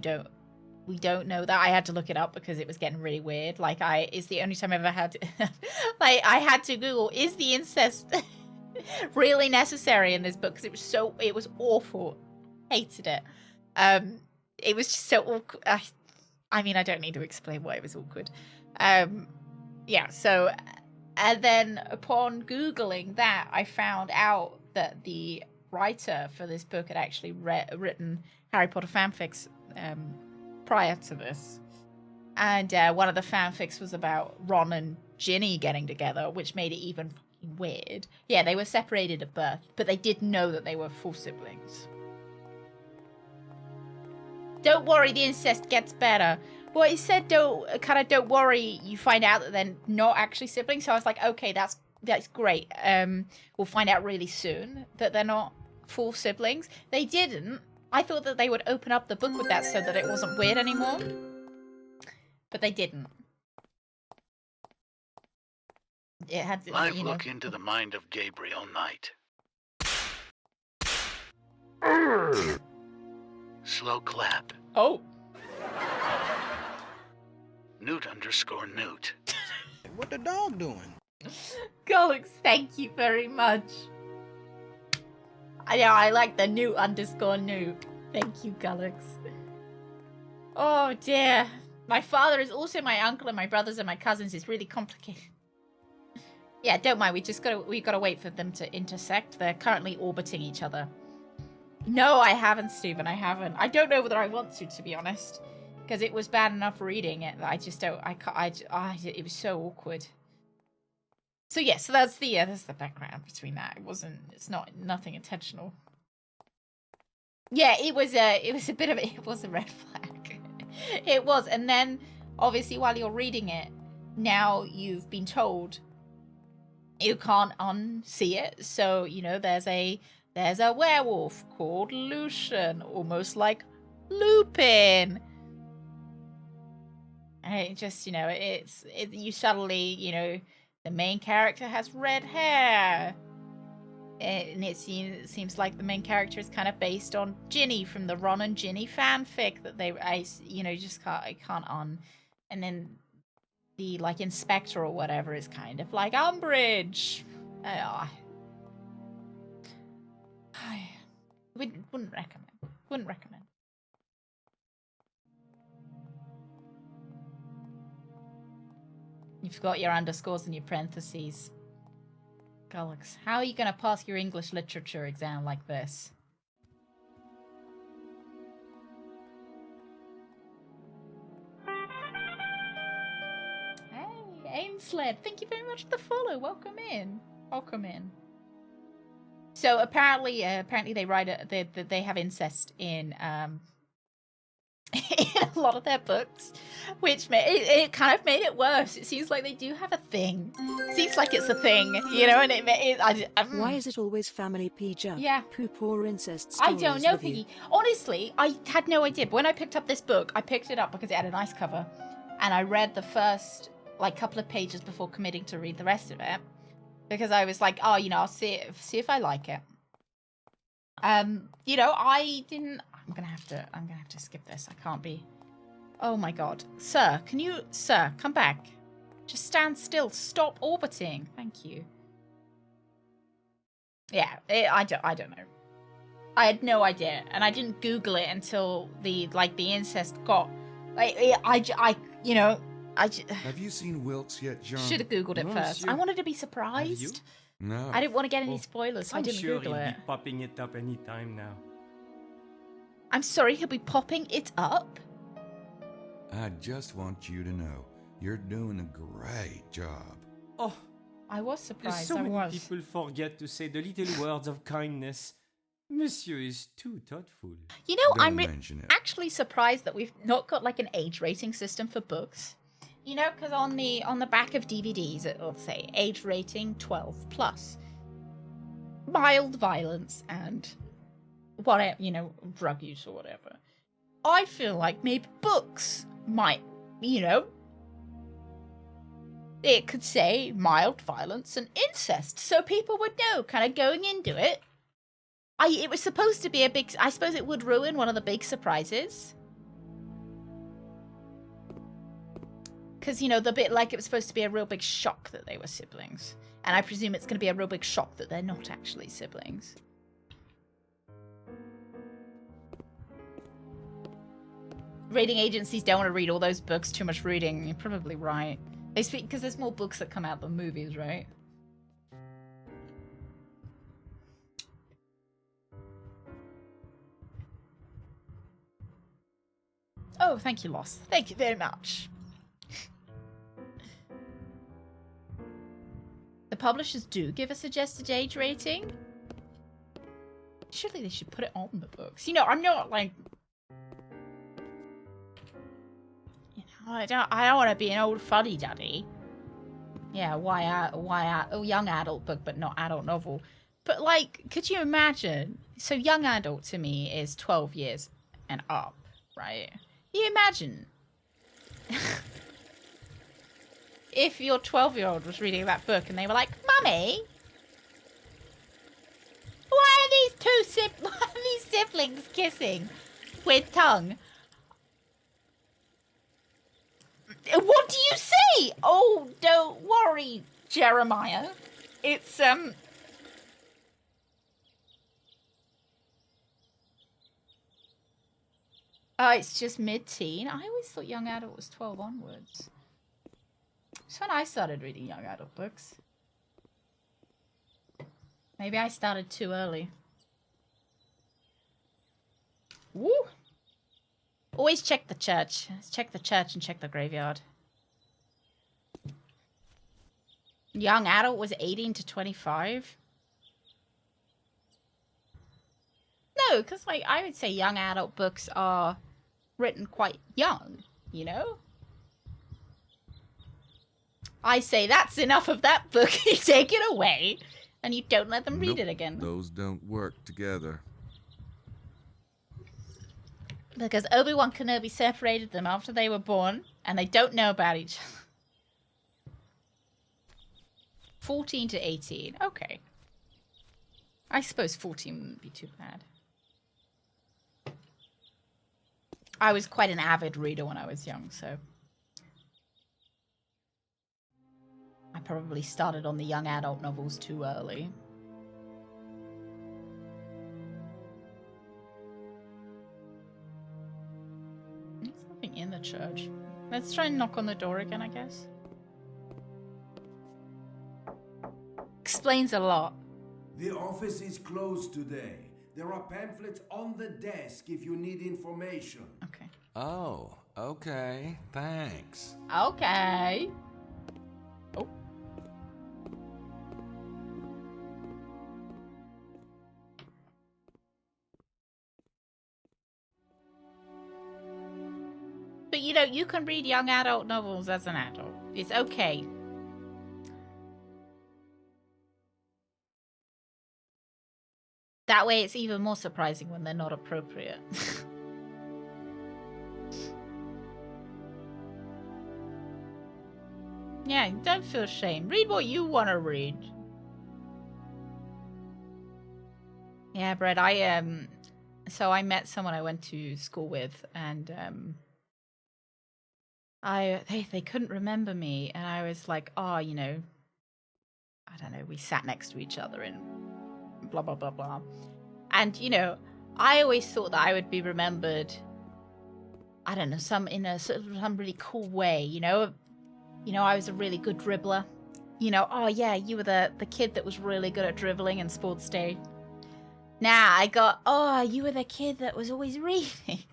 we don't know that. I had to look it up because it was getting really weird. Like, it's the only time I ever had to, like, I had to Google, is the incest really necessary in this book? Because it was awful. Hated it. It was just so awkward. I mean, I don't need to explain why it was awkward. Yeah, so, and then upon Googling that, I found out that the writer for this book had actually written Harry Potter fanfics prior to this. And one of the fanfics was about Ron and Ginny getting together, which made it even fucking weird. Yeah, they were separated at birth, but they did know that they were full siblings. Don't worry, the incest gets better. Well, he said don't worry, you find out that they're not actually siblings. So I was like, okay, that's great. We'll find out really soon that they're not full siblings. They didn't. I thought that they would open up the book with that so that it wasn't weird anymore. But they didn't. It had to, Live look into the mind of Gabriel Knight. Slow clap. Oh. Newt_Newt. What the dog doing? Gollux, thank you very much. I like the Newt_Newt. Thank you, Gollux. Oh dear. My father is also my uncle, and my brothers and my cousins. It's really complicated. Yeah, don't mind. We gotta wait for them to intersect. They're currently orbiting each other. No, I haven't, Stephen. I haven't. I don't know whether I want to be honest, because it was bad enough reading it that I just don't. It was so awkward. So yeah, so that's the background between that. It's nothing intentional. Yeah, it was a bit of it was a red flag. It was, and then obviously while you're reading it, now you've been told you can't unsee it. So, you know, there's a werewolf called Lucian, almost like Lupin. And it just, you know, you suddenly, you know, the main character has red hair. And it seems like the main character is kind of based on Ginny from the Ron and Ginny fanfic that I just can't un. And then the like inspector or whatever is kind of like Umbridge. Wouldn't recommend. You've got your underscores and your parentheses. Gollux, how are you going to pass your English literature exam like this? Hey, Ainsled, thank you very much for the follow. Welcome in. So apparently they write they have incest in in a lot of their books, which it kind of made it worse. It seems like they do have a thing. Seems like it's a thing, you know, and Why is it always family PJ? Yeah. Poop or incest I stories don't know, with you? Piggy. Honestly, I had no idea. But when I picked up this book, I picked it up because it had a nice cover, and I read the first like couple of pages before committing to read the rest of it, because I was like, oh, you know, I'll see if I like it. You know, I didn't. I'm gonna have to skip this. I can't be. Oh my god, sir, come back? Just stand still. Stop orbiting. Thank you. Yeah, I don't know. I had no idea, and I didn't Google it until the incest got. You know, Have you seen Wilkes yet, John? Should have Googled it first. I wanted to be surprised. No. I didn't want to get any spoilers, so I didn't Google it. I'm sure he'll be popping it up any time now. I'm sorry, he'll be popping it up? I just want you to know, you're doing a great job. Oh, I was surprised. so many people forget to say the little words of kindness. Monsieur is too thoughtful. You know, Don't I'm actually surprised that we've not got like an age rating system for books. You know, because on the back of DVDs it'll say age rating 12+, mild violence and whatever, you know, drug use or whatever. I feel like maybe books might, you know, it could say mild violence and incest, so people would know, kind of going into it. It was supposed to be a big. I suppose it would ruin one of the big surprises. Because, you know, the bit like it was supposed to be a real big shock that they were siblings. And I presume it's going to be a real big shock that they're not actually siblings. Rating agencies don't want to read all those books, too much reading. You're probably right. They speak because there's more books that come out than movies, right? Oh, thank you, Lost. Thank you very much. The publishers do give a suggested age rating. Surely they should put it on the books. You know, I'm not like... You know, I don't want to be an old fuddy-duddy. Yeah, young adult book, but not adult novel. But, like, could you imagine? So young adult to me is 12 years and up, right? You imagine if your 12-year-old was reading that book and they were like, Mummy, why are these siblings kissing with tongue? What do you say? Oh, don't worry, Jeremiah. It's oh, it's just mid-teen. I always thought young adult was 12 onwards. It's when I started reading young adult books. Maybe I started too early. Woo! Always check the church. Check the church and check the graveyard. Young adult was 18 to 25. No, because like I would say young adult books are written quite young, you know? I say that's enough of that book. You take it away and you don't let them read it again. Those don't work together. Because Obi-Wan Kenobi separated them after they were born and they don't know about each other. 14 to 18. Okay. I suppose 14 wouldn't be too bad. I was quite an avid reader when I was young, so I probably started on the young adult novels too early. There's nothing in the church. Let's try and knock on the door again, I guess. Explains a lot. The office is closed today. There are pamphlets on the desk if you need information. Okay. Oh, okay. Thanks. Okay. Oh. But you know, you can read young adult novels as an adult. It's okay. That way it's even more surprising when they're not appropriate. Yeah, don't feel shame. Read what you want to read. Yeah, Brett, so I met someone I went to school with and they couldn't remember me and I was like, oh, you know, I don't know, we sat next to each other and blah blah blah blah. And you know, I always thought that I would be remembered, I don't know, some really cool way, you know, I was a really good dribbler. You know, oh yeah, you were the kid that was really good at dribbling in sports day. Now I got, oh, you were the kid that was always reading.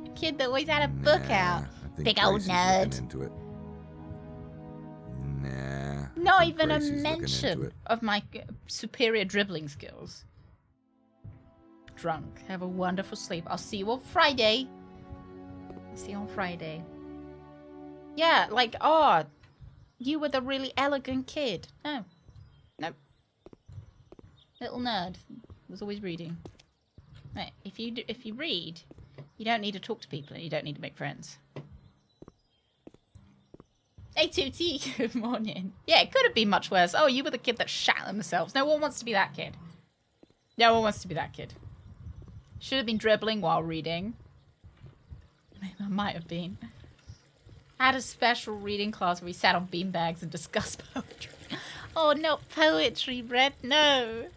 The kid that always had a book out. Big old nerd. Into it. Nah. Not even a mention of my superior dribbling skills. Drunk. Have a wonderful sleep. I'll see you on Friday. Yeah, like, oh, you were the really elegant kid. No. Nope. Little nerd. Was always reading. Right, if you read, you don't need to talk to people and you don't need to make friends. Hey, Tootie, good morning. Yeah, it could have been much worse. Oh, you were the kid that shat themselves. No one wants to be that kid. No one wants to be that kid. Should have been dribbling while reading. I might have been. Had a special reading class where we sat on beanbags and discussed poetry. Oh, not poetry, Brett, no.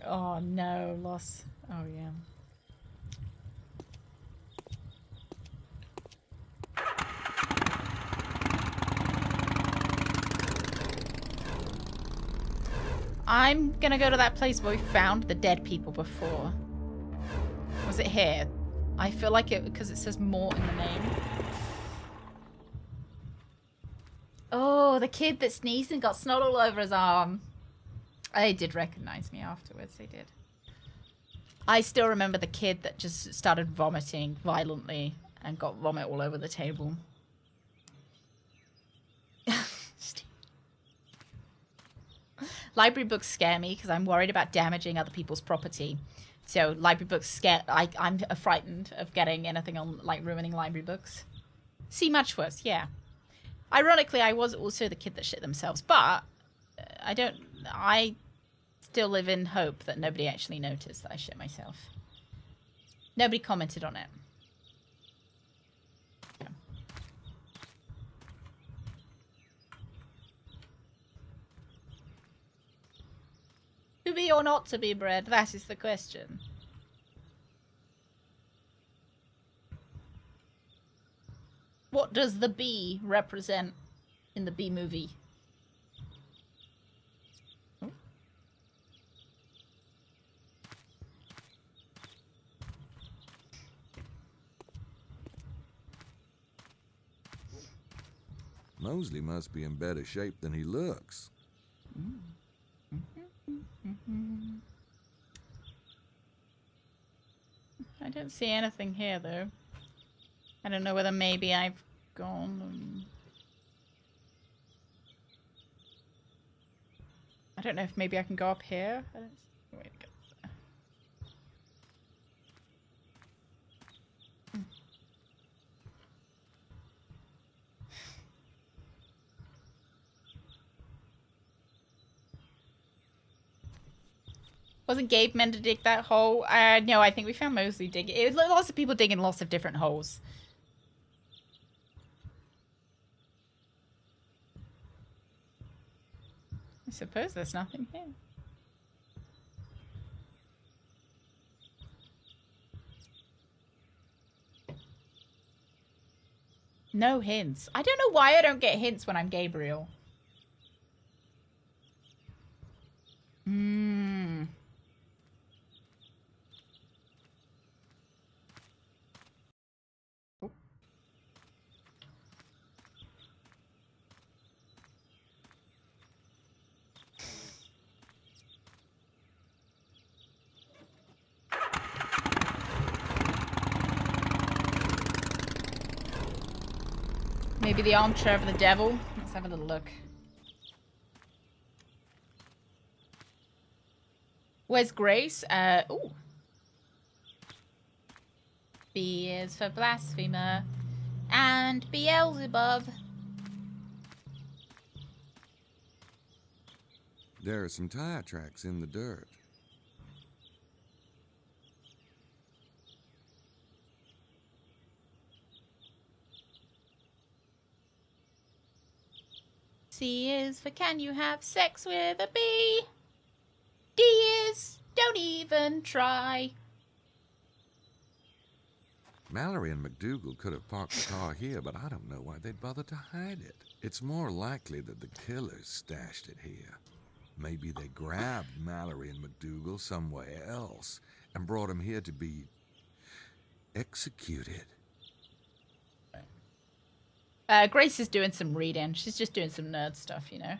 Oh, no, loss. Oh, yeah. I'm gonna go to that place where we found the dead people before. Was it here? I feel like it because it says more in the name. Oh, the kid that sneezed and got snot all over his arm. They did recognize me afterwards, they did. I still remember the kid that just started vomiting violently and got vomit all over the table. Library books scare me because I'm worried about damaging other people's property. So library books scare. I'm frightened of getting anything on, like, ruining library books. See, much worse, yeah. Ironically, I was also the kid that shit themselves, but I still live in hope that nobody actually noticed that I shit myself. Nobody commented on it. Yeah. To be or not to be bred, that is the question. What does the bee represent in the bee movie? Mosley must be in better shape than he looks. I don't see anything here, though. I don't know whether maybe I've gone... I don't know if maybe I can go up here. I don't... Wait, go. Wasn't Gabe meant to dig that hole? No, I think we found Mosley digging. It was lots of people digging lots of different holes. I suppose there's nothing here. No hints. I don't know why I don't get hints when I'm Gabriel. Maybe the armchair of the devil. Let's have a little look. Where's Grace? Ooh. B is for blasphemer. And Beelzebub. There are some tire tracks in the dirt. C is for can you have sex with a bee? D is don't even try. Mallory and McDougal could have parked the car here, but I don't know why they'd bother to hide it. It's more likely that the killers stashed it here. Maybe they grabbed Mallory and McDougal somewhere else and brought them here to be executed. Grace is doing some reading. She's just doing some nerd stuff, you know.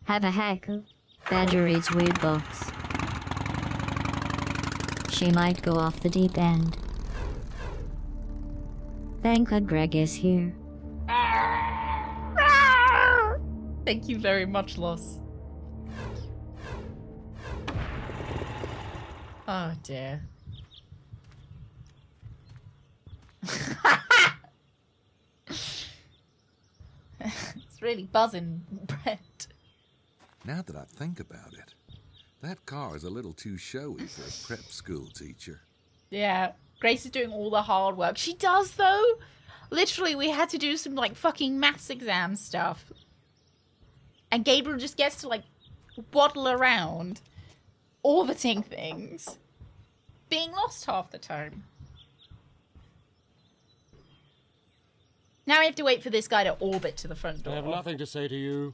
Have a hacker. Badger reads weird books. She might go off the deep end. Thank God Greg is here. Thank you very much, Loss. Oh dear. It's really buzzing, Brett. Now that I think about it, that car is a little too showy for a prep school teacher. Yeah, Grace is doing all the hard work. She does, though. Literally, we had to do some, like, fucking maths exam stuff. And Gabriel just gets to, like, waddle around, orbiting things, being lost half the time. Now we have to wait for this guy to orbit to the front door. I have nothing to say to you.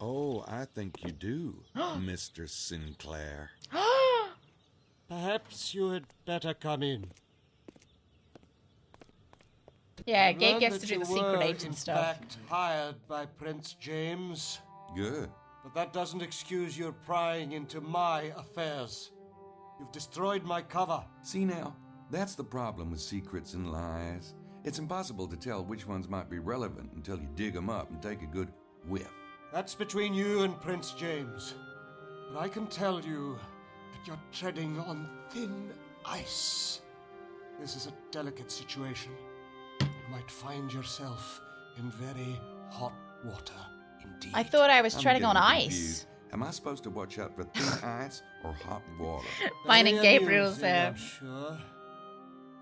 Oh, I think you do, Mr. Sinclair. Perhaps you had better come in. Yeah, I Gabe learned gets that to do the you secret were, agent in stuff. fact, hired by Prince James. Good. But that doesn't excuse your prying into my affairs. You've destroyed my cover. See now, that's the problem with secrets and lies. It's impossible to tell which ones might be relevant until you dig them up and take a good whiff. That's between you and Prince James. But I can tell you that you're treading on thin ice. This is a delicate situation. You might find yourself in very hot water indeed. I thought I was I'm treading on getting ice. confused. Am I supposed to watch out for thin ice or hot water? Finding Very Gabriel's amusing, I'm sure.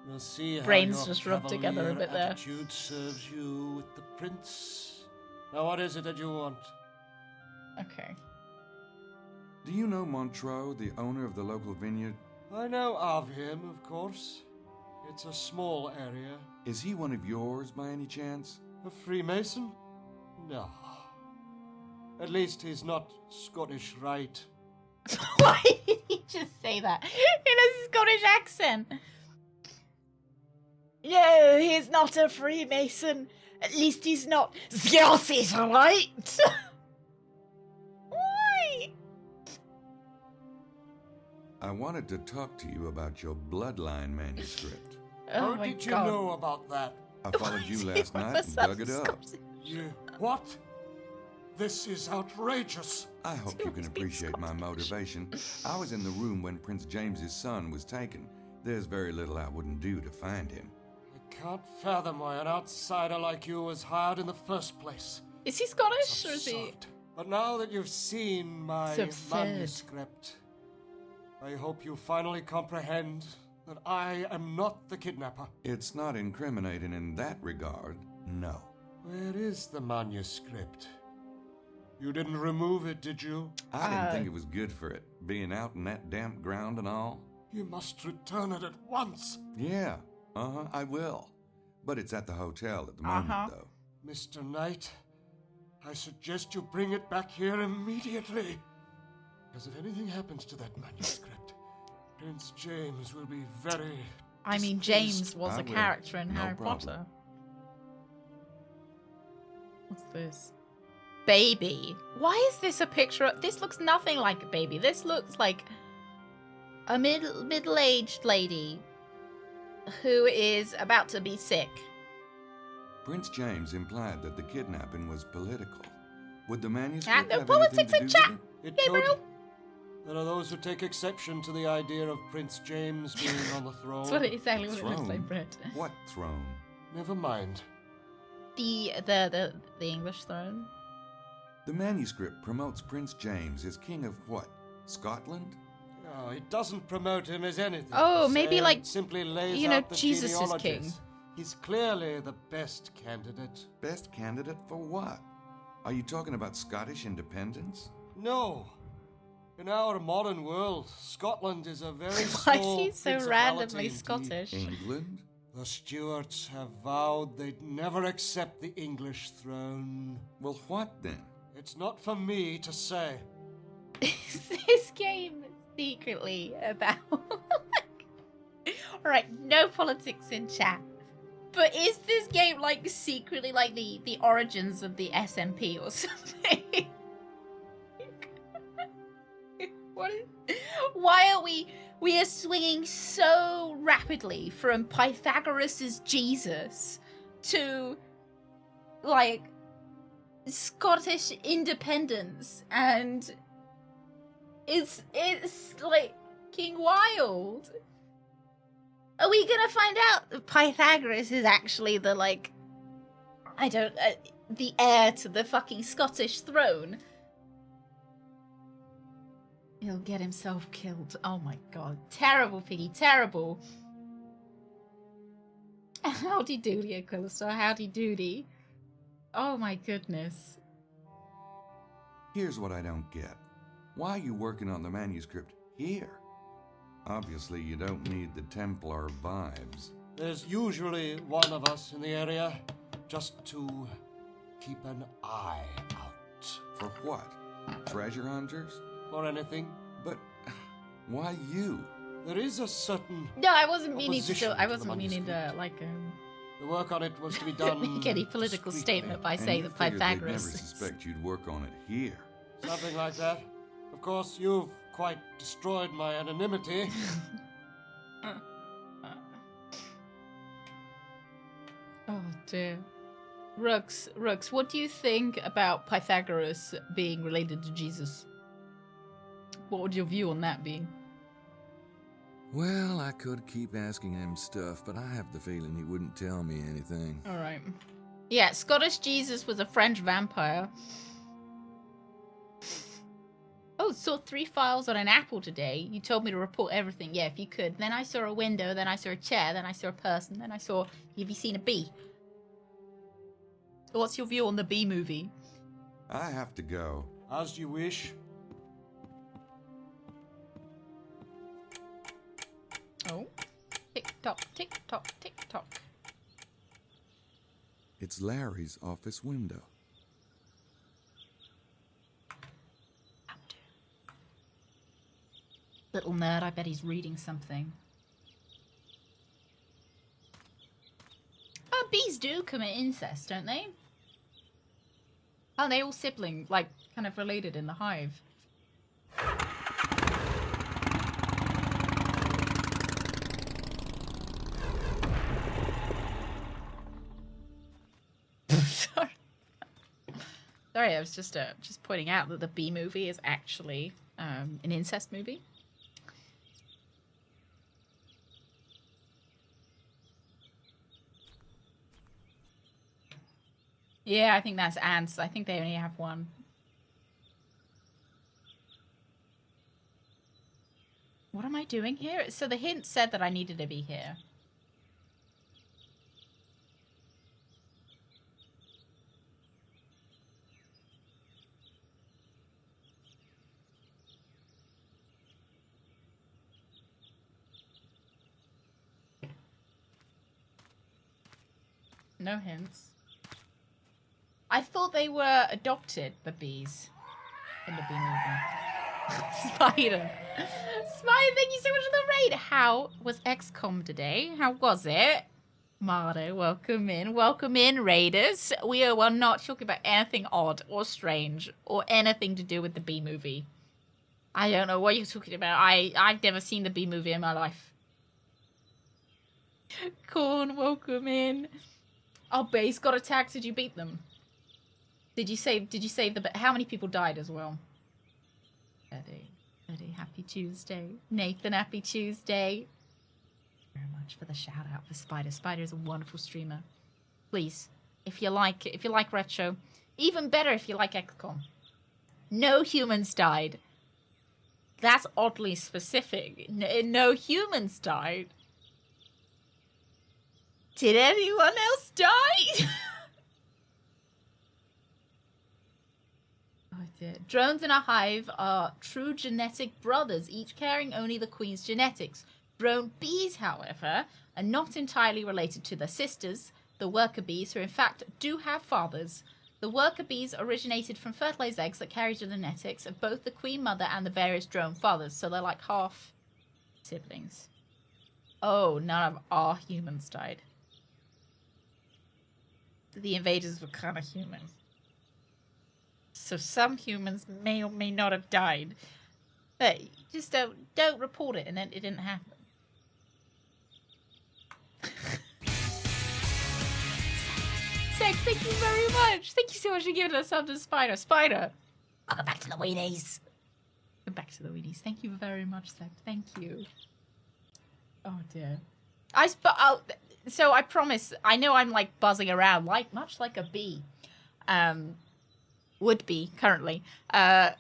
We'll see brains how your just rubbed together a cavalier bit there. attitude serves you with the prince. Now, what is it that you want? Okay. Do you know Montreux, the owner of the local vineyard? I know of him, of course. It's a small area. Is he one of yours by any chance? A Freemason? No. At least he's not Scottish Rite. Why did he just say that in a Scottish accent? No, he's not a Freemason. At least he's not Scottish Rite. Why? I wanted to talk to you about your bloodline manuscript. Oh How my did you God. know about that? I followed you last night and dug it up. You... What? This is outrageous. I hope you can appreciate my motivation. I was in the room when Prince James's son was taken. There's very little I wouldn't do to find him. I can't fathom why an outsider like you was hired in the first place. Is he Scottish or is he? But now that you've seen my It's absurd. manuscript, I hope you finally comprehend that I am not the kidnapper. It's not incriminating in that regard, no. Where is the manuscript? You didn't remove it, did you? I didn't think it was good for it, being out in that damp ground and all. You must return it at once. Yeah, I will. But it's at the hotel at the moment, though. Mr. Knight, I suggest you bring it back here immediately. Because if anything happens to that manuscript, Prince James will be very I mean, James was a character in Harry Potter. What's this? Baby. Why is this a picture of... This looks nothing like a baby. This looks like a middle-aged lady who is about to be sick. Prince James implied that the kidnapping was political. Would the manuscript And no have politics anything in to do chat, with it? Gabriel. There are those who take exception to the idea of Prince James being on the throne. That's what exactly what it looks Throne? like, Brett. What throne? Never mind. The English throne. The manuscript promotes Prince James as king of what? Scotland? No, it doesn't promote him as anything. Oh, per maybe se. like, It simply lays you know, out the Jesus is king. genealogies. He's clearly the best candidate. Best candidate for what? Are you talking about Scottish independence? No. In our modern world, Scotland is a very Why small is he so principality randomly indeed. Scottish? England? The Stuarts have vowed they'd never accept the English throne. Well, what then? It's not for me to say. Is this game secretly about... Alright, no politics in chat. But is this game like secretly like the origins of the SMP or something? What is... Why are we are swinging so rapidly from Pythagoras' Jesus to like Scottish independence, and it's like King Wild. Are we gonna find out that Pythagoras is actually the like the heir to the fucking Scottish throne? He'll get himself killed. Oh my god. Terrible, Piggy. Terrible. Howdy doody, Aquilista. Howdy doody. Oh my goodness. Here's what I don't get. Why are you working on the manuscript here? Obviously, you don't need the Templar vibes. There's usually one of us in the area, just to keep an eye out. For what? Treasure hunters? For anything. But why you? There is a certain. No, I wasn't meaning to. opposition I the wasn't meaning to like The work on it was to be done. make any political statement by And saying you that figured they'd never Pythagoras. suspect you'd work on it here. Something like that. Of course, you've quite destroyed my anonymity. Oh dear. Rux, what do you think about Pythagoras being related to Jesus? What would your view on that be? Well, I could keep asking him stuff, but I have the feeling he wouldn't tell me anything. All right. Yeah, Scottish Jesus was a French vampire. Oh, saw 3 files on an apple today. You told me to report everything. Yeah, if you could. Then I saw a window, then I saw a chair, then I saw a person, then I saw... Have you seen a bee? What's your view on the bee movie? I have to go. As you wish. Oh. Tick-tock, tick-tock, tick-tock. It's Larry's office window. Little nerd, I bet he's reading something. Oh, bees do commit incest, don't they? Oh, they all sibling, like, kind of related in the hive. Sorry, I was just pointing out that the Bee movie is actually an incest movie. Yeah, I think that's ants. I think they only have one. What am I doing here? So the hint said that I needed to be here. No hints. I thought they were adopted, the bees, in the bee movie. Spider. Spider, thank you so much for the raid. How was XCOM today? How was it? Mardo, welcome in. Welcome in, raiders. We are not talking about anything odd or strange or anything to do with the bee movie. I don't know what you're talking about. I've never seen the bee movie in my life. Corn, welcome in. Oh, base got attacked. Did you beat them? Did you save the... How many people died as well? Eddie, happy Tuesday. Nathan, happy Tuesday. Thank you very much for the shout out for Spider. Spider is a wonderful streamer. Please, if you like retro, even better if you like XCOM. No humans died. That's oddly specific. No humans died. Did anyone else die? Oh dear. Drones in a hive are true genetic brothers, each carrying only the queen's genetics. Drone bees, however, are not entirely related to their sisters, the worker bees, who in fact do have fathers. The worker bees originated from fertilized eggs that carry the genetics of both the queen mother and the various drone fathers, so they're like half siblings. Oh, none of our humans died. The invaders were kind of human. So some humans may or may not have died. But just don't report it and then it didn't happen. Sek, thank you very much. Thank you so much for giving us up to Spider. Spider. Welcome back to the weenies. Welcome back to the weenies. Thank you very much, Sek. Thank you. Oh dear. So I promise, I know I'm like buzzing around, much like a bee, would be currently.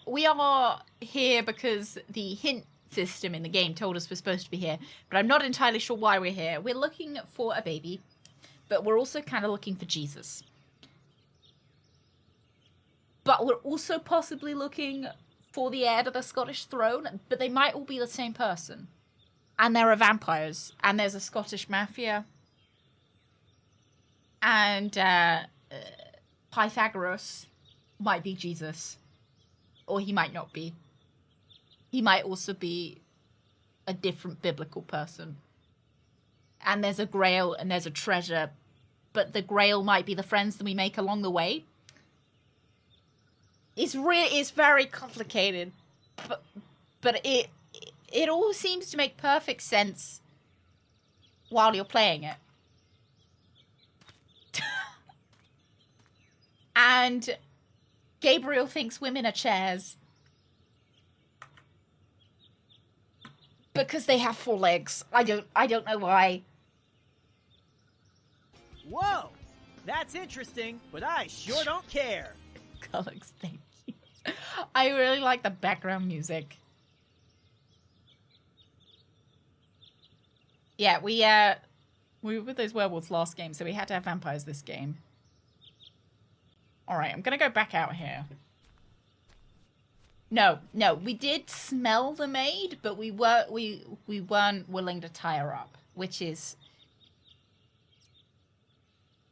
We are here because the hint system in the game told us we're supposed to be here, but I'm not entirely sure why we're here. We're looking for a baby, but we're also kind of looking for Jesus. But we're also possibly looking for the heir to the Scottish throne, but they might all be the same person. And there are vampires, and there's a Scottish mafia. And Pythagoras might be Jesus. Or he might not be. He might also be a different biblical person. And there's a grail and there's a treasure, but the grail might be the friends that we make along the way. It's very complicated, but it all seems to make perfect sense while you're playing it. And Gabriel thinks women are chairs because they have 4 legs. I don't know why. Whoa, that's interesting, but I sure don't care. Alex, thank you. I really like the background music. Yeah, we were with those werewolves last game, so we had to have vampires this game. All right, I'm gonna go back out here. No, we did smell the maid, but we weren't willing to tie her up, which is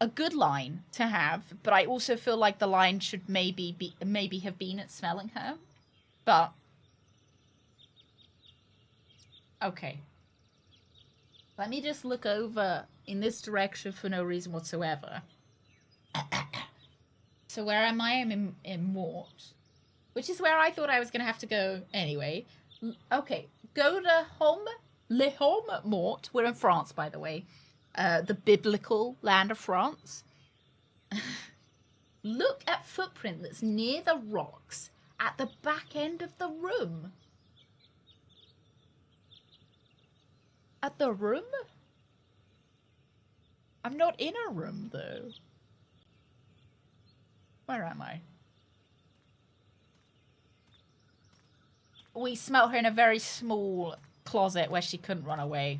a good line to have. But I also feel like the line should maybe have been at smelling her. But okay, let me just look over in this direction for no reason whatsoever. So where am I? I'm in Mort, which is where I thought I was going to have to go anyway. Okay, go to Le Homme Mort. We're in France, by the way. The biblical land of France. Look at footprint that's near the rocks at the back end of the room. At the room? I'm not in a room, though. Where am I? We smelt her in a very small closet where she couldn't run away.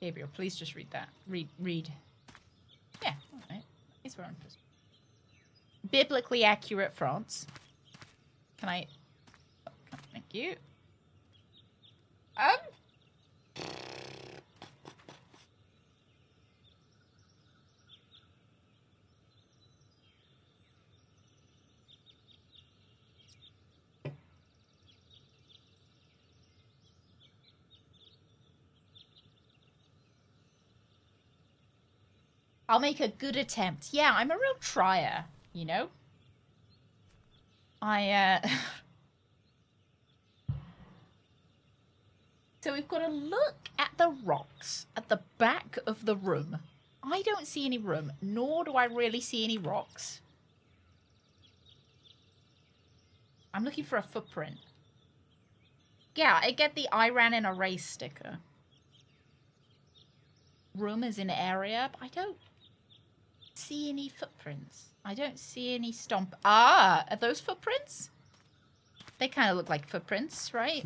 Gabriel, please just read that. Read. Yeah, alright. It's where I'm just... Biblically accurate France. Can I... Oh, thank you. I'll make a good attempt. Yeah, I'm a real trier, you know? So we've got to look at the rocks at the back of the room. I don't see any room, nor do I really see any rocks. I'm looking for a footprint. Yeah, I get the I ran in a race sticker. Room is in area, but I don't see any footprints. I don't see any stomp. Ah, are those footprints? They kind of look like footprints, right?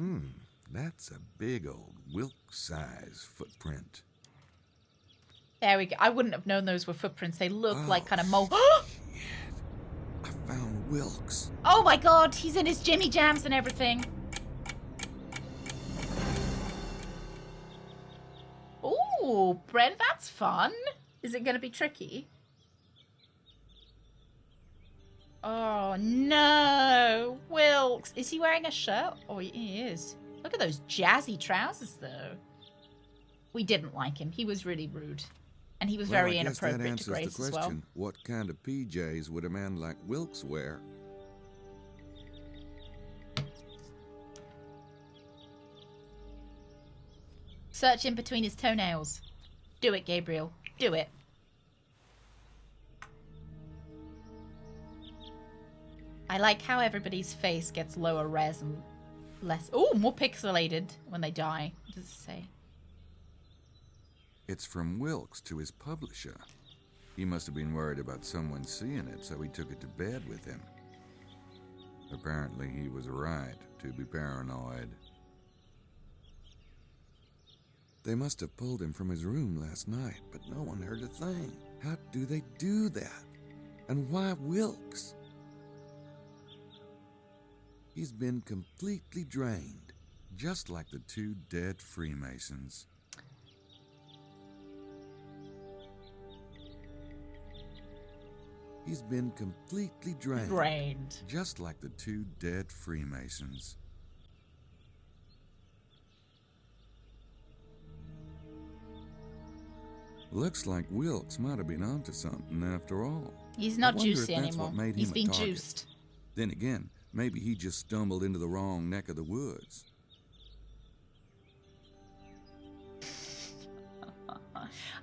That's a big old Wilkes-size footprint. There we go. I wouldn't have known those were footprints. They look like kind of mole. I found Wilkes. Oh my god, he's in his Jimmy Jams and everything. Ooh, Brent, that's fun. Is it going to be tricky? Oh, no. Wilkes. Is he wearing a shirt? Oh, he is. Look at those jazzy trousers, though. We didn't like him. He was really rude. And he was very inappropriate to Grace as well. What kind of PJs would a man like Wilkes wear? Search in between his toenails. Do it, Gabriel. Do it. I like how everybody's face gets lower res and less... Oh, more pixelated when they die. What does it say? It's from Wilkes to his publisher. He must have been worried about someone seeing it, so he took it to bed with him. Apparently he was right to be paranoid. They must have pulled him from his room last night, but no one heard a thing. How do they do that? And why Wilkes? He's been completely drained, just like the 2 dead Freemasons. He's been completely drained, just like the 2 dead Freemasons. Looks like Wilkes might have been onto something after all. He's not I wonder juicy if that's anymore. what made He's him a being target. juiced. Then again, maybe he just stumbled into the wrong neck of the woods.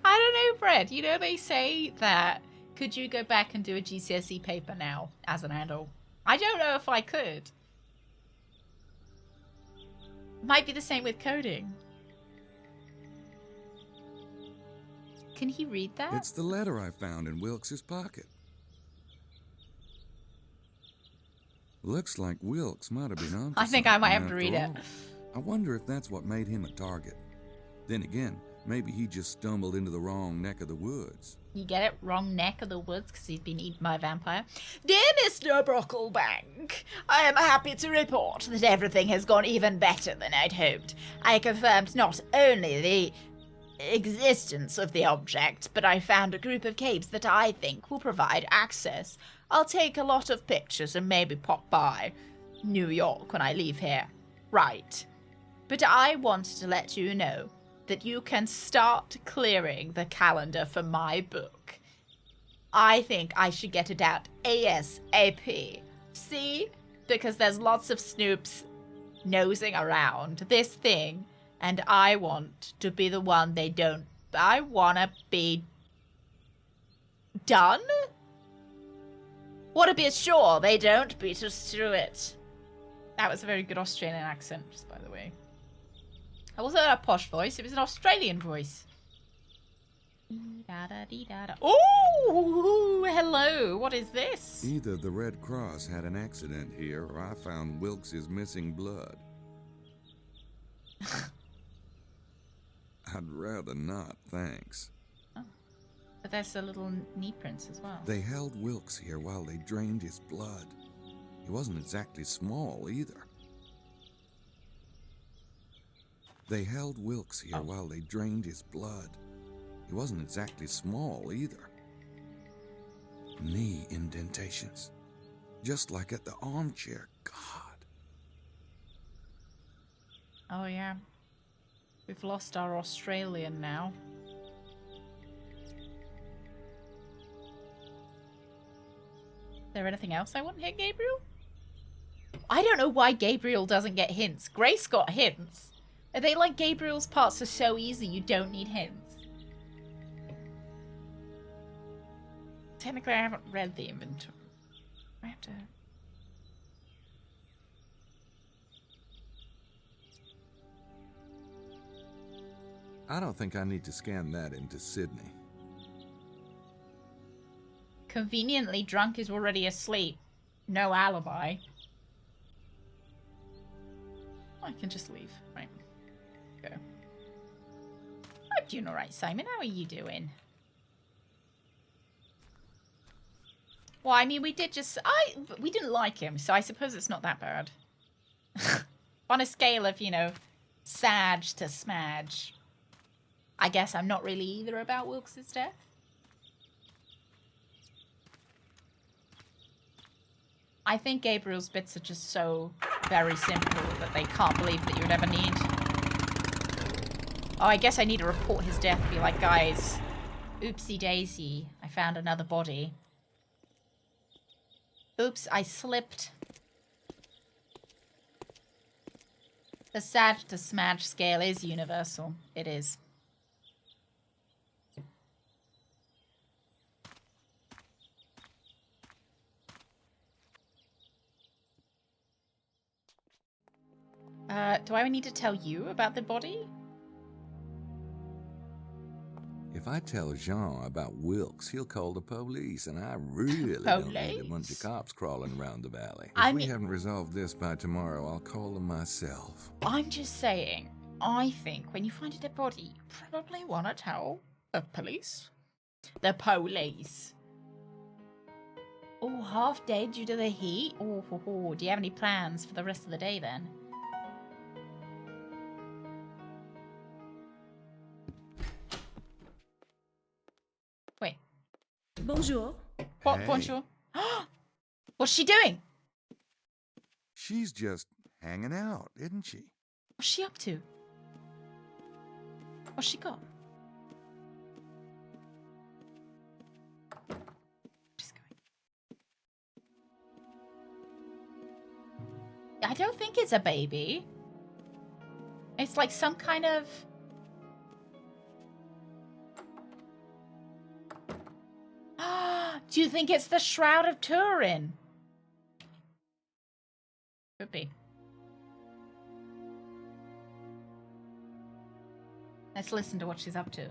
I don't know, Brett. You know, they say that could you go back and do a GCSE paper now as an adult? I don't know if I could. Might be the same with coding. Can he read that? It's the letter I found in Wilkes's pocket. Looks like Wilkes might have been onto I think I might have to something read it. after all. I wonder if that's what made him a target. Then again, maybe he just stumbled into the wrong neck of the woods. You get it? Wrong neck of the woods because he's been eaten by a vampire. Dear Mr. Brocklebank, I am happy to report that everything has gone even better than I'd hoped. I confirmed not only the existence of the object, but I found a group of caves that I think will provide access. I'll take a lot of pictures and maybe pop by New York when I leave here. Right. But I wanted to let you know that you can start clearing the calendar for my book. I think I should get it out ASAP. See? Because there's lots of snoops nosing around this thing, and I want to be the one they don't. I want to be done? Want to be sure they don't beat us to it. That was a very good Australian accent, just by the way. It wasn't a posh voice, it was an Australian voice. Oh, hello, what is this? Either the Red Cross had an accident here, or I found Wilkes's missing blood. I'd rather not, thanks. Oh. But there's a little knee prints as well. They held Wilkes here while they drained his blood. He wasn't exactly small, either. They held Wilkes here while they drained his blood. He wasn't exactly small, either. Knee indentations. Just like at the armchair. God. Oh, yeah. We've lost our Australian now. Is there anything else I want here, Gabriel? I don't know why Gabriel doesn't get hints. Grace got hints. Are they like Gabriel's parts are so easy you don't need hints? Technically, I haven't read the inventory. I have to... I don't think I need to scan that into Sydney. Conveniently, drunk is already asleep. No alibi. I can just leave. Right. Go. I'm doing alright, Simon. How are you doing? Well, I mean, we did just... we didn't like him, so I suppose it's not that bad. On a scale of, you know, Sag to Smudge. I guess I'm not really either about Wilkes' death. I think Gabriel's bits are just so very simple that they can't believe that you would ever need. Oh, I guess I need to report his death. Be like, guys, oopsie daisy. I found another body. Oops, I slipped. The Sag to Smudge scale is universal. It is. Do I need to tell you about the body? If I tell Jean about Wilkes, he'll call the police, and I really don't need a bunch of cops crawling around the valley. If we haven't resolved this by tomorrow, I'll call them myself. I'm just saying, I think when you find a dead body, you probably want to tell the police. The police. Oh, half dead due to the heat? Oh, do you have any plans for the rest of the day then? Wait. Bonjour. What? Hey. Bonjour. What's she doing? She's just hanging out, isn't she? What's she up to? What's she got? I don't think it's a baby. It's like some kind of... Do you think it's the Shroud of Turin? Could be. Let's listen to what she's up to.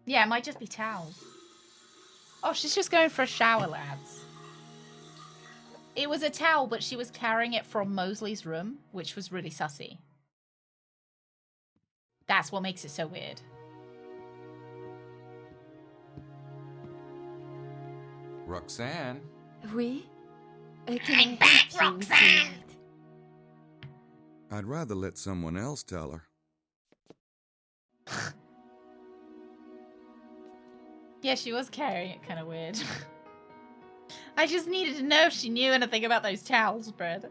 Yeah, it might just be towels. Oh, she's just going for a shower, lads. It was a towel, but she was carrying it from Mosley's room, which was really sussy. That's what makes it so weird. Roxanne? Oui? I'm back, Roxanne! I'd rather let someone else tell her. Yeah, she was carrying it kind of weird. I just needed to know if she knew anything about those towels, Brad.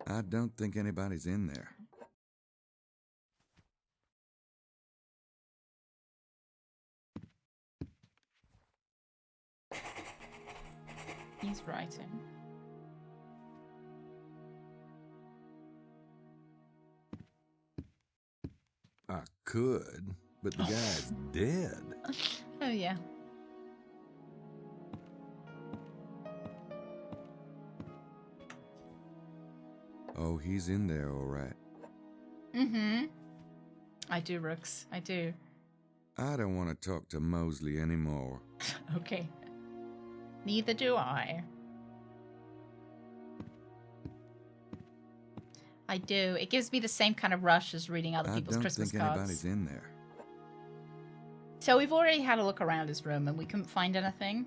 I don't think anybody's in there. He's writing. I could, but the guy's dead. Oh, yeah. Oh, he's in there, all right. Mm-hmm. I do, Rooks. I do. I don't want to talk to Mosley anymore. Okay. Neither do I. I do. It gives me the same kind of rush as reading other people's Christmas cards. I don't think anybody's in there. So we've already had a look around his room and we couldn't find anything.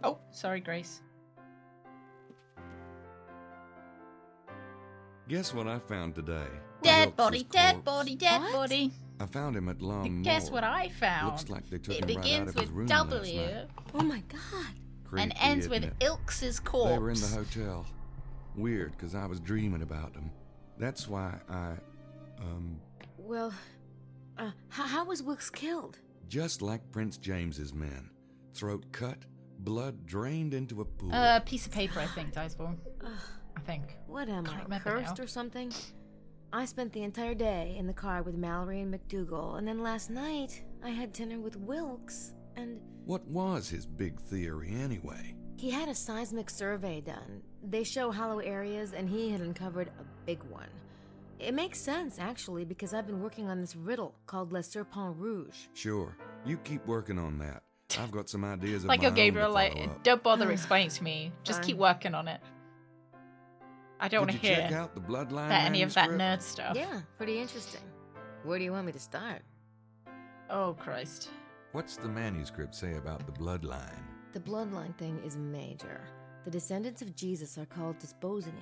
Oh, sorry, Grace. Guess what I found today? Dead body, dead body, dead body. I found him at Long Guess Moor. what I found? Looks like they took It him right out begins of his with room W. last night. Oh my god. And Creepy, ends isn't with it? Ilks's corpse. They were in the hotel. Weird, because I was dreaming about them. That's why I, Well, how was Wilkes killed? just like Prince James's men. Throat cut, blood drained into a pool. A piece of paper, I think, dies for. I think. What am I, remember cursed now. or something? I spent the entire day in the car with Mallory and McDougal, and then last night I had dinner with Wilkes, and... What was his big theory, anyway? He had a seismic survey done. They show hollow areas, and he had uncovered a big one. It makes sense, actually, because I've been working on this riddle called Le Serpent Rouge. Sure, you keep working on that. I've got some ideas of Like my your own Gabriel, to like, follow up. don't bother explaining to me. Just Fine. keep working on it. I don't want to Did you check hear out the bloodline any of that manuscript? nerd stuff. Yeah, pretty interesting. Where do you want me to start? Oh, Christ. What's the manuscript say about the bloodline? The bloodline thing is major. The descendants of Jesus are called Disposini.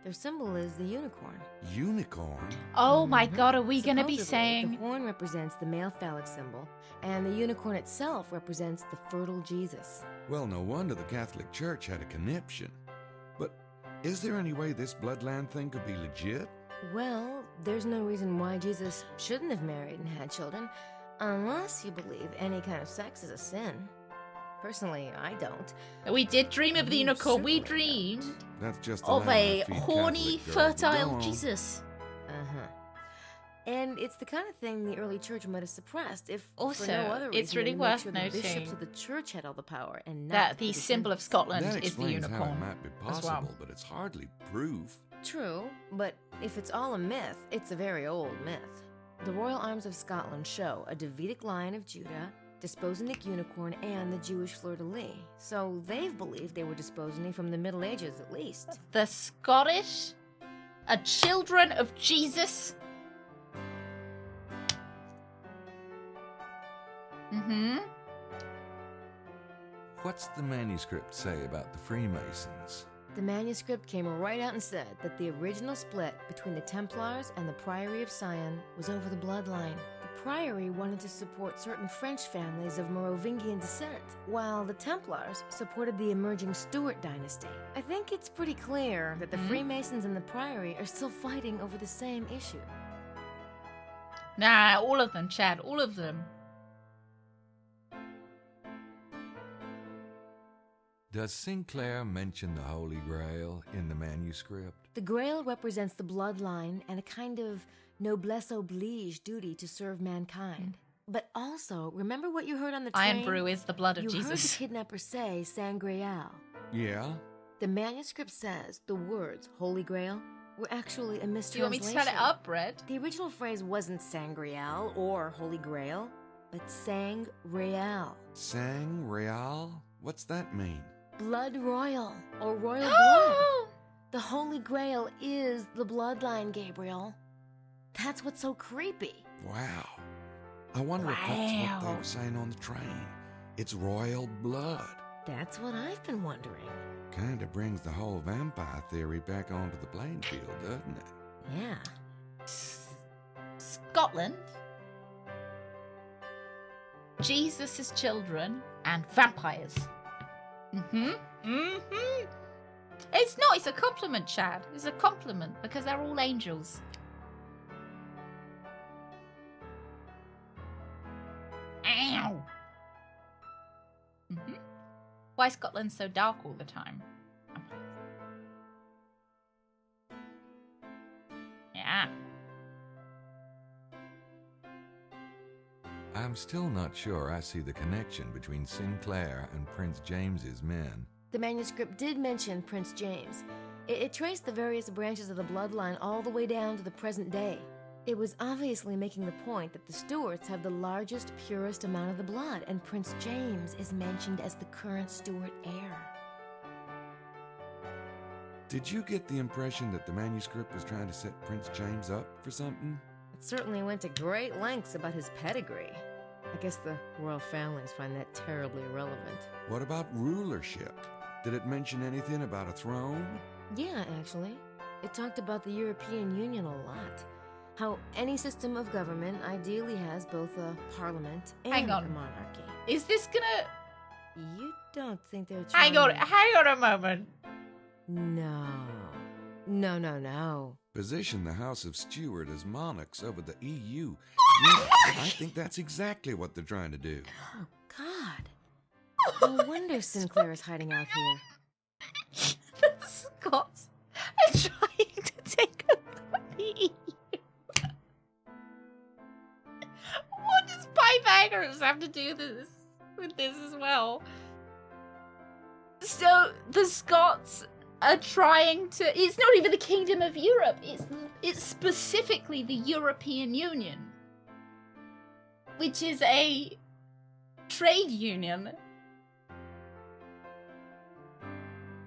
Their symbol is the unicorn. Unicorn? Oh my god, are we gonna be Supposedly, saying... the horn represents the male phallic symbol, and the unicorn itself represents the fertile Jesus. Well, no wonder the Catholic Church had a conniption. But is there any way this bloodline thing could be legit? Well, there's no reason why Jesus shouldn't have married and had children, unless you believe any kind of sex is a sin. Personally, I don't. We did dream of the unicorn. We dreamed That's just of a line I feed horny, Catholic girls. Go fertile on. Jesus. Uh-huh. And it's the kind of thing the early church might have suppressed if Also, for no other reason it's really than to make worth sure the bishops noting of the church had all the power and not That the symbol of Scotland That is the explains how unicorn it might be as possible, well. but it's hardly proof. True, but if it's all a myth, it's a very old myth. The royal arms of Scotland show a Davidic Lion of Judah, Desposinic unicorn, and the Jewish fleur-de-lis. So they've believed they were Desposini from the Middle Ages at least. The Scottish are children of Jesus. Mm-hmm. What's the manuscript say about the Freemasons? The manuscript came right out and said that the original split between the Templars and the Priory of Sion was over the bloodline. The Priory wanted to support certain French families of Merovingian descent, while the Templars supported the emerging Stuart dynasty. I think it's pretty clear that the Freemasons and the Priory are still fighting over the same issue. Nah, all of them, Chad, all of them. Does Sinclair mention the Holy Grail in the manuscript? The Grail represents the bloodline and a kind of noblesse oblige duty to serve mankind. But also, remember what you heard on the train? Iron Brew is the blood of Jesus. You heard the kidnapper say Sangreal. Yeah? The manuscript says the words Holy Grail were actually a mistranslation. Do you want me to set it up, Red? The original phrase wasn't Sangreal or Holy Grail, but Sangreal. Sangreal? What's that mean? Blood royal, or royal blood. The Holy Grail is the bloodline, Gabriel. That's what's so creepy. Wow. I wonder if that's what they were saying on the train. It's royal blood. That's what I've been wondering. Kinda brings the whole vampire theory back onto the playing field, doesn't it? Yeah. Scotland, Jesus' children, and vampires. It's not, it's a compliment, Chad. It's a compliment because they're all angels. Ow! Why is Scotland so dark all the time? Yeah. I'm still not sure I see the connection between Sinclair and Prince James's men. The manuscript did mention Prince James. It traced the various branches of the bloodline all the way down to the present day. It was obviously making the point that the Stuarts have the largest, purest amount of the blood, and Prince James is mentioned as the current Stuart heir. Did you get the impression that the manuscript was trying to set Prince James up for something? It certainly went to great lengths about his pedigree. I guess the royal families find that terribly irrelevant. What about rulership? Did it mention anything about a throne? Yeah, actually. It talked about the European Union a lot. How any system of government ideally has both a parliament and a monarchy. Is this gonna... You don't think they're trying Hang on a moment. No. Position the House of Stuart as monarchs over the EU. Yeah, I think that's exactly what they're trying to do. Oh, God. No wonder Sinclair is hiding out here. The Scots are trying to take over the EU. What does Pythagoras have to do with this as well? So the Scots are trying to... It's not even the Kingdom of Europe. It's specifically the European Union, which is a trade union.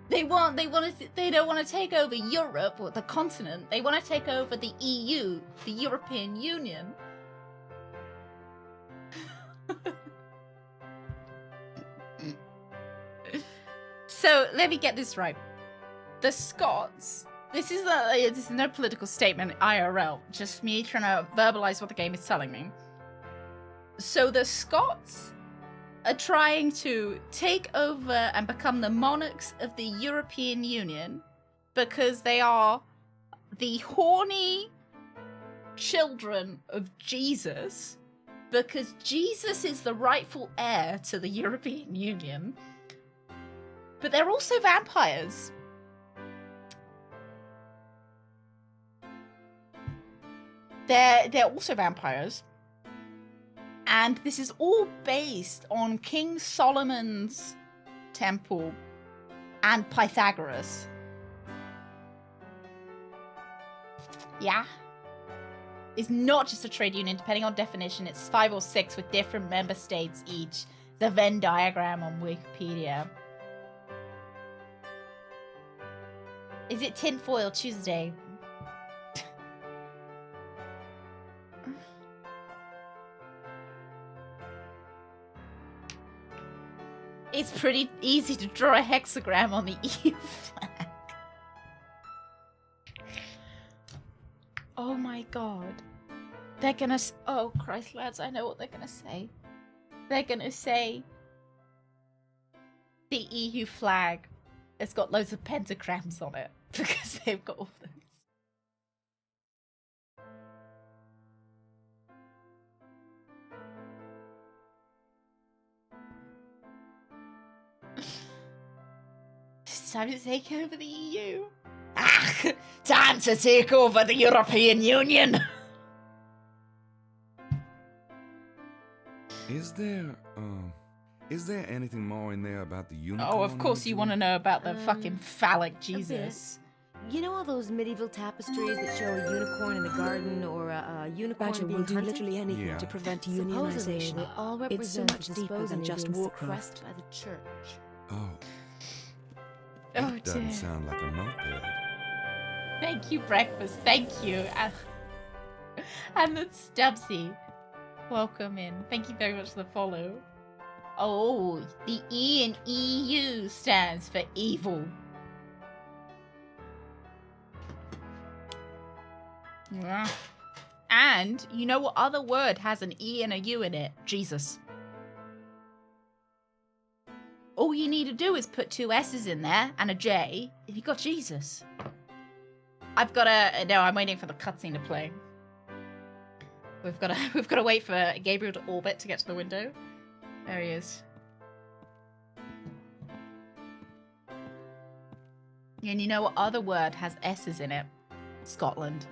They don't want to take over Europe or the continent. They want to take over the EU, the European Union. So let me get this right. The Scots. This is no political statement IRL. Just me trying to verbalize what the game is telling me. So the Scots are trying to take over and become the monarchs of the European Union because they are the horny children of Jesus, because Jesus is the rightful heir to the European Union. But they're also vampires. They're also vampires. And this is all based on King Solomon's temple and Pythagoras. Yeah. It's not just a trade union, depending on definition. It's 5 or 6 with different member states each. The Venn diagram on Wikipedia. Is it Tinfoil Tuesday? It's pretty easy to draw a hexagram on the EU flag. Oh my god. They're gonna... Oh, Christ, lads, I know what they're gonna say. They're gonna say... The EU flag has got loads of pentagrams on it. Because they've got all those. It's time to take over the EU. Ah, time to take over the European Union. Is there anything more in there about the unicorn? Oh, of course you want to know about the fucking phallic Jesus. You know all those medieval tapestries that show a unicorn in a garden or a unicorn Badger being will do hunted? literally anything to prevent unionization. They all It's so represent much the deeper than disposing just being Warcraft. suppressed by the church. Oh. Oh, That doesn't dear. sound like a moped. Thank you, breakfast. Thank you. And that's Stubbsy. Welcome in. Thank you very much for the follow. Oh, the E in EU stands for evil. Yeah. And you know what other word has an E and a U in it? Jesus. All you need to do is put 2 S's in there and a J, and you got Jesus. I've got to... No, I'm waiting for the cutscene to play. We've got to wait for Gabriel to orbit to get to the window. There he is. And you know what other word has S's in it? Scotland.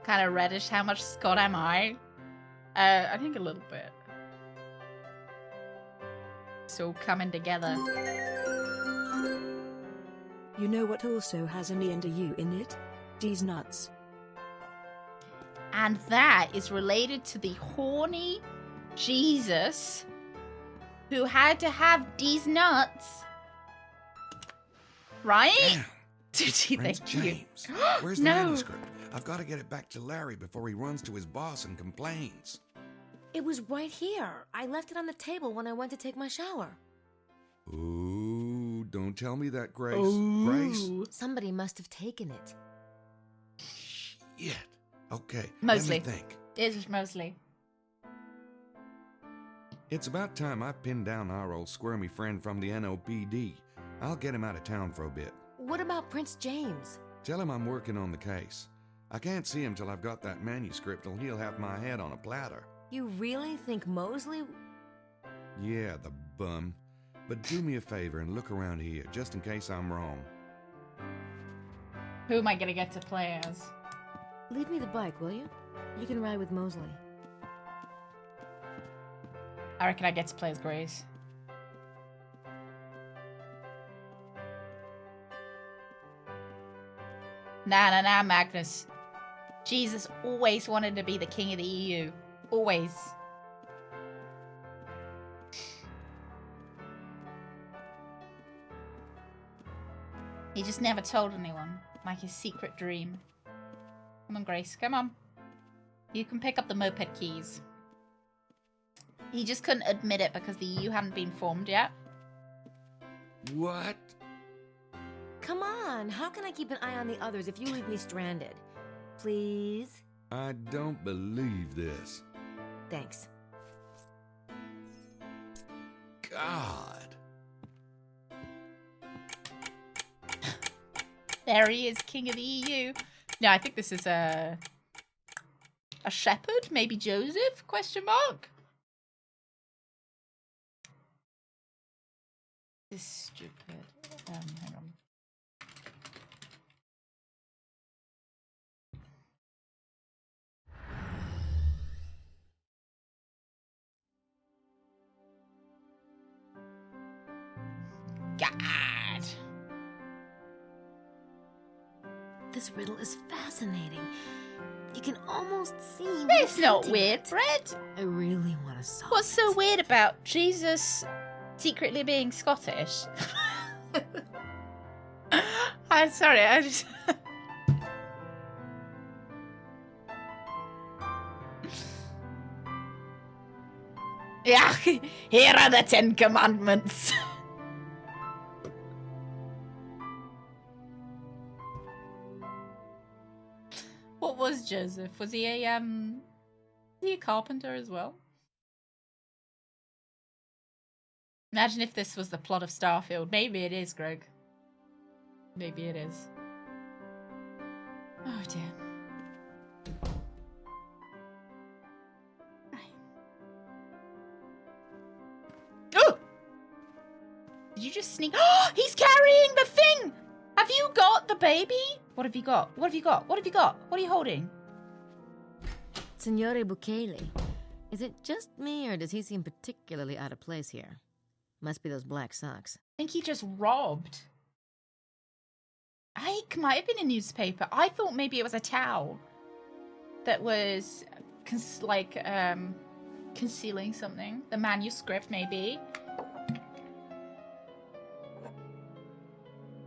Kind of reddish. How much Scot am I? I think a little bit. It's all coming together. You know what also has an E and a U in it? These nuts. And that is related to the horny Jesus who had to have these nuts. Right? Prince James. Where's the manuscript? I've got to get it back to Larry before he runs to his boss and complains. It was right here. I left it on the table when I went to take my shower. Ooh, don't tell me that, Grace. Ooh. Grace? Somebody must have taken it. Shit. Okay, Mosley. let me think. It was Mosley. It's about time I pinned down our old squirmy friend from the NOPD. I'll get him out of town for a bit. What about Prince James? Tell him I'm working on the case. I can't see him till I've got that manuscript, or he'll have my head on a platter. You really think Mosley... Yeah, the bum. But do me a favor and look around here, just in case I'm wrong. Who am I going to get to play as? Leave me the bike, will you? You can ride with Mosley. I reckon I get to play as Grace. Nah, Magnus. Jesus always wanted to be the king of the EU. Always. He just never told anyone, like his secret dream. Come on, Grace, come on. You can pick up the moped keys. He just couldn't admit it because the EU hadn't been formed yet. What? Come on, how can I keep an eye on the others if you leave me stranded? Please? I don't believe this. Thanks. God. There he is, king of the EU. No, I think this is a shepherd, maybe Joseph? Question mark. This is stupid. Hang on. God. This riddle is fascinating. You can almost see... It's not weird, Brett. I really want to solve What's so weird about Jesus secretly being Scottish? I'm sorry, I just... Yeah, here are the 10 Commandments. was Joseph? Was he a carpenter as well? Imagine if this was the plot of Starfield. Maybe it is, Greg. Maybe it is. Oh dear. Oh! Did you just sneak? Oh, he's carrying the thing! Have you got the baby? What have you got? What have you got? What have you got? What are you holding? Signore Bukele. Is it just me, or does he seem particularly out of place here? Must be those black socks. I think he just robbed. It might have been a newspaper. I thought maybe it was a towel that was concealing something. The manuscript, maybe.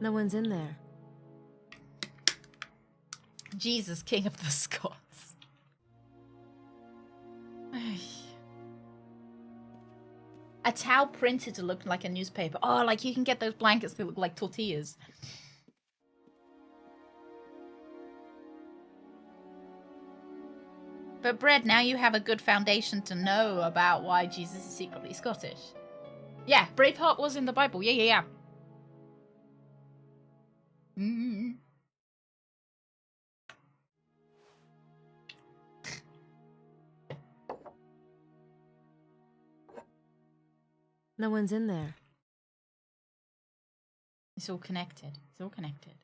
No one's in there. Jesus, King of the Scots. A towel printed to look like a newspaper. Oh, like you can get those blankets that look like tortillas. But Brett, now you have a good foundation to know about why Jesus is secretly Scottish. Yeah, Braveheart was in the Bible. Yeah. Mm. No one's in there. It's all connected. It's all connected.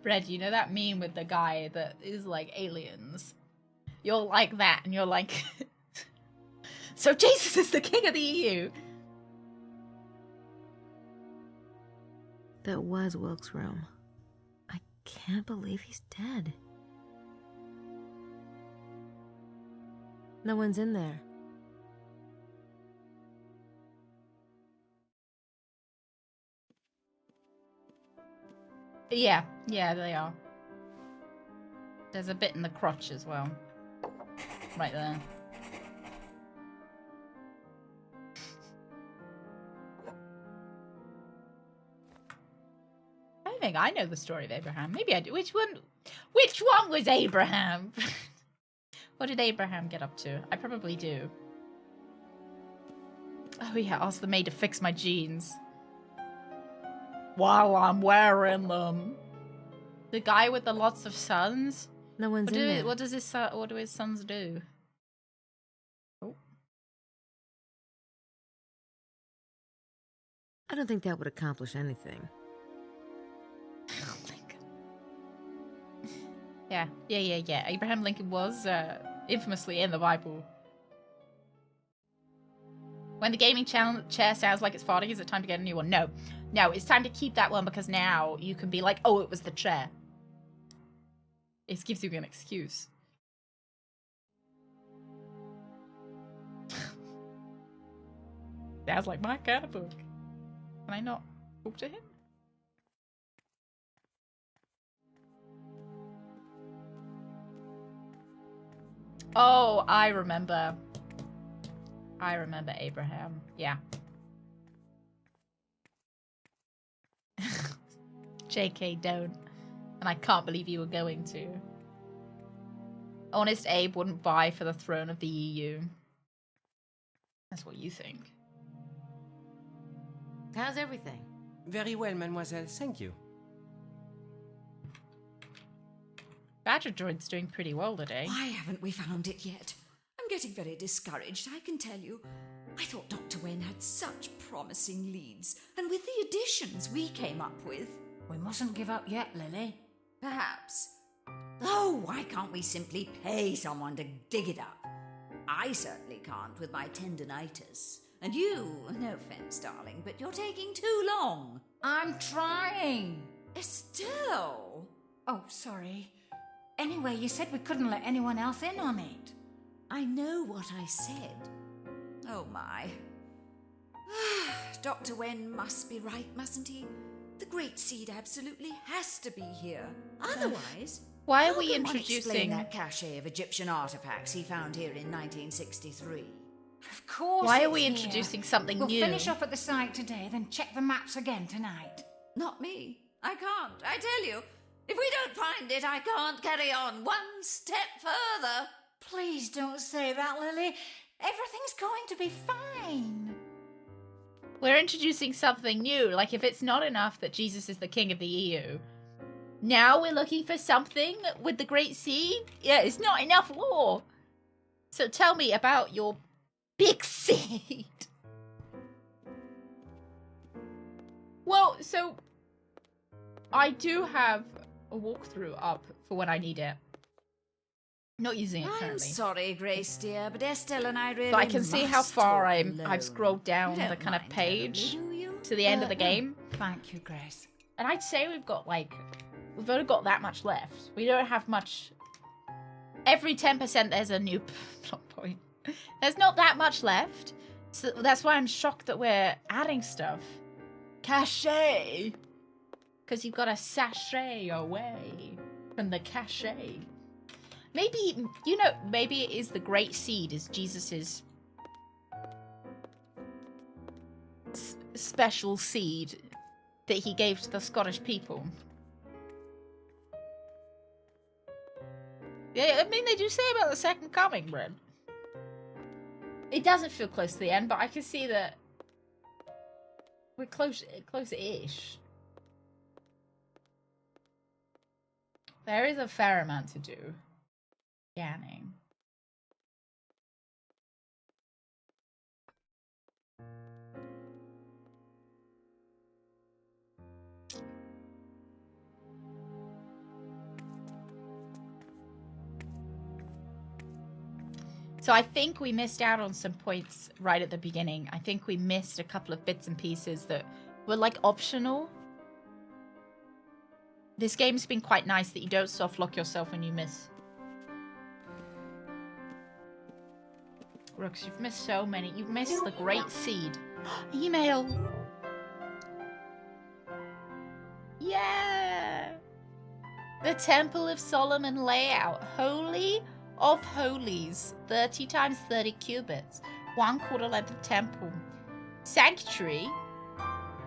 Brad, you know that meme with the guy that is like aliens? You're like that, and you're like... So Jesus is the king of the EU! That was Wilkes' room. I can't believe he's dead. No one's in there. Yeah, they are. There's a bit in the crotch as well. Right there. I think I know the story of Abraham. Maybe I do. Which one was Abraham? What did Abraham get up to? I probably do. Oh yeah, ask the maid to fix my jeans. While I'm wearing them. The guy with the lots of sons? No one's in there. What do his sons do? Oh. I don't think that would accomplish anything. Oh my god. Yeah. Abraham Lincoln was infamously in the Bible. When the gaming chair sounds like it's farting, is it time to get a new one? No, it's time to keep that one because now you can be like, oh, it was the chair. It gives you an excuse. Sounds like my kind of book. Can I not talk to him? Oh, I remember Abraham. Yeah. JK, don't. And I can't believe you were going to. Honest Abe wouldn't vie for the throne of the EU. That's what you think. How's everything? Very well, mademoiselle. Thank you. Badgertail's doing pretty well today. Why haven't we found it yet? I'm getting very discouraged, I can tell you. I thought Dr. Wen had such promising leads, and with the additions we came up with... We mustn't give up yet, Lily. Perhaps. Oh, why can't we simply pay someone to dig it up? I certainly can't with my tendinitis. And you, no offense, darling, but you're taking too long. I'm trying. Estelle! Oh, sorry. Anyway, you said we couldn't let anyone else in on it. I know what I said. Oh, my. Dr. Wen must be right, mustn't he? The Great Seed absolutely has to be here. Otherwise... Why are How we can one explain introducing... that cache of Egyptian artifacts he found here in 1963? Of course Why are it's we here. introducing something We'll new? finish up at the site today, then check the maps again tonight. Not me. I can't. I tell you. If we don't find it, I can't carry on one step further. Please don't say that, Lily. Everything's going to be fine. We're introducing something new. Like, if it's not enough that Jesus is the king of the EU, now we're looking for something with the Great Seed? Yeah, it's not enough lore. So tell me about your big seed. Well, so I do have a walkthrough up for when I need it. Not using it currently. I'm sorry, Grace dear, but Estelle and I really But I can see how must far talk I've alone. scrolled down You the don't kind of mind page terribly, do you? to the end of the No. game. Thank you, Grace. And I'd say we've only got that much left. We don't have much. Every 10% there's a new plot point. There's not that much left. So that's why I'm shocked that we're adding stuff. Cachet! Because you've got to sashay away from the cachet. Maybe, maybe it is the Great Seed is Jesus's special seed that he gave to the Scottish people. Yeah, I mean, they do say about the second coming, Brent. It doesn't feel close to the end, but I can see that we're close-ish. There is a fair amount to do. Scanning. So I think we missed out on some points right at the beginning. I think we missed a couple of bits and pieces that were like optional. This game's been quite nice that you don't soft lock yourself when you miss. Rooks, you've missed so many. You've missed the Great Seed. Email! Yeah! The Temple of Solomon layout. Holy of Holies. 30 times 30 cubits. 1/4 length of temple. Sanctuary.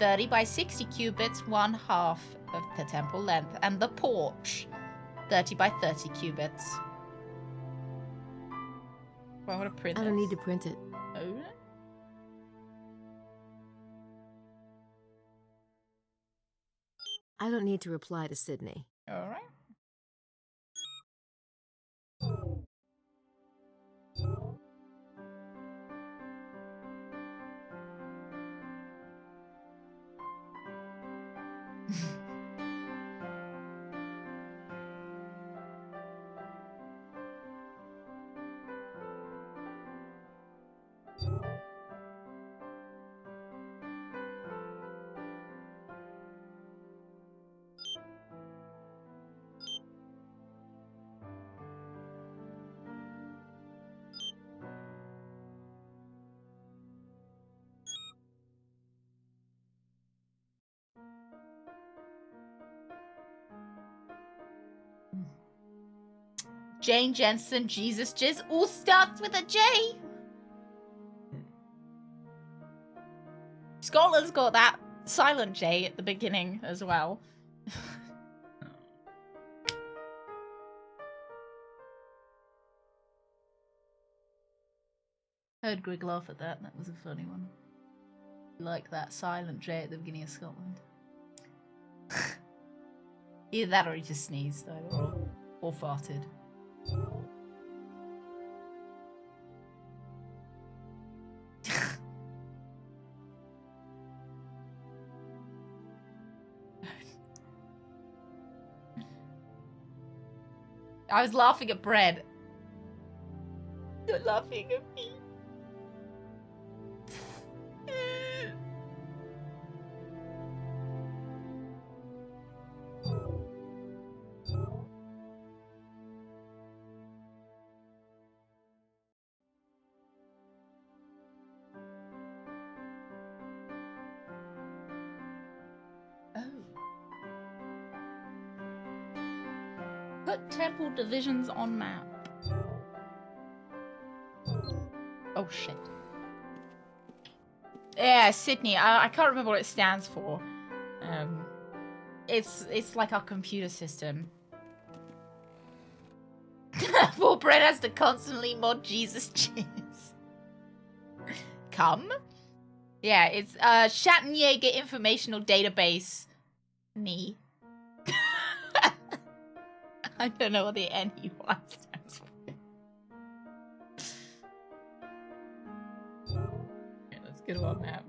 30 by 60 cubits. 1/2 of the temple length. And the porch. 30 by 30 cubits. Well, I want to print I don't need to print it. Oh. I don't need to reply to Sydney. All right. Jane Jensen, Jesus Jizz, all starts with a J. Scotland's got that silent J at the beginning as well. Heard Greg laugh at that. That was a funny one. Like that silent J at the beginning of Scotland. Either that or he just sneezed, though, or farted. I was laughing at bread. You're laughing at me. Put temple divisions on map. Oh shit. Yeah, Sydney. I can't remember what it stands for. It's like our computer system. Poor Brett has to constantly mod Jesus cheers. Come? Yeah, it's Schattenjäger Informational Database. Me. I don't know what the NEY stands for. Yeah, let's get on map.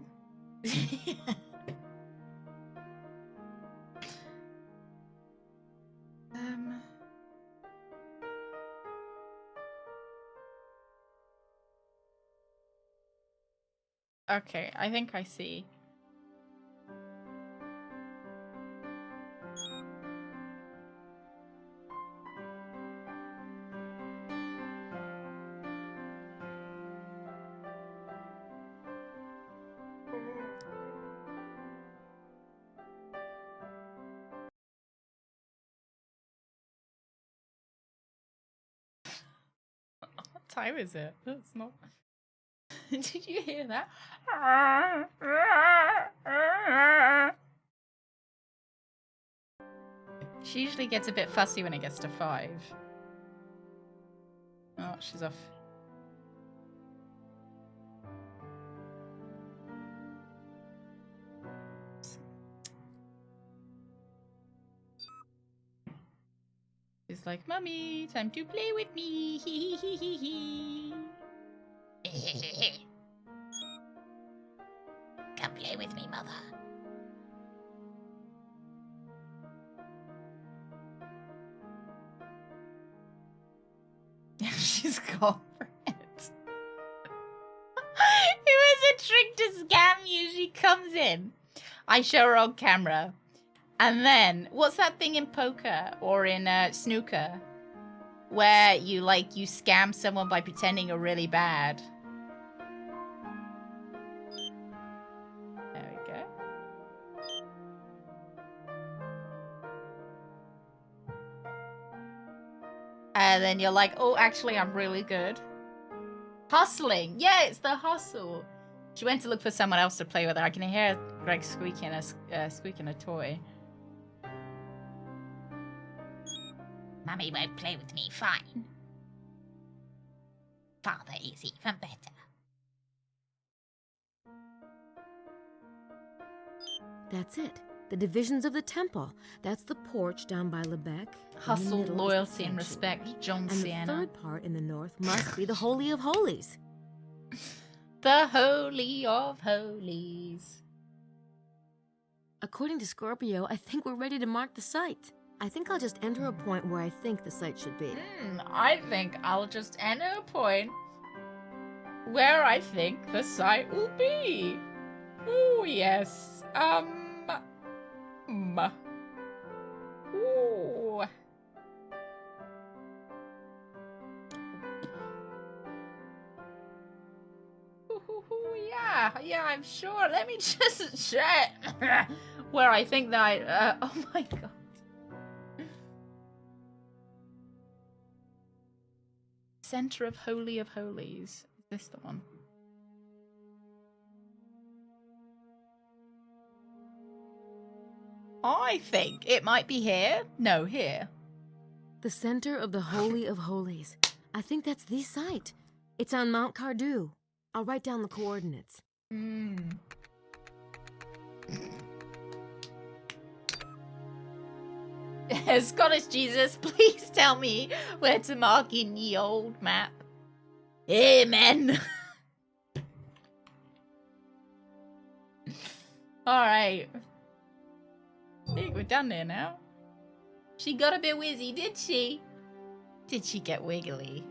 Okay, I think I see. What time is it? It's not. Did you hear that? She usually gets a bit fussy when it gets to 5. Oh, she's off. She's like, Mummy, time to play with me. Come play with me, mother. She's gone for it. It was a trick to scam you. She comes in. I show her on camera. And then, what's that thing in poker or in snooker? Where you scam someone by pretending you're really bad. There we go. And then you're like, oh, actually, I'm really good. Hustling. Yeah, it's the hustle. She went to look for someone else to play with her. I can hear Greg squeaking a toy. Mummy won't play with me, fine. Father is even better. That's it. The divisions of the temple. That's the porch down by Lebec. Hustle, loyalty, and respect, John Sienna. And the third part in the north must be the Holy of Holies. The Holy of Holies. According to Scorpio, I think we're ready to mark the site. I think I'll just enter a point where I think the site should be. I think I'll just enter a point where I think the site will be. Oh, yes. Ooh. Yeah, I'm sure. Let me just check where I think that oh my god. Center of Holy of Holies. Is this the one? I think it might be here. No, here. The center of the Holy of Holies. I think that's the site. It's on Mount Cardew. I'll write down the coordinates. Scottish Jesus, please tell me where to mark in ye old map. Amen. Alright. I think we're done there now. She got a bit wizzy, did she? Did she get wiggly?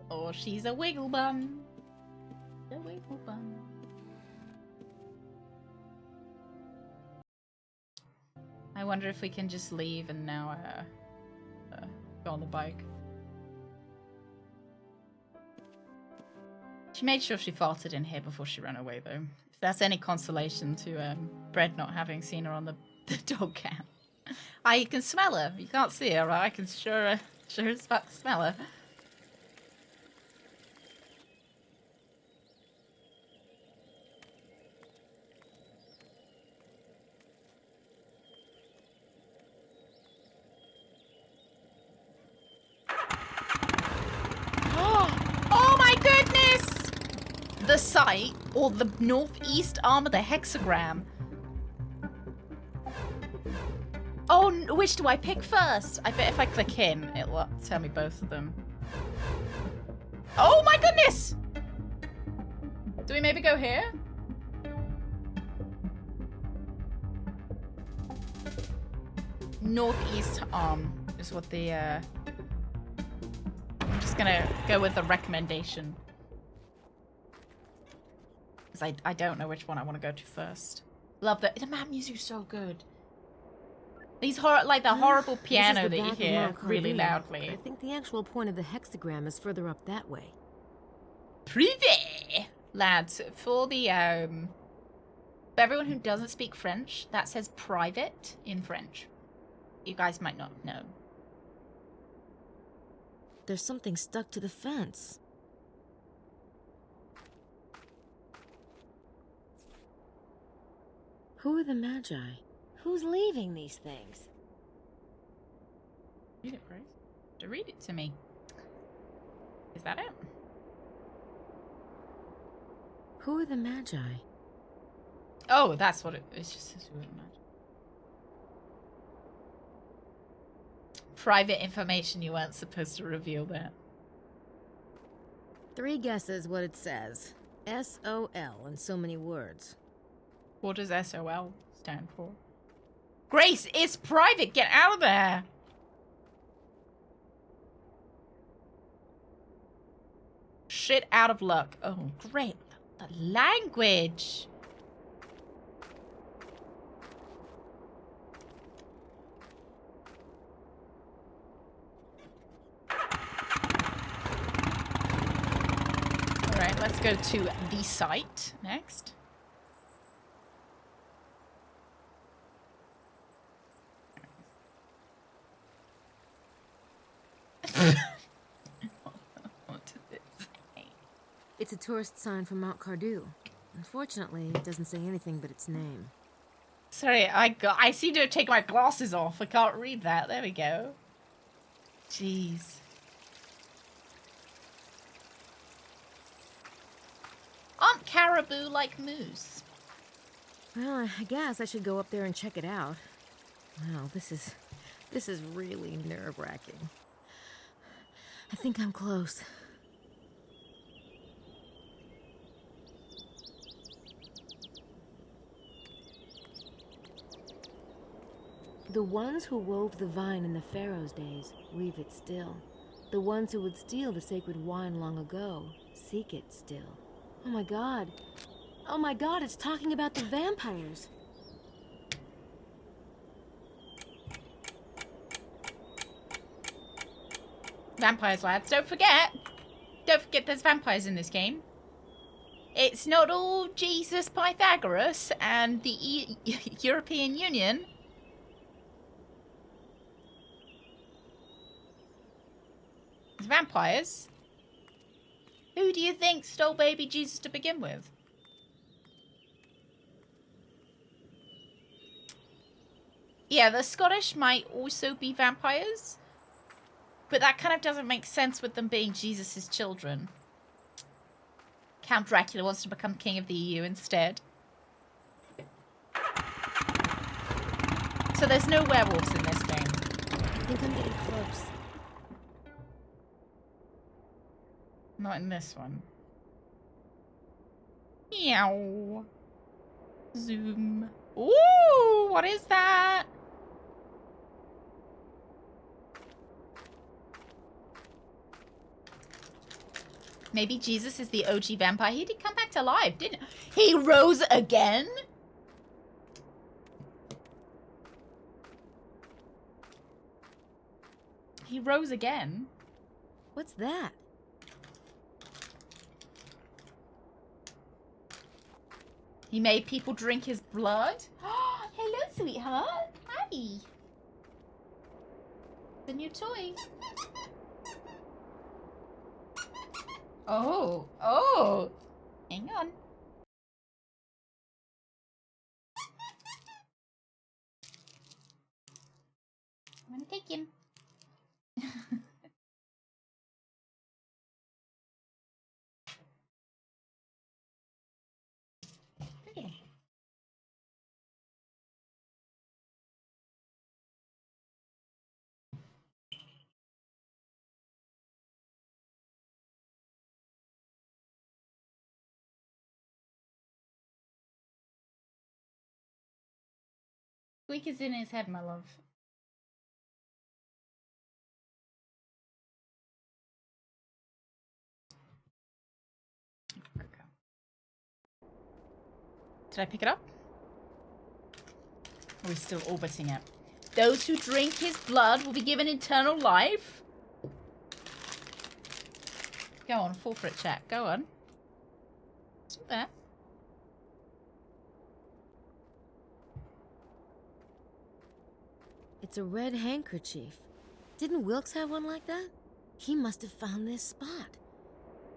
Oh, she's a wiggle bum. A wiggle bum. I wonder if we can just leave and now go on the bike. She made sure she farted in here before she ran away, though. If that's any consolation to Bread not having seen her on the The dog can. Ah, you can smell her. You can't see her, right? I can sure as fuck smell her. Oh my goodness! The site, or the northeast arm of the hexagram. Oh, which do I pick first? I bet if I click in, it'll tell me both of them. Oh my goodness! Do we maybe go here? Northeast arm is what the, I'm just gonna go with the recommendation. Because I don't know which one I want to go to first. Love the map music's so good. These like the horrible piano that you hear really loudly. I think the actual point of the hexagram is further up that way. Privé! Lads, for the, for everyone who doesn't speak French, that says private in French. You guys might not know. There's something stuck to the fence. Who are the Magi? Who's leaving these things? Read it, Grace. To read it to me. Is that it? Who are the Magi? Oh, that's what it's just says who are the Magi. Private information, you weren't supposed to reveal that. 3 guesses what it says. S-O-L in so many words. What does SOL stand for? Grace, it's private. Get out of there. Shit out of luck. Oh, great. The language. All right, let's go to the site next. It's a tourist sign from Mount Cardew. Unfortunately, it doesn't say anything but its name. Sorry, I seem to have taken my glasses off. I can't read that. There we go. Jeez. Aren't caribou like moose? Well, I guess I should go up there and check it out. Wow, this is really nerve-wracking. I think I'm close. The ones who wove the vine in the Pharaoh's days weave it still. The ones who would steal the sacred wine long ago seek it still. Oh my god! Oh my god, it's talking about the vampires! Vampires, lads. Don't forget there's vampires in this game. It's not all Jesus Pythagoras and the European Union. There's vampires. Who do you think stole baby Jesus to begin with? Yeah, the Scottish might also be vampires. But that kind of doesn't make sense with them being Jesus' children. Count Dracula wants to become king of the EU instead. So there's no werewolves in this game. I think I'm getting close. Not in this one. Meow. Zoom. Ooh, what is that? Maybe Jesus is the OG vampire. He did come back to life, didn't he? He rose again? He rose again. What's that? He made people drink his blood? Hello, sweetheart. Hi. The new toy. Oh, oh. Hang on. I'm gonna take him. Okay. Squeak is in his head, my love. Did I pick it up? Or are we still orbiting it? Those who drink his blood will be given eternal life. Go on, fall for it, chat. Go on. Do that. It's a red handkerchief. Didn't Wilkes have one like that? He must have found this spot.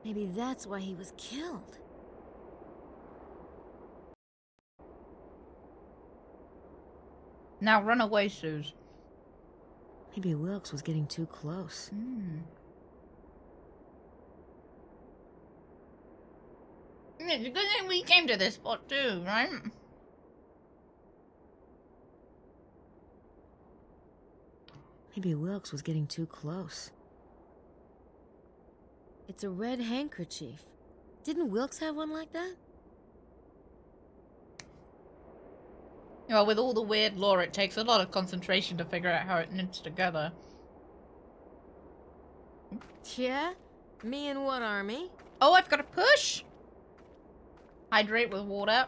Maybe that's why he was killed. Now run away, Suze. Maybe Wilkes was getting too close. It's a good thing we came to this spot too, right? Maybe Wilkes was getting too close. It's a red handkerchief. Didn't Wilkes have one like that? Well, with all the weird lore, it takes a lot of concentration to figure out how it knits together. Yeah? Me and what army? Oh, I've got to push! Hydrate with water.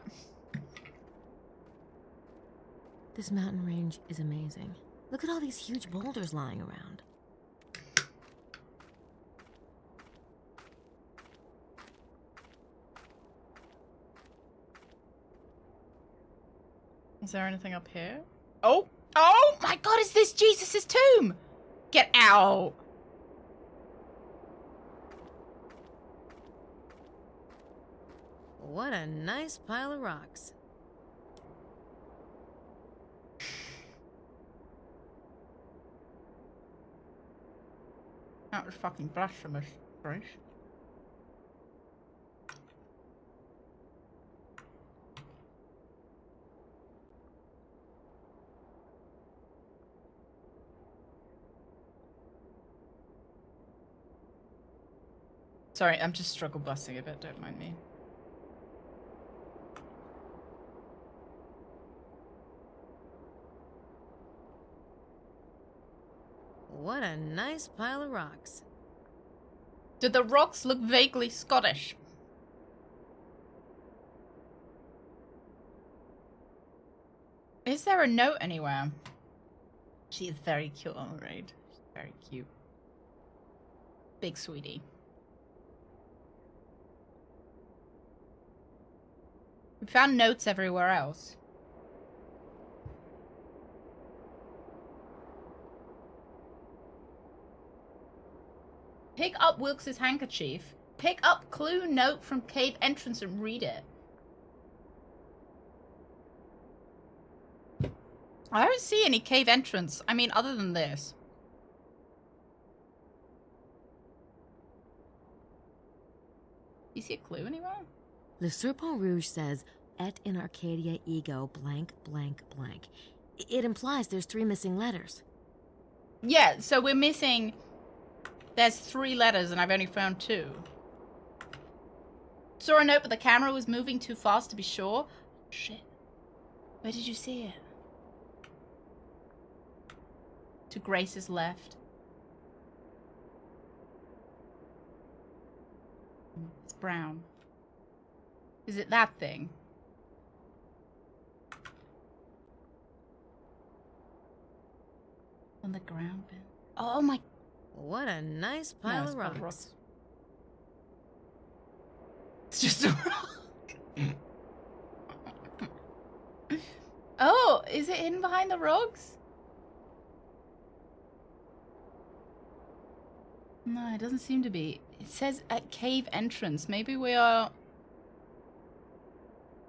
This mountain range is amazing. Look at all these huge boulders lying around. Is there anything up here? Oh! Oh my god, is this Jesus' tomb? Get out! What a nice pile of rocks. That was fucking blasphemous, Grace. Sorry, I'm just struggle busting a bit, don't mind me. What a nice pile of rocks. Do the rocks look vaguely Scottish? Is there a note anywhere? She is very cute on the raid. She's very cute. Big sweetie. We found notes everywhere else. Pick up Wilkes' handkerchief. Pick up clue note from cave entrance and read it. I don't see any cave entrance. I mean, other than this. You see a clue anywhere? Le Serpent Rouge says, et in Arcadia ego blank blank blank. It implies there's 3 missing letters. Yeah, so we're missing... There's 3 letters and I've only found 2. Saw a note but the camera was moving too fast to be sure. Shit. Where did you see it? To Grace's left. It's brown. Is it that thing? On the ground bin. Oh my... What a nice pile of rocks. It's just a rock. Oh, Is it hidden behind the rocks? No, it doesn't seem to be. It says at cave entrance. Maybe we are...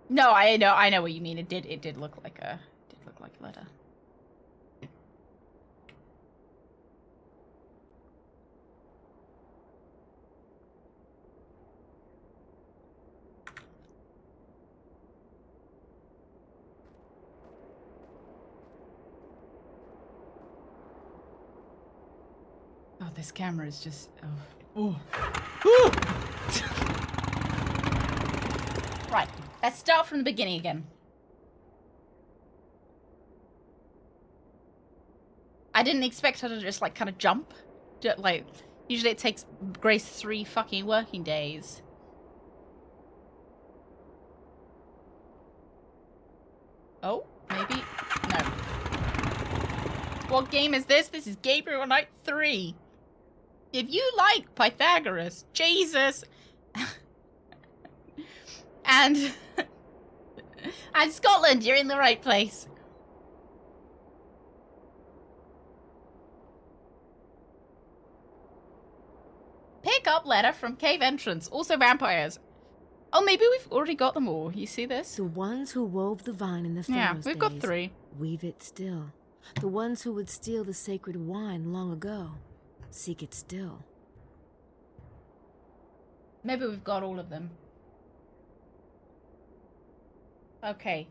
No, I know what you mean. It did look like a letter. Oh, this camera is just... Oh. Ooh. Right, let's start from the beginning again. I didn't expect her to just, like, kind of jump. Like, usually it takes Grace 3 fucking working days. Oh, maybe? No. What game is this? This is Gabriel Knight 3. If you like Pythagoras, Jesus, and Scotland, you're in the right place. Pick up letter from cave entrance. Also vampires. Oh, maybe we've already got them all. You see this? The ones who wove the vine in the Pharaoh's we've got days 3. Weave it still. The ones who would steal the sacred wine long ago seek it still. Maybe we've got all of them. Okay.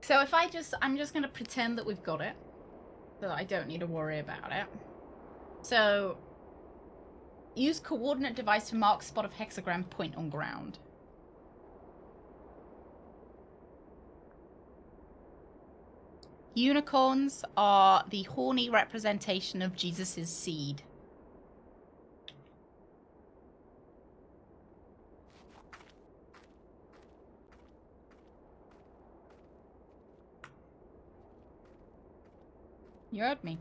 So if I'm just going to pretend that we've got it. So that I don't need to worry about it. So, use coordinate device to mark spot of hexagram point on ground. Unicorns are the horny representation of Jesus' seed. You heard me.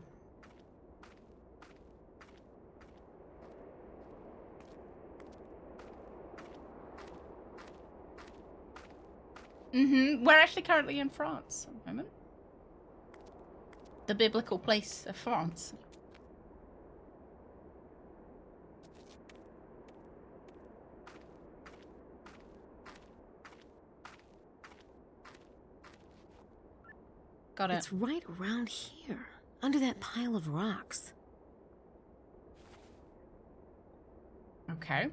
We're actually currently in France at the moment. The biblical place of France. Got it. It's right around here, under that pile of rocks. Okay.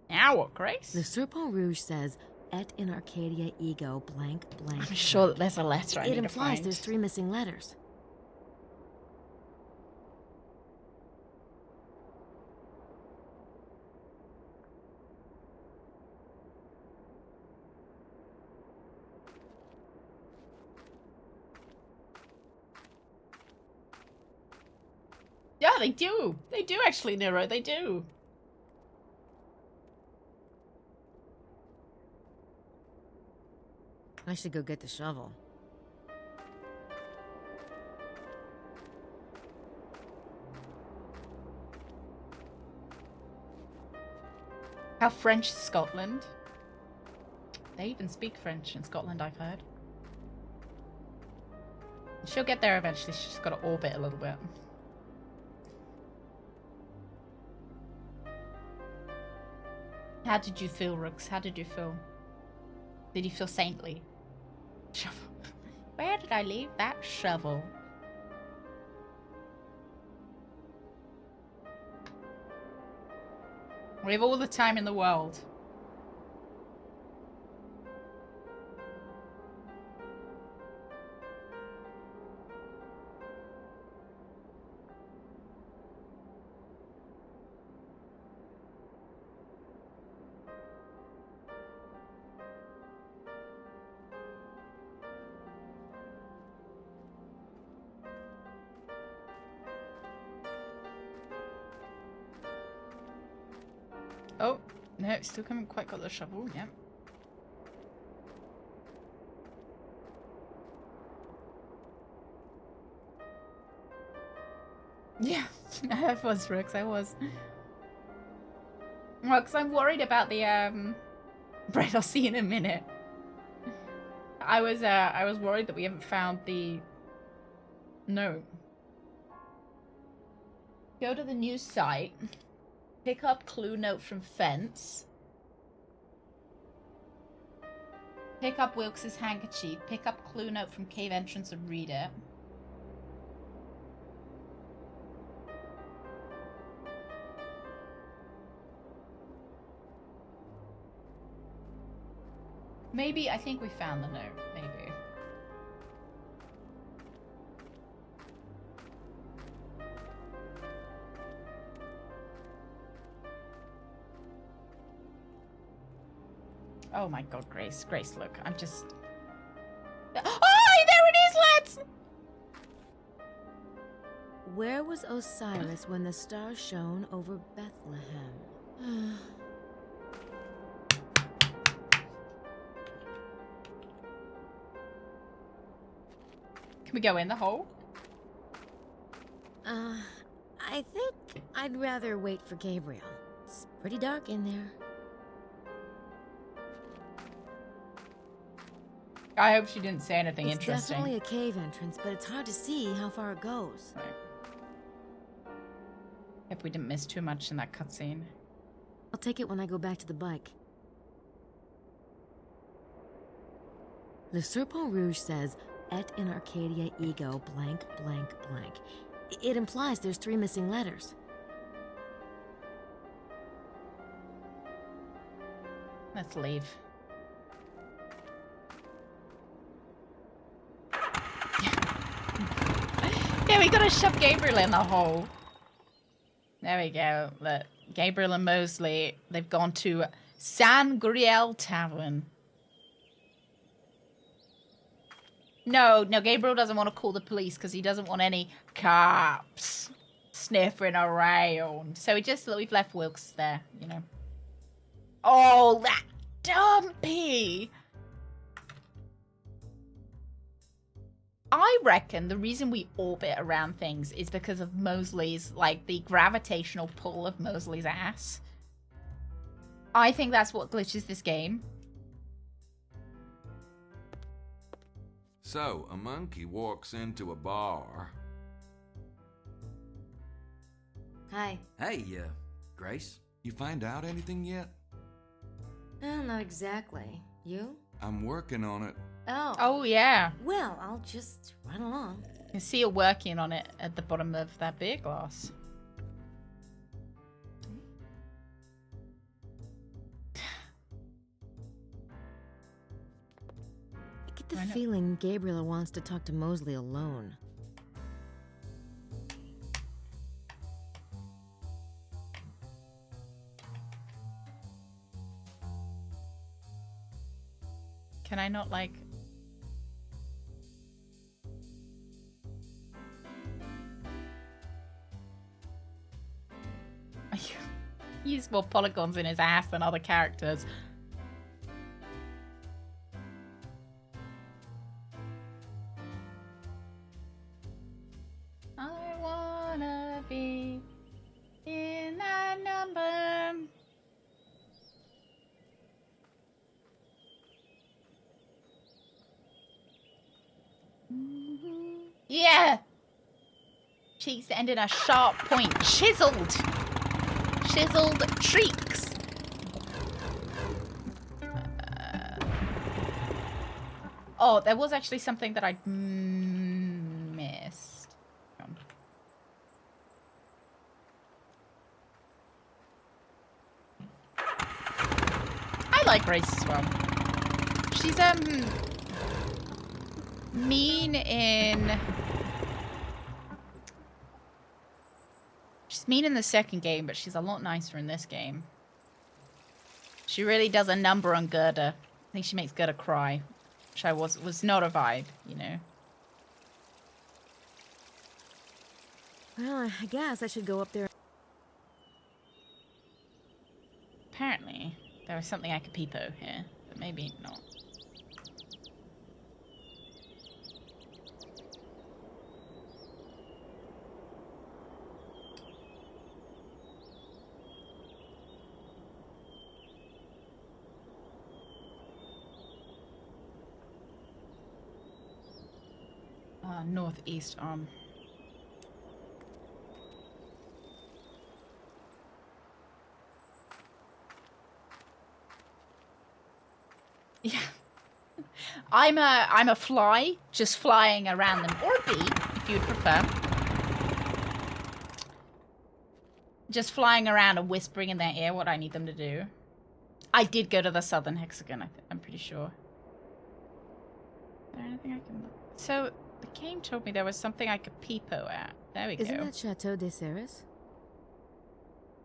Now what, Grace? The Serpent Rouge says, "Et in Arcadia ego blank blank." I'm sure that there's a letter I need It to implies find. there's 3 missing letters. Yeah, they do. They do actually, Nero. They do. I should go get the shovel. How French is Scotland? They even speak French in Scotland, I've heard. She'll get there eventually. She's just got to orbit a little bit. How did you feel, Rooks? How did you feel? Did you feel saintly? Shovel. Where did I leave that shovel? We have all the time in the world. Oh, no, still haven't quite got the shovel yet. Yeah, I was, Rooks, I was. Well, because I'm worried about the, bread. I'll see you in a minute. I was worried that we haven't found the note. Go to the news site. Pick up clue note from fence. Pick up Wilkes's handkerchief. Pick up clue note from cave entrance and read it. Maybe, I think we found the note. Maybe. Oh my god, Grace. Grace, look. I'm just... Oh, there it is, lads! Where was Osiris when the star shone over Bethlehem? Can we go in the hole? I think I'd rather wait for Gabriel. It's pretty dark in there. I hope she didn't say anything It's interesting. definitely a cave entrance, but it's hard to see how far it goes. Right. Hope we didn't miss too much in that cutscene. I'll take it when I go back to the bike. Le Serpent Rouge says, Et in Arcadia ego blank blank blank. It implies there's 3 missing letters. Let's leave. Yeah, we gotta shove Gabriel in the hole. There we go. Look, Gabriel and Mosley, they've gone to San Griel Tavern. No, Gabriel doesn't want to call the police because he doesn't want any cops sniffing around. So we've left Wilkes there, you know. Oh, that dumpy! I reckon the reason we orbit around things is because of Mosley's, like, the gravitational pull of Mosley's ass. I think that's what glitches this game. So, a monkey walks into a bar. Hi. Hey, Grace. You find out anything yet? Well, not exactly. You? I'm working on it. Oh. Oh, yeah. Well, I'll just run along. You can see her working on it at the bottom of that beer glass. I get the feeling Gabriel wants to talk to Mosley alone. Can I not, like... use more polygons in his ass than other characters. I wanna be in that number. Yeah! Cheeks that end in a sharp point. Chiseled! Chiseled treeks. Oh, there was actually something that I missed. I like Grace as well. She's mean in... She's mean in the second game, but she's a lot nicer in this game. She really does a number on Gerda. I think she makes Gerda cry, which was not a vibe, you know. Well, I guess I should go up there. Apparently, there was something I could peepo here, but maybe not. Northeast arm. Yeah. I'm a fly, just flying around them. Or a bee, if you'd prefer. Just flying around and whispering in their ear what I need them to do. I did go to the Southern Hexagon, I'm pretty sure. Is there anything I can look? So, the game told me there was something I could peepo at. There we go. Isn't that Chateau de Serres?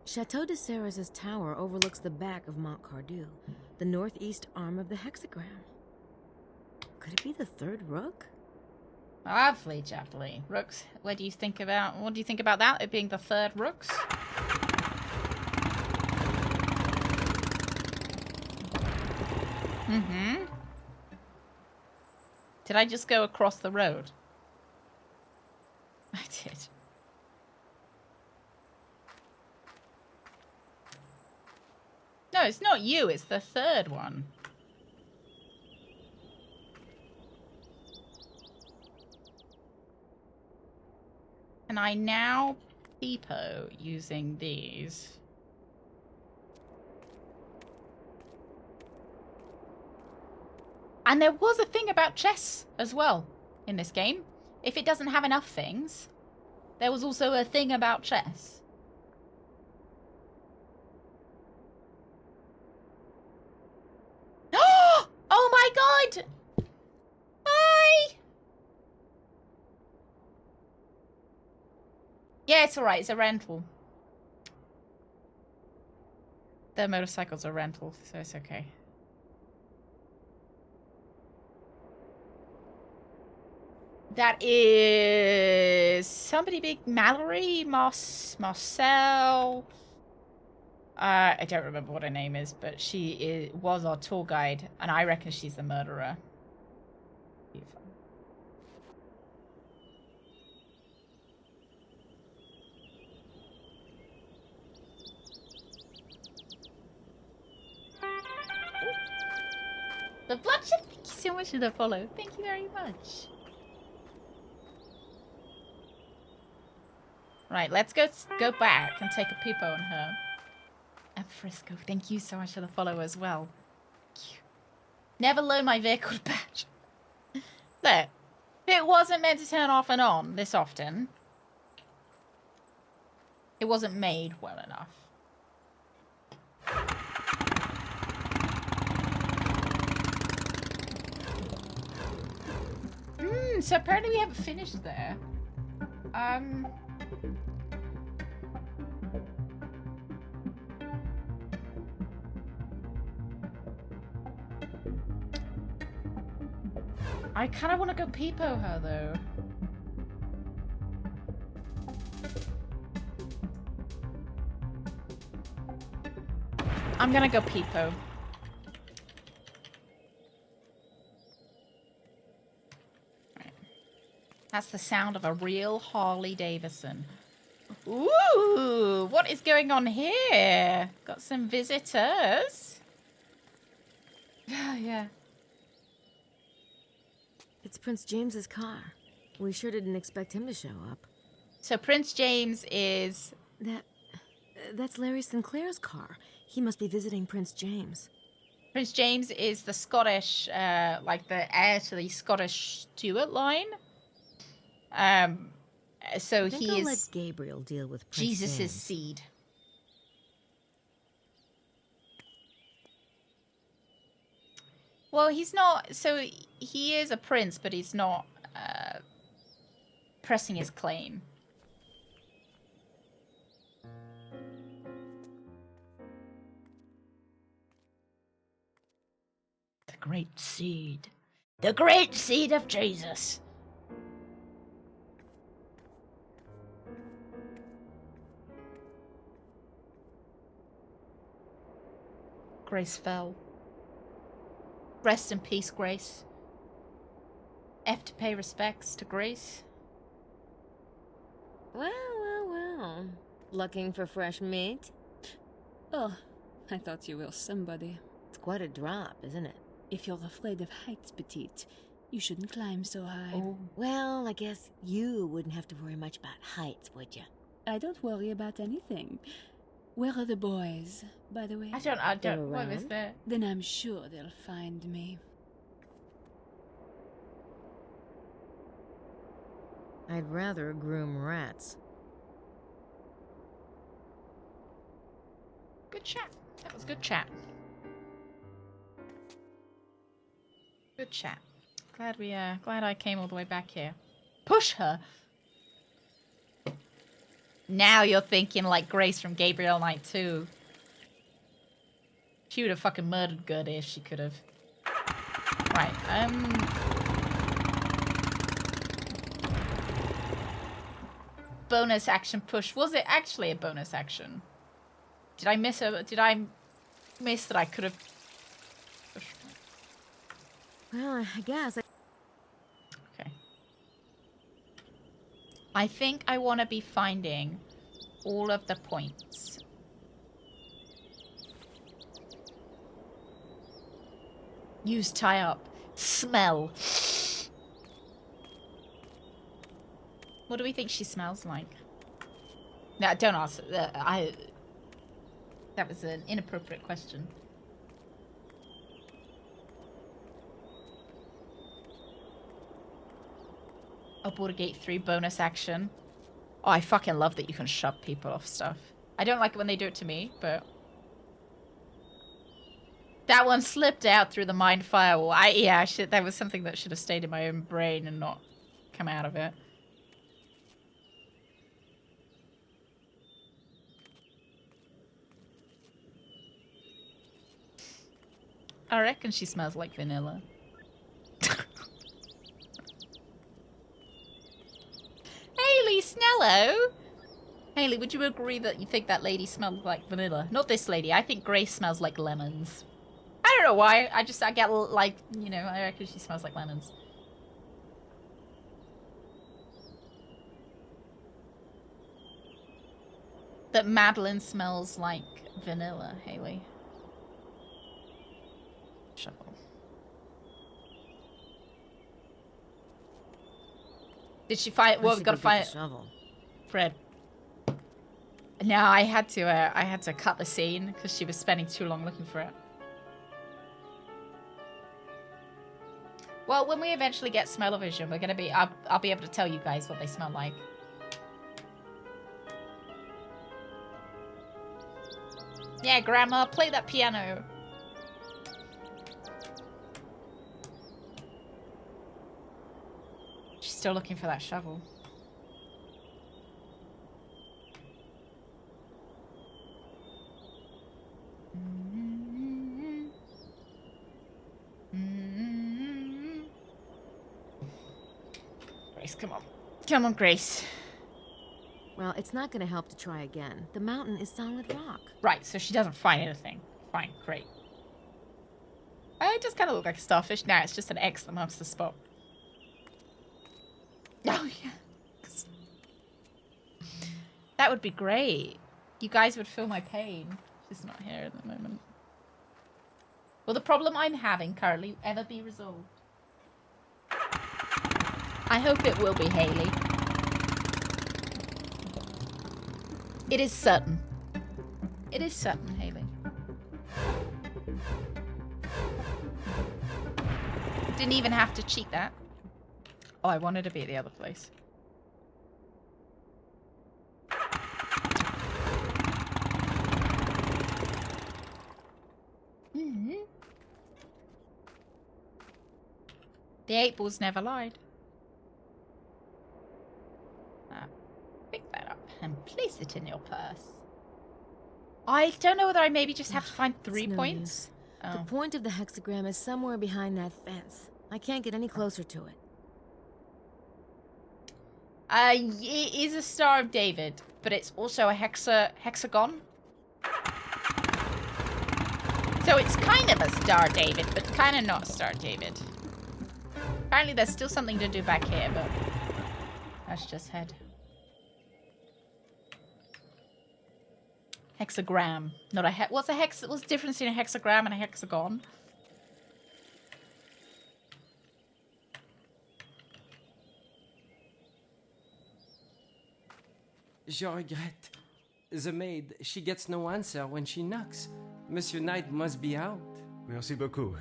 Chateau de Serres' tower overlooks the back of Mont Cardew, the northeast arm of the hexagram. Could it be the third rook? Lovely, Chapley. Rooks, what do you think about that? It being the third rooks? Mm-hmm. Did I just go across the road? I did. No, it's not you. It's the third one. Can I now peepo using these? And there was a thing about chess as well in this game. If it doesn't have enough things, there was also a thing about chess. Oh my god! Hi! Yeah, it's alright. It's a rental. The motorcycles are rental, so it's okay. That is somebody big. Mallory, Marcel. I don't remember what her name is, but she was our tour guide, and I reckon she's the murderer. Beautiful. The bloodshed. Thank you so much for the follow. Thank you very much. Right, let's go back and take a peepo on her. And Frisco, thank you so much for the follow as well. Never load my vehicle to badge. Look, if it wasn't meant to turn off and on this often, it wasn't made well enough. So apparently we haven't finished there. I kind of want to go peepo her, though. I'm gonna go peepo. Right. That's the sound of a real Harley Davidson. Ooh, what is going on here? Got some visitors. Yeah. It's Prince James's car. We sure didn't expect him to show up. So Prince James is... That's Larry Sinclair's car. He must be visiting Prince James. Prince James is the Scottish, like the heir to the Scottish Stuart line. So I think he I'll is let Gabriel deal with Prince Jesus' James. seed. Well, he's not. So he is a prince, but he's not pressing his claim. The great seed. The great seed of Jesus. Grace fell. Rest in peace, Grace. F to pay respects to Grace. Well. Looking for fresh meat? Oh, I thought you were somebody. It's quite a drop, isn't it? If you're afraid of heights, petite, You shouldn't climb so high. Oh. Well, I guess you wouldn't have to worry much about heights, would you? I don't worry about anything. Where are the boys, by the way? I don't, what was that? Then I'm sure they'll find me. I'd rather groom rats. Good chat. That was good chat. Good chat. Glad I came all the way back here. Push her! Now you're thinking like Grace from Gabriel Knight 2. She would have fucking murdered Gertie if she could have. Right, bonus action push. Was it actually a bonus action? Did I miss that I could have pushed? Well, I guess. Okay. I think I want to be finding all of the points. Use tie up. Smell. What do we think she smells like? No, don't ask. That was an inappropriate question. Oh, Border Gate 3 bonus action. Oh, I fucking love that you can shove people off stuff. I don't like it when they do it to me, but... That one slipped out through the mind firewall. That was something that should have stayed in my own brain and not come out of it. I reckon she smells like vanilla. Haley Snello! Haley, would you agree that you think that lady smelled like vanilla? Not this lady. I think Grace smells like lemons. I don't know why. I get like, you know, I reckon she smells like lemons. That Madeline smells like vanilla, Haley. Shuffle. Did she find? Well, we gotta find it. Fred. No, I had to cut the scene because she was spending too long looking for it. Well, when we eventually get smell-o-vision, we're gonna be. I'll be able to tell you guys what they smell like. Yeah, Grandma, play that piano. She's still looking for that shovel. Grace, come on. Come on, Grace. Well, it's not going to help to try again. The mountain is solid rock. Right, so she doesn't find anything. Fine, great. It just kind of looked like a starfish. Now it's just an X that marks the spot. Oh, yeah. That would be great. You guys would feel my pain. She's not here at the moment. Will the problem I'm having currently ever be resolved? I hope it will be, Haley. It is certain. It is certain, Haley. Didn't even have to cheat that. Oh, I wanted to be at the other place. The 8 balls never lied. Pick that up and place it in your purse. I don't know whether I maybe just have to find 3 points. Oh. The point of the hexagram is somewhere behind that fence. I can't get any closer to it. It is a Star of David, but it's also a hexagon. So it's kind of a Star David, but kind of not a Star David. Apparently there's still something to do back here, but let's just head. Hexagram, not a what's the difference between a hexagram and a hexagon? Je regrette. The maid, she gets no answer when she knocks. Monsieur Knight must be out. Merci beaucoup.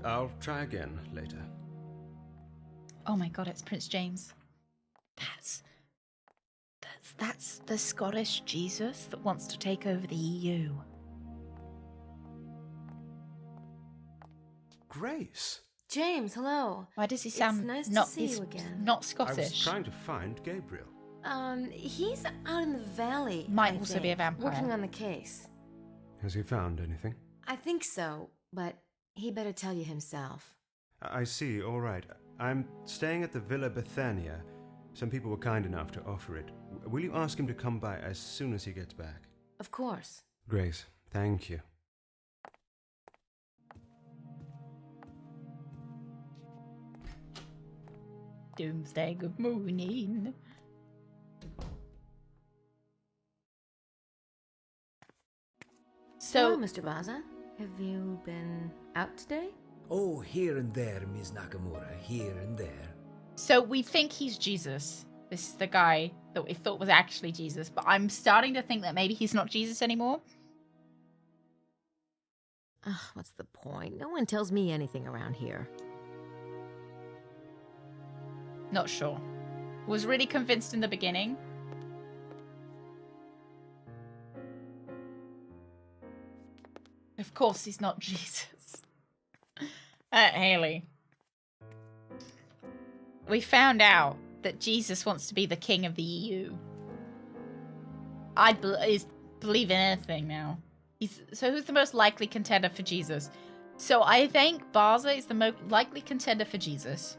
I'll try again later. Oh my god, it's Prince James. That's the Scottish Jesus that wants to take over the EU. Grace. James, hello. Why does he sound It's nice not to see you again. not I was Scottish? trying to find Gabriel. He's out in the valley. Might I also think, be a vampire. working on the case. Has he found anything? I think so, but he better tell you himself. I see, all right. I'm staying at the Villa Bethania. Some people were kind enough to offer it. Will you ask him to come by as soon as he gets back? Of course. Grace, thank you. Doomsday, good morning. Hello, Mr. Baza. Have you been out today? Oh, here and there, Ms. Nakamura, here and there. So we think he's Jesus. This is the guy that we thought was actually Jesus, but I'm starting to think that maybe he's not Jesus anymore. Ugh, what's the point? No one tells me anything around here. Not sure. Was really convinced in the beginning. Of course he's not Jesus. Haley. We found out that Jesus wants to be the king of the EU. I believe in anything now. So who's the most likely contender for Jesus? So I think Baza is the most likely contender for Jesus.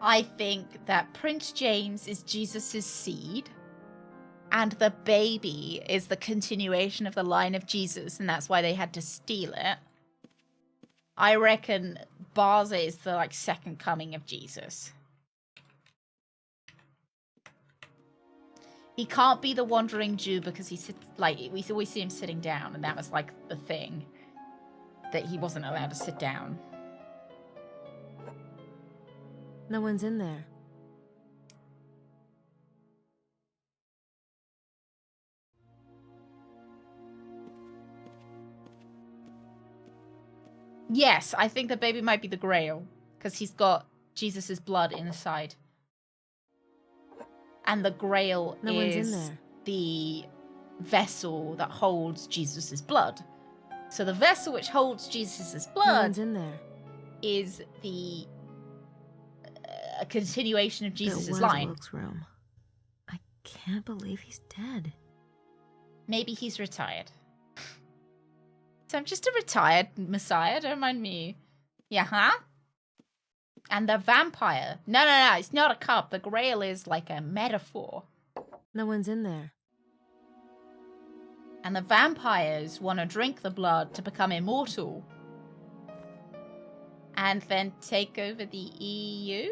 I think that Prince James is Jesus's seed, and the baby is the continuation of the line of Jesus, and that's why they had to steal it. I reckon Baza is the second coming of Jesus. He can't be the wandering Jew because he sits we always see him sitting down, and that was the thing that he wasn't allowed to sit down. No one's in there. Yes, I think the baby might be the Grail, because he's got Jesus's blood inside. And the Grail No one's in is there. the vessel that holds Jesus's blood. So the vessel which holds Jesus's No blood one's in there. is the a continuation of That Jesus's was line. Wilkes' room. I can't believe he's dead. Maybe he's retired. So I'm just a retired messiah, don't mind me. Yeah, huh? And the vampire. No, it's not a cup. The Grail is like a metaphor. No one's in there. And the vampires want to drink the blood to become immortal. And then take over the EU?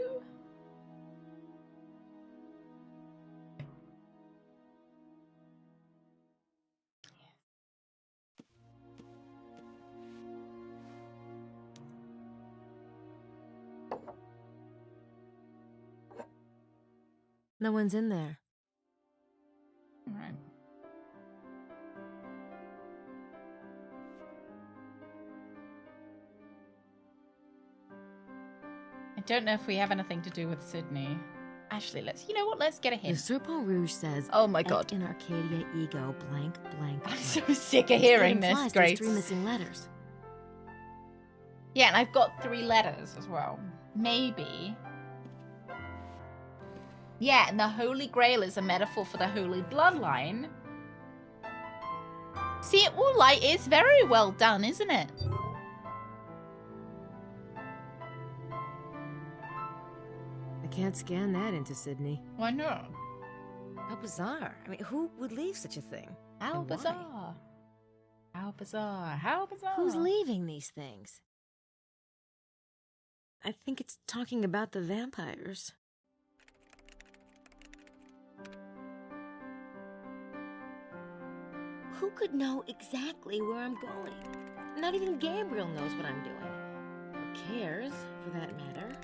No one's in there. All right. I don't know if we have anything to do with Sydney. Actually, you know what? Let's get a The hint. Serpent Rouge says, Oh my god. in Arcadia ego blank blank. I'm blank." so sick of It hearing this, implies there's Grace. 3 missing letters. Yeah, and I've got 3 letters as well. Maybe. Yeah, and the Holy Grail is a metaphor for the Holy Bloodline. See, it all it's very well done, isn't it? I can't scan that into Sydney. Why not? How bizarre. I mean, who would leave such a thing? How And why? bizarre. How bizarre. How bizarre. Who's leaving these things? I think it's talking about the vampires. Who could know exactly where I'm going? Not even Gabriel knows what I'm doing. Or cares, for that matter.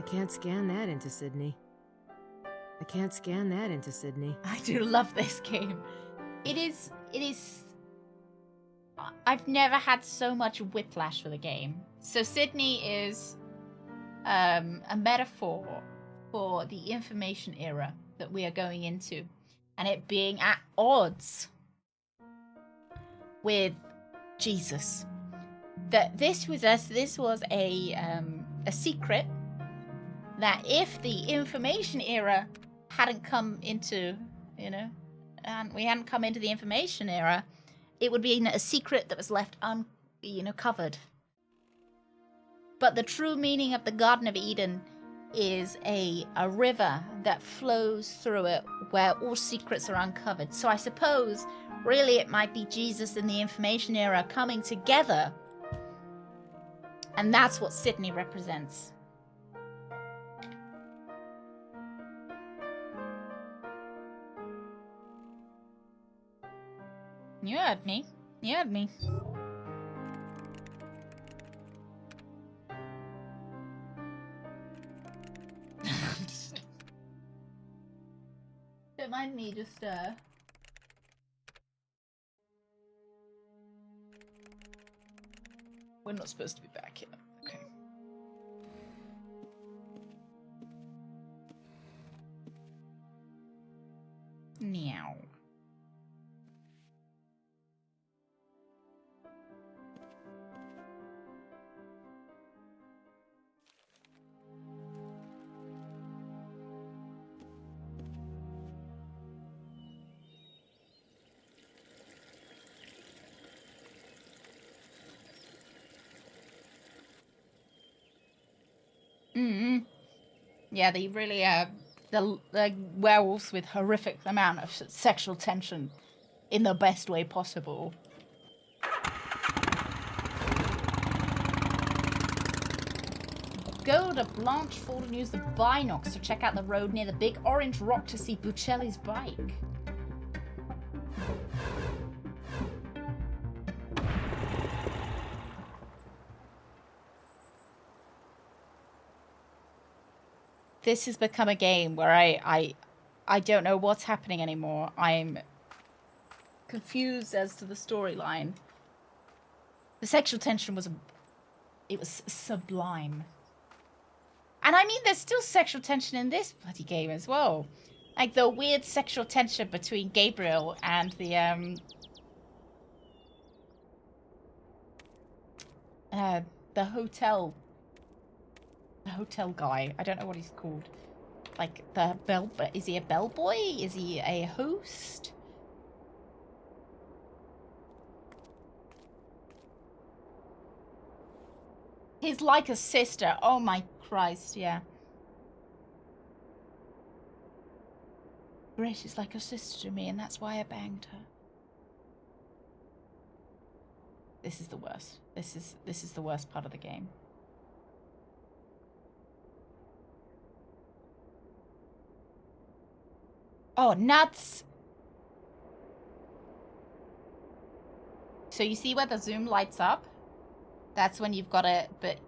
I can't scan that into Sydney. I can't scan that into Sydney. I do love this game. It is... I've never had so much whiplash for the game. So Sydney is a metaphor for the information era that we are going into. And it being at odds with Jesus. That this was a secret that if the information era hadn't come into, and we hadn't come into the information era, it would be a secret that was left covered. But the true meaning of the Garden of Eden is a river that flows through it where all secrets are uncovered. So I suppose really it might be Jesus and the information era coming together. And that's what Sydney represents. You heard me. You heard me. Don't mind me, just we're not supposed to be back here. Okay. Meow. Yeah, they really the werewolves with horrific amount of sexual tension in the best way possible. Go to Blancheford and use the binocs to check out the road near the big orange rock to see Buccelli's bike. This has become a game where I don't know what's happening anymore. I'm confused as to the storyline. The sexual tension was sublime. And I mean, there's still sexual tension in this bloody game as well. Like the weird sexual tension between Gabriel and the hotel guy. I don't know what he's called. Like is he a bellboy? Is he a host? He's like a sister. Oh my Christ, yeah. Grace is like a sister to me, and that's why I banged her. This is the worst. This is the worst part of the game. Oh, nuts! So you see where the zoom lights up? That's when you've got it, but...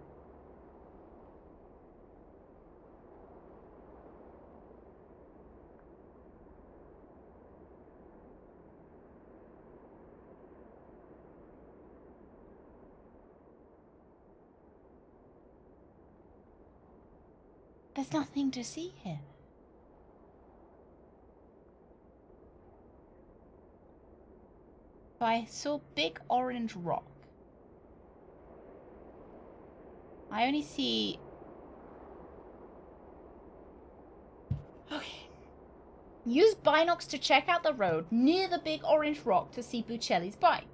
There's nothing to see here. I saw big orange rock. I only see... Okay. Use binocs to check out the road near the big orange rock to see Buccelli's bike.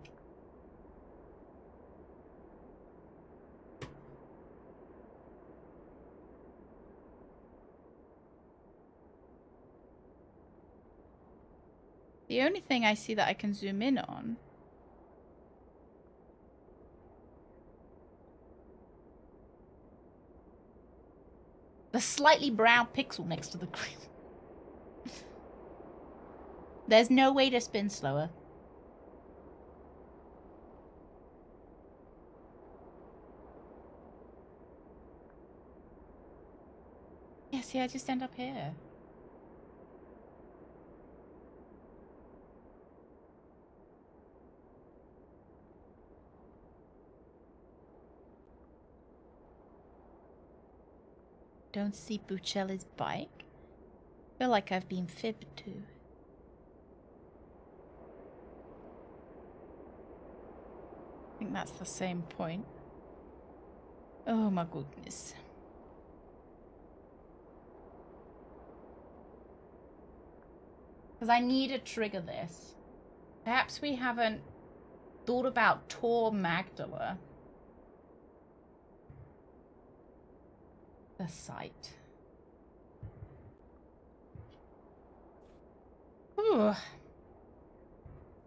The only thing I see that I can zoom in on the slightly brown pixel next to the green. There's no way to spin slower. See, I just end up here. Don't see Buccelli's bike. Feel like I've been fibbed to. I think that's the same point. Oh my goodness. Because I need to trigger this. Perhaps we haven't thought about Tor Magdala. The site. Ooh.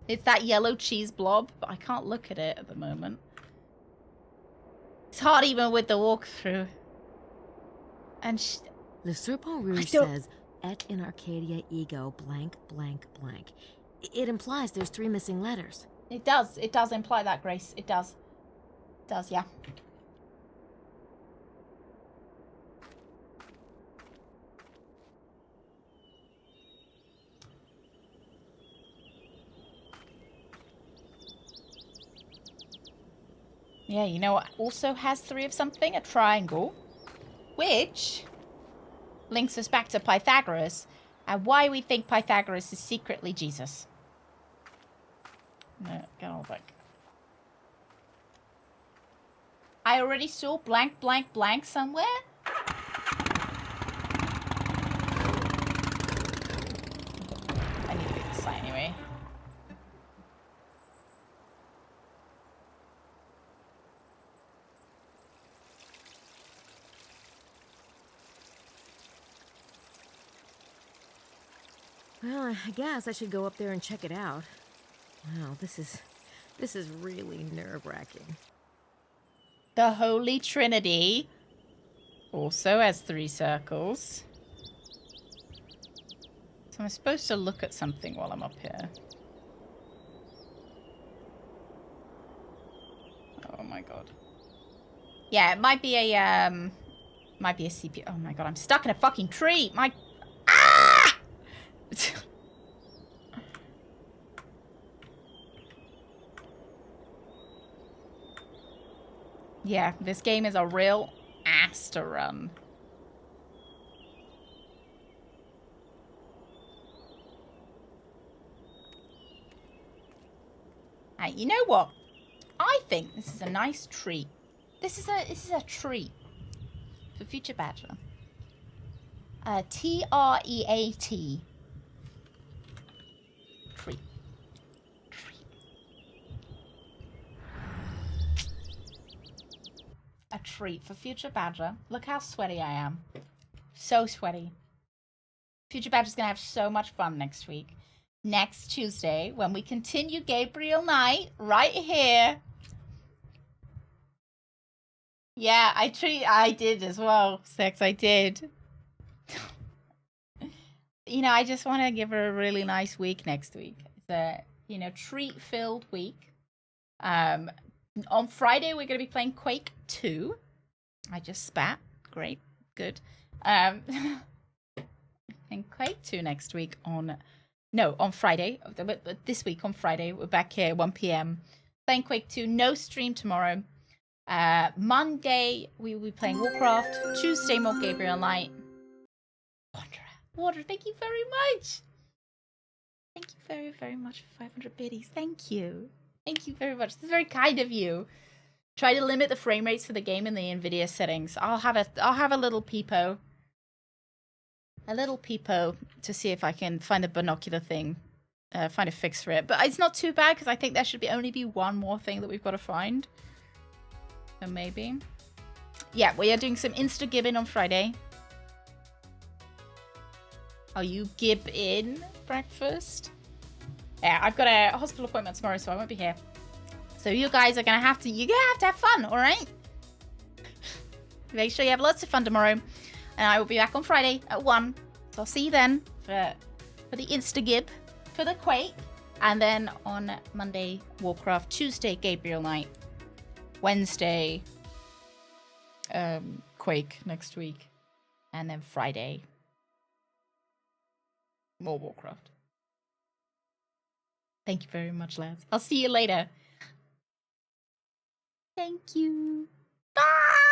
It's that yellow cheese blob, but I can't look at it at the moment. It's hard even with the walkthrough. And Le Serpent Rouge says, et in Arcadia ego blank blank blank. It implies there's 3 missing letters. It does imply that, Grace. It does. It does, yeah. Yeah, you know what also has 3 of something? A triangle. Which links us back to Pythagoras and why we think Pythagoras is secretly Jesus. No, get all back. I already saw blank blank blank somewhere. I need to do this site anyway. Well, I guess I should go up there and check it out. Wow, this is really nerve-wracking. The Holy Trinity also has 3 circles. So I'm supposed to look at something while I'm up here. Oh my god. Yeah, it might be a CPU. Oh my god, I'm stuck in a fucking tree. My Yeah, this game is a real ass to run. Hey, you know what? I think this is a nice treat. This is a treat for future Badger. T-R-E-A-T. Treat. A treat for future Badger. Look how sweaty I am. So sweaty. Future Badger's gonna have so much fun next week. Next Tuesday, when we continue Gabriel Knight right here. Yeah, I did as well, Sex. I did. You know, I just want to give her a really nice week next week. It's a, you know, treat-filled week. On Friday, we're going to be playing Quake 2. I just spat. Great. Good. And Quake 2 next week on Friday. But this week on Friday, we're back here 1 p.m. playing Quake 2. No stream tomorrow. Monday, we will be playing Warcraft. Tuesday, more Gabriel Knight. Water, thank you very much. Thank you very, very much for 500 biddies. Thank you. Thank you very much. This is very kind of you. Try to limit the frame rates for the game in the NVIDIA settings. I'll have a little peepo. A little peepo to see if I can find the binocular thing. Find a fix for it. But it's not too bad because I think there should only be one more thing that we've got to find. So maybe. Yeah, we are doing some Insta-gibbing on Friday. Are you gib in breakfast? Yeah, I've got a hospital appointment tomorrow, so I won't be here. So you guys are gonna have to have fun, all right? Make sure you have lots of fun tomorrow, and I will be back on Friday at 1. So I'll see you then for the Insta-gib, for the Quake, and then on Monday Warcraft, Tuesday Gabriel Knight, Wednesday Quake next week. And then Friday, more Warcraft. Thank you very much, lads. I'll see you later. Thank you. Bye!